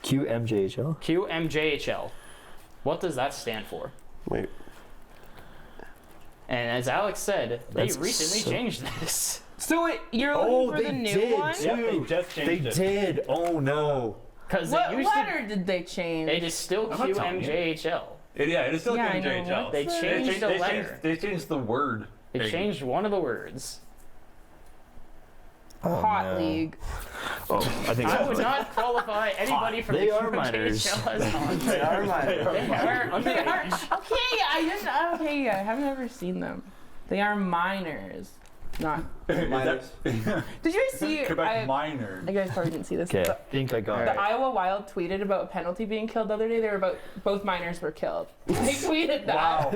QMJHL? QMJHL. What does that stand for? Wait. And as Alex said, they That's recently so- changed this. So wait, you're looking for the new one? Yep, they just They changed it. did. Oh no. Because What it used to. letter did they change? It is still I'm not telling you. QMJHL. It is still Yeah, I know. JHL. They changed the letter. They changed the word. They changed one of the words. Hot no. League. Oh, I think I would not qualify anybody from They the are minors. QMJHL as on. They are mine. They are underage. Okay, I didn't. Okay, I haven't ever seen them. They are minors. Not. Minors. Did you guys see? Quebec Miners. You guys probably didn't see this. Okay, I The, think I got the it. Iowa Wild tweeted about a penalty being killed the other day. They were about both minors were killed. They tweeted that. Wow.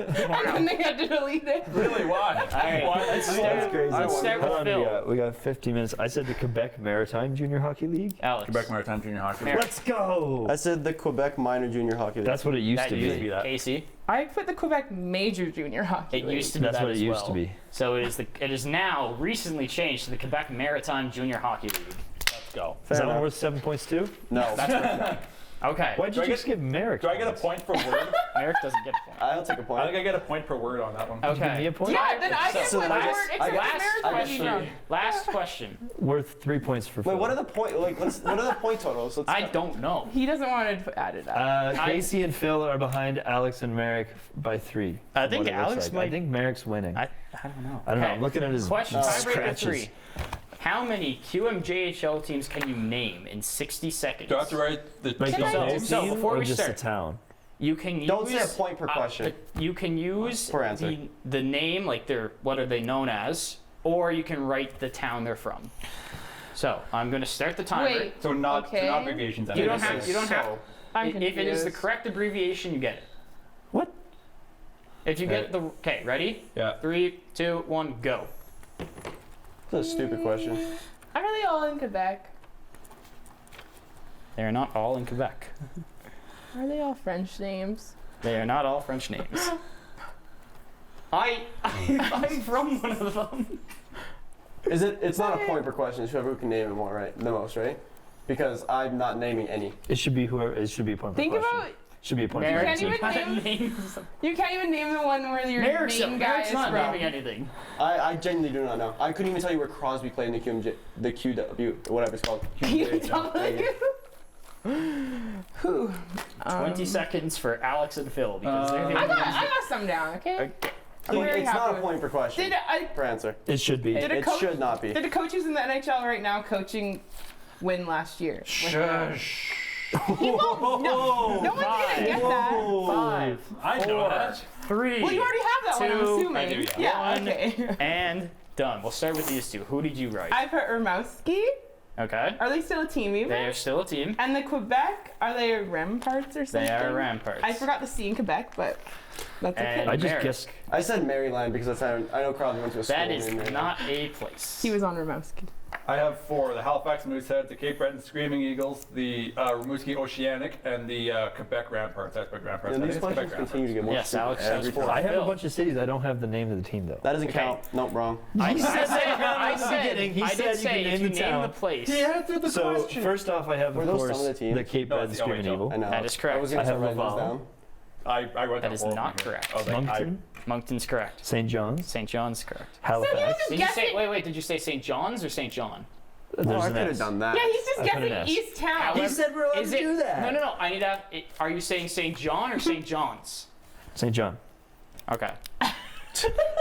And then they had to delete it. Really? Why? Alright, Why? let's That's start, crazy. let's start Hold with on, Phil. we got 15 minutes. I said the Quebec Maritime Junior Hockey League. Alex. Quebec Maritime Junior Hockey. Mary. Let's go! I said the Quebec Minor Junior Hockey League. That's what it used That to used to be. be that. Casey. I put the Quebec Major Junior Hockey It League. used to be That's that what it as used well. to be. So it is now recently changed to the Quebec Maritime Junior Hockey League. Let's go. Is that one enough. worth 7 points too? No. Okay. Why'd Do you I just give Merrick? Do I get a points? point per word? Eric doesn't get a point. I'll take a I point. think I get a point per word on that one. Give me Okay. a point? Yeah, then I get So one then I word guess- except Last the Maritime question. Junior. Last question. Worth 3 points for Phil. Wait, what are the point? Like, what are the point totals? Let's I don't know. He doesn't want to add it up. Casey and Phil are behind Alex and Merrick by 3. I from think what it looks Alex like. might- I think Merrick's winning. I don't know. I don't know. Okay. I'm looking at his Question tiebreaker scratches. 3. How many QMJHL teams can you name in 60 seconds? Do I have to write the Like Can the I whole just- so team before or we just start- the town? You can use. Don't say a point per question. You can use Per answer. the name, like what are they known as, or you can write the town they're from. So I'm going to start the timer. Wait, So not Okay. not abbreviations. You don't anyways. have. You don't have. I'm If it is the confused. correct abbreviation, you get it. What? If you get the okay, ready? Yeah. 3, 2, 1, go. That's a stupid question. Are they all in Quebec? They are not all in Quebec. Are they all French names? They are not all French names. I'm from one of them. Is it? It's not a point per question. It's whoever can name it more, right? The most, right? Because I'm not naming any. It should be whoever. It should be a point per Think question. about. Should be a point per Merrick can't question. even name- names. You can't even name the one where your Merrick's main guy is not from. naming anything. I genuinely do not know. I couldn't even tell you where Crosby played in the QW, whatever it's called. QW. Who? 20 seconds for Alex and Phil because they're the I only got, ones I got some down. Okay. that- I'm very It's not happy a with- point per question. Per answer. It should be. Did a It coach- should not be. Did the coach who's in the NHL right now coaching win last year? Shush. He won't. No, no one's gonna get that. 5, I know that. 3, Well, you already have that one, I'm 2, assuming. I do, Yeah. One. Okay. and done. We'll start with these two. Who did you write? I put Urmowski. Okay. Are they still a team even? They are still a team. And the Quebec, are they Ramparts or something? They are Ramparts. I forgot the C in Quebec, but that's And okay. I just Merrick. guessed. I said Maryland because that's how I know Crosby went to a school. That is in Maryland. not a place. He was on Urmowski. I have 4: the Halifax Moosehead, the Cape Breton Screaming Eagles, the Rimouski Oceanic, and the Quebec Ramparts. That's Quebec Ramparts. And I these think it's questions Quebec continue to get more Yes, stupid Alex has every 4. time. I have Phil. a bunch of cities. I don't have the name of the team though. That doesn't Okay. count. Nope, wrong. I said, beginning, he I said did you say can if name you the name town. the place. answered the So first off, I have Were of those course some of the team? the Cape No, Breton it's the Screaming OHL. Evil. I know. That is correct. I was gonna I start have writing those Laval. down. I wrote That down is 4 not from here. correct. I was like, Moncton, Moncton's correct. St. John's, St. John's correct. Halifax. Did you say, Guessing- wait, did you say St. John's or St. John? There's Oh, I an could have S. done that. Yeah, he's just I put an guessing S. East Town. However- said we're allowed Is to it, do that. No. I need to. Are you saying St. John or St. John's? St. John. Okay.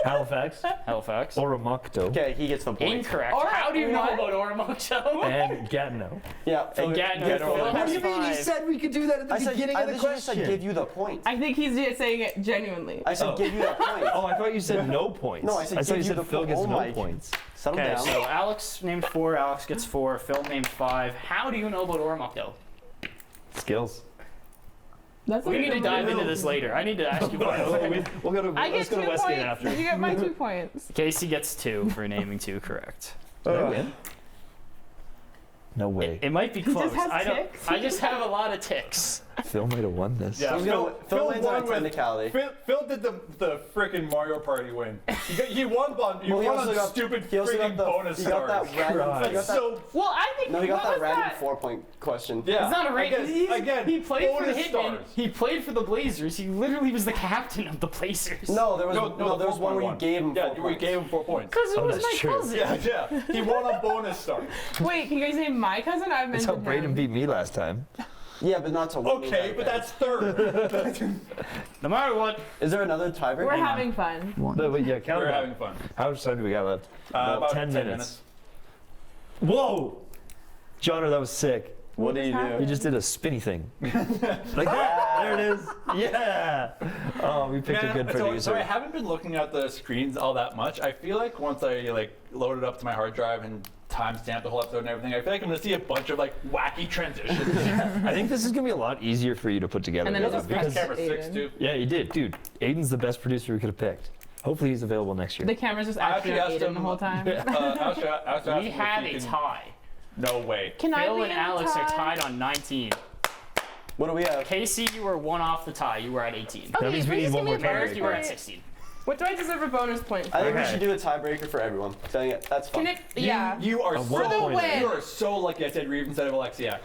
Halifax. Halifax. Oromocto. Okay, he gets the point. Incorrect. Or How do you know what? about Oromocto? And Gatineau. Yeah. And Gatineau. Phil Phil has has You mean you five. said we could do that at the I said, beginning I of the literally just question? said give you the point. I think he's saying it genuinely. I said give you the point. Oh, I thought you said no points. No, I said thought give you you said the Phil point. gets Oh no my- points. Settle Okay, down. so Alex named 4, Alex gets 4, Phil named 5. How do you know about Oromocto? Skills. That's We need to dive into this later. I need to ask you about it. We'll go to, I let's get go 2 to Westgate points. after. Did you get my 2 points? Casey gets 2 for naming 2 correct. Did I win? No way. It might be close. has I don't. ticks. I just have a lot of ticks. Phil might have won this. Yeah, Phil wins on a won with- technicality. Phil did the freaking Mario Party win. He won on Well, he also got- stupid he also got freaking the- bonus he got stars. that random. He got that, So Well, I think no, he got what that was random that? 4-point question. yeah, It's not a race. again. He played for the bonus Hitmen. stars. He played for the Blazers. He literally was the captain of the Blazers. No, there was No, there was one where you 4.1. gave him 4 Yeah, we points. gave him 4 points. Because it Oh, was that's my true. cousin. Yeah. He won on bonus stars. Wait, can you guys name my cousin? I've That's mentioned how Braden him. beat me last time. Yeah, but not to win. Okay, but that's third. No matter what, Is there another tiebreaker? We're having fun. But yeah, count We're it up. having fun. How much time do we got left? About 10 minutes. Whoa! Johnner, that was sick. What do you You do? just did a spinny thing. Like that. There it is. Yeah. Oh, we picked a good so I producer. haven't been looking at the screens all that much. I feel like once I load it up to my hard drive and timestamp the whole episode and everything, I feel like I'm gonna see a bunch of wacky transitions. I think this is gonna be a lot easier for you to put together. And then though, it just because Camera 6 Aiden. too. yeah, you did, dude. Aiden's the best producer we could have picked. Hopefully, he's available next year. The camera's just I actually actually on asked Aiden him- the whole time. I was we have a tie. No way. Can I Phil be and in the Alex are tie? tied on 19. What do we have? Casey, you were 1 off the tie. You were at 18. That means we please need one give me more a bonus Eric, you were at point. 16. What do I deserve a bonus point for? I think we Okay. should do a tiebreaker for everyone. So I think that's fun. Can it? Yeah. You are A so one point. win. You are so lucky I said Reeve instead of Alexiak.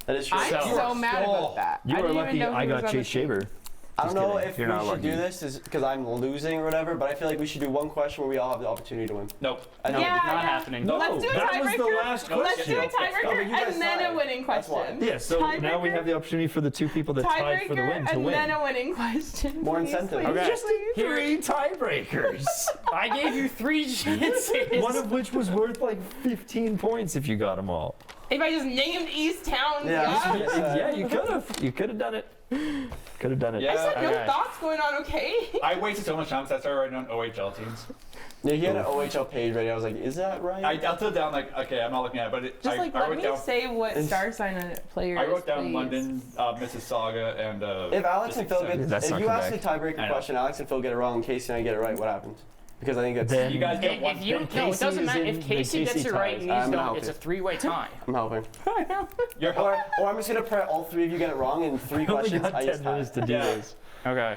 That is true. I'm So- so mad about that. You I are didn't lucky even know I who was got on the Chase team. Shaver. I don't know kidding. if You're we not should lucky. do this because I'm losing or whatever, but I feel like we should do one question where we all have the opportunity to win. Nope. I know. Yeah, Not yeah. happening. No. Let's do a That was the tiebreaker. last Let's do a question. tiebreaker No, but you guys and then a tied. winning That's why. question. Yeah, so now we Tiebreaker? have the opportunity for the two people that tied for the win Tiebreaker to and win. then a winning question. More please, incentive. please, Okay. Just please. did 3 tiebreakers. I gave you 3 chances. One of which was worth like 15 points if you got them all. If I just named East Town, Yeah. yeah. Yeah, you could have. You could have done it. Could have done it. Yeah. I said no Okay. thoughts going on, okay? I wasted so much time because I started writing on OHL teams. Yeah, he had an OHL page ready. I was like, is that right? I'll put down okay, I'm not looking at it, but Just I let wrote me down. say what star sign a player I is, wrote down please. London, Mississauga, and. If Alex and Phil get, That's if not you come ask the back. tiebreaker I know. question, Alex and Phil get it wrong, Casey and I get it right, what happens? Because I think that's. Then- You guys get one. If you Then no, it Casey doesn't is matter. in- If then Casey gets Casey it right ties. and I'm these don't, helping. it's a 3-way tie. I'm helping. You're or I'm just gonna pray all 3 of you get it wrong in 3 We only questions. got I 10 just minutes to do Yeah. this. Okay.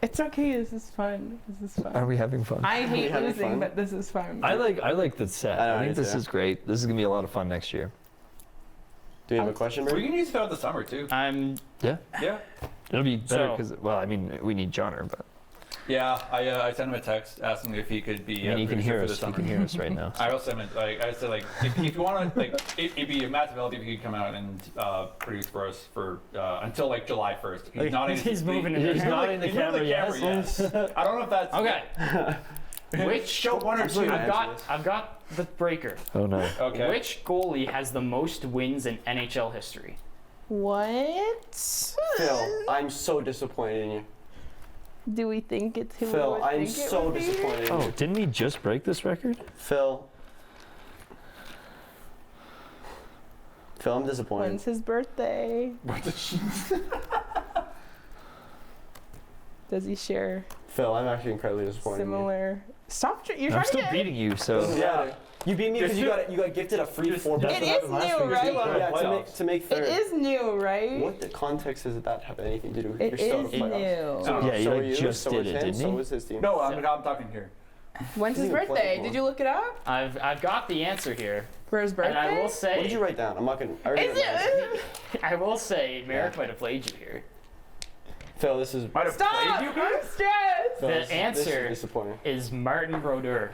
It's okay, this is fun. This is Are fun. we having fun? I hate having losing, fun? but this is fun. I like the set. I know, I I think do this too. is great. This is gonna be a lot of fun next year. Do you have a question, We Brady? can use it throughout the summer too. Yeah, Yeah. it'll be better So- because well, I mean, we need Johnner, but Yeah, I sent him a text asking if he could be. I mean, you can hear for us. the You summer. can hear us right now. I also meant I said if you want to it'd be a massive help if you could come out and produce for us for until July 1st. He's nodding. He's moving it. He's nodding the He's moving camera, yes. I don't know if that's Okay. Which Show one or I'm still two. gonna answer I've got this. I've got the breaker. Oh no. Okay. Which goalie has the most wins in NHL history? What? Phil, I'm so disappointed in you. Do we think it's who we Phil, would I'm think it so would be? disappointed in Oh, you. didn't we just break this record? Phil, I'm disappointed. When's his birthday? Does he share Phil, I'm actually incredibly disappointed. in you. similar? Stop! You're I'm trying still to get. beating you, Doesn't so matter. You beat me because you got gifted a free 4 That's It what is happened last new, week. right? Yeah, Playoffs. to make It third. is new, right? What the context does that have anything to do with? It You're still in is the playoffs. new. So- yeah, you so like are you, just so did is it, him, didn't so you? is his team. No, I'm talking here. When's his Doesn't even play birthday? anymore. Did you look it up? I've got the answer here, For his birthday? and I will What say did you write down? I'm not gonna. I already Is wrote mine. it? I will say Merrick Yeah. might have played you here. Phil, this is. Might have Stop! played you. I'm stressed. Phil, The this answer- is disappointing. Is Martin Brodeur.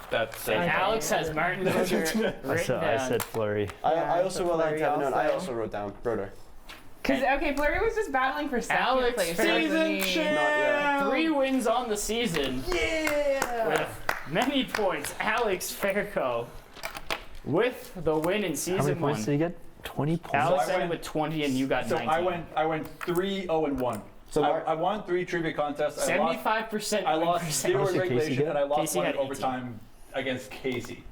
That's And Alex has Martin Brodeur I written said, down. I said Flurry. Yeah, I also would like to have known. I also. also wrote down Broder. Because okay, Flurry was just battling for second Alex, place. season wasn't he? Not yet. 3 wins on on the season. Yeah! With many points, Alex Fairco with the win in season How many 1. points did you get? 20 points. Alex So I ended went- with 20 and you got 19. I went 3-0-1. So I won 3 trivia contests. 75% I lost win 0 How much in did Casey regulation, get? and I lost Casey 1 had in 18. overtime against Casey.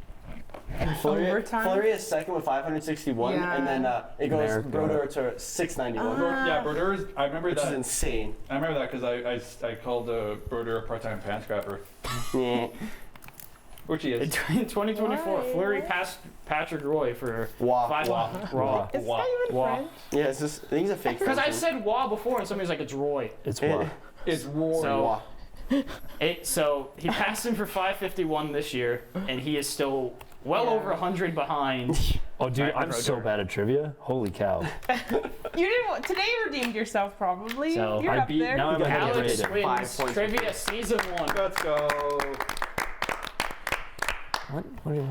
Overtime? Fleury is second with 561, Yeah. and then it goes America. Brodeur to 691, Yeah, Brodeur's. I remember which is that. insane. I remember that because I called Brodeur a part-time pants grabber, Yeah. which he In is. 2024, Why? Fleury passed Patrick Roy for Wah. 5 Raw. It's not even French. Yeah, it's just, I think he's a fake Because I Frenchman. said Wah before and somebody's like, it's Roy. It's Yeah. what? It's Roy. So- Wah. So he passed him for 551 this year, and he is still well Yeah. over 100 behind. Oh, dude, Right, I'm so Brodeur. bad at trivia. Holy cow. You didn't. Today you redeemed yourself, probably. So, You're I up beat- there. now I'm gonna Alex grade it. 5 wins points. trivia season 1. Let's go. What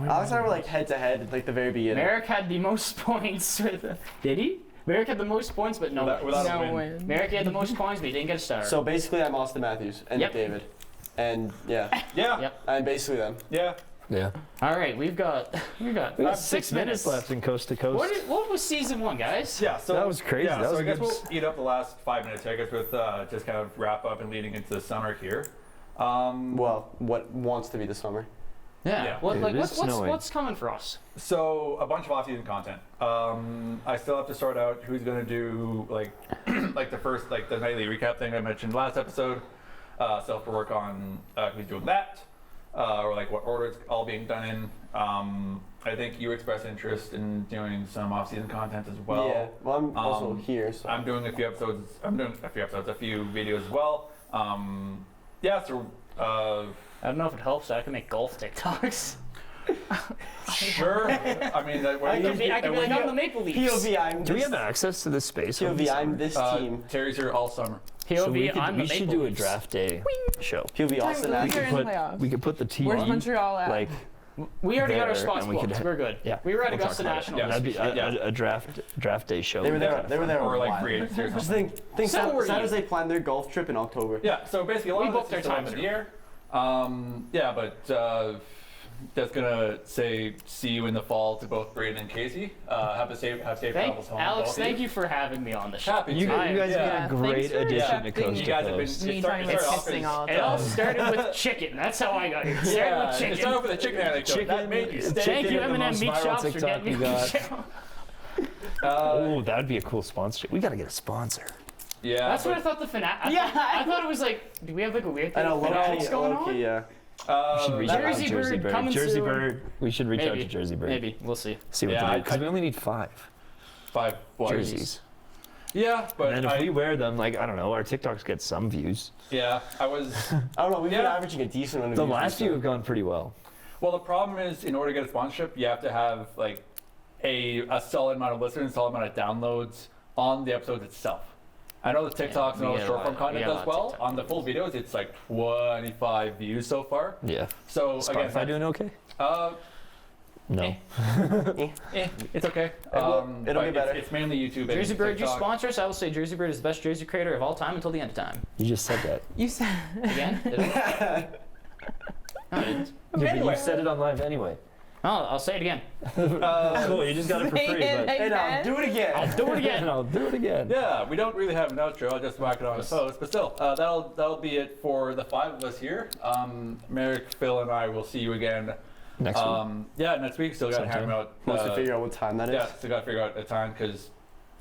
Alex and I were like head to head at like the very beginning. Merrick had the most points. Did he? Merrick had the most points, but no. Without a No win. win. Merrick had the most points, but he didn't get a star. So basically, I'm Austin Matthews and Yep. David, and yeah, Yeah. Yep. I'm basically them. Yeah. Yeah. All right, we've got We got 6 minutes left in Coast to Coast. What was season 1, guys? Yeah. So That was crazy. Yeah. That so was I guess good. we'll eat up the last 5 minutes. I guess with just kind of wrap up and leading into the summer here. Well, what wants to be the summer? Yeah. Yeah. What, It like, is snowing. what's coming for us? So a bunch of off-season content. I still have to sort out who's gonna do like like the nightly recap thing I mentioned last episode. Still have to work on who's doing that, or like what order it's all being done in. I think you expressed interest in doing some off-season content as well. Yeah. Well, I'm also here, so. I'm doing a few episodes. A few videos as well. Yeah. So. I don't know if it helps. I can make golf TikToks. Sure. I mean, I can be like on the Maple Leafs. POV, I'm Do we this, have access to this space? POV, I'm this team. Terry's here all summer. POV, So we I'm the should Maple do a Leafs. draft day show. POV, Austin Time- We You're Matthews. could in put the playoffs. we could put the team Where's Montreal at? like We already got our there, spots and we could booked. ha- We're good. yeah. We were at We'll talk Augusta about it. National. Yeah. this that'd be weekend. a draft day show. They were there. Kinda They were there. Or a like while. free agency or Just something. think So were you. Saturday they planned their golf trip in October. Yeah, so basically a lot We of booked this is our still up time in the air. Yeah, but that's gonna say see you in the fall to both Braden and Casey. Have safe travels home. Alex, both thank of you for having me on the show. Happy You, to. you guys Yeah. have been a great Thanks for addition to accepting Coast You to guys have been. Coast. Me it talking started about off kissing as- all the It all time. started with chicken. That's how I got here. It started Yeah, with it chicken. started with a chicken anecdote. That made you stay. Thank you, the M&M most Meat viral Shops, for TikTok getting me you on the got. show. Oh, that'd be a cool sponsorship. We gotta get a sponsor. Yeah. That's what I but, thought the Fanatics. Yeah. I thought it was like, do we have like a weird I thing know, with Fanatics going on? yeah. We should reach out Jersey to Jersey Bird Bird. coming Jersey soon. Bird. We should reach out Maybe. to Jersey Bird. Maybe. We'll see. See what Yeah, they do. Because I- we only need 5 5 what? jerseys. Yeah, but And if we wear them, like, I don't know, our TikToks get some views. yeah, I was. I don't know. We've been Yeah. averaging a decent one. The last few have gone pretty well. Well, the problem is, in order to get a sponsorship, you have to have like a solid amount of listeners, solid amount of downloads on the episode itself. I know the TikToks and all we the get a short lot- form we content get a does lot of well. TikTok. On the full videos, it's like 25 views so far. Yeah. So Spotify again, doing okay? uh, No. it's okay. It'll but get better. It's mainly YouTube. and Jersey Bird, you TikTok. sponsor us. I will say Jersey Bird is the best jersey creator of all time until the end of time. You just said that. You said. Again? Did I? No, I didn't. Yeah, but you said it on live anyway. Oh, I'll say it again. Cool, you just got it for free, but... Hey, now do it again. I'll do it again. I'll do it again. Yeah, we don't really have an outro. I'll just whack it on a post. But still, that'll be it for the 5 of us here. Merrick, Phil, and I will see you again. Next week. Yeah, next week. Still got to Sometime. hammer out. Once we figure out what time that is. Yeah, still got to figure out a time because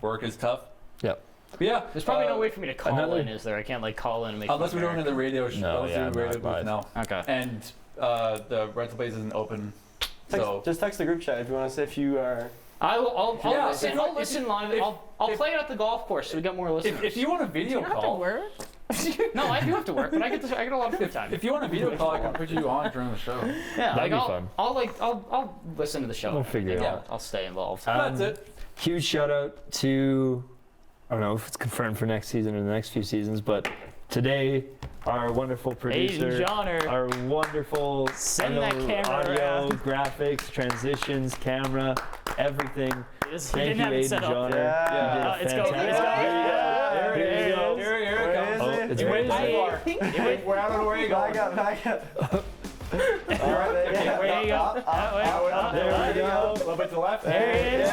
work is tough. Yep. But yeah, There's probably no way for me to call another- in, is there? I can't like call in and make. unless we're doing it in the radio show. No, unless yeah, we're doing the not radio live. booth now. Okay. And the rental place isn't open. So Just text the group chat if you want to say if you are. I'll Yeah, listen. if- I'll listen live. I'll play it at the golf course so we get more listeners. if you want a video You don't have to call, work. No, I do have to work, but I get a lot of free time. if you want a video call, I can put you on during the show. Yeah, That'd like be I'll, fun. I'll listen to the show. We'll figure it Yeah, out. I'll stay involved. That's it. Huge shout out to, I don't know if it's confirmed for next season or the next few seasons, but today, our wonderful Asian producer, Johnner. our wonderful Send that camera audio, around. graphics, transitions, camera, everything. He Thank didn't you, have it Aiden set up. Johnner. Yeah. You did a It's going. fantastic- It's going. Here he goes. Here it Where comes. is it? It's You went too right far. We're out of the way. Back up, back up. There you go. There we go. A little bit to the left. There it is.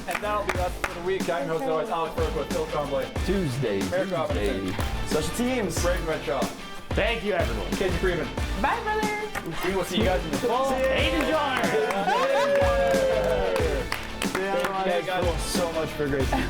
And that'll be us for the week. I'm your host always, Alex Burke with Phil Tremblay. Tuesday. Special teams. Braden Renshaw. Thank you, everyone. Casey Freeman. Bye, brother. We will see you guys in the fall. Aiden Joyner. Thank you guys so much for a great season.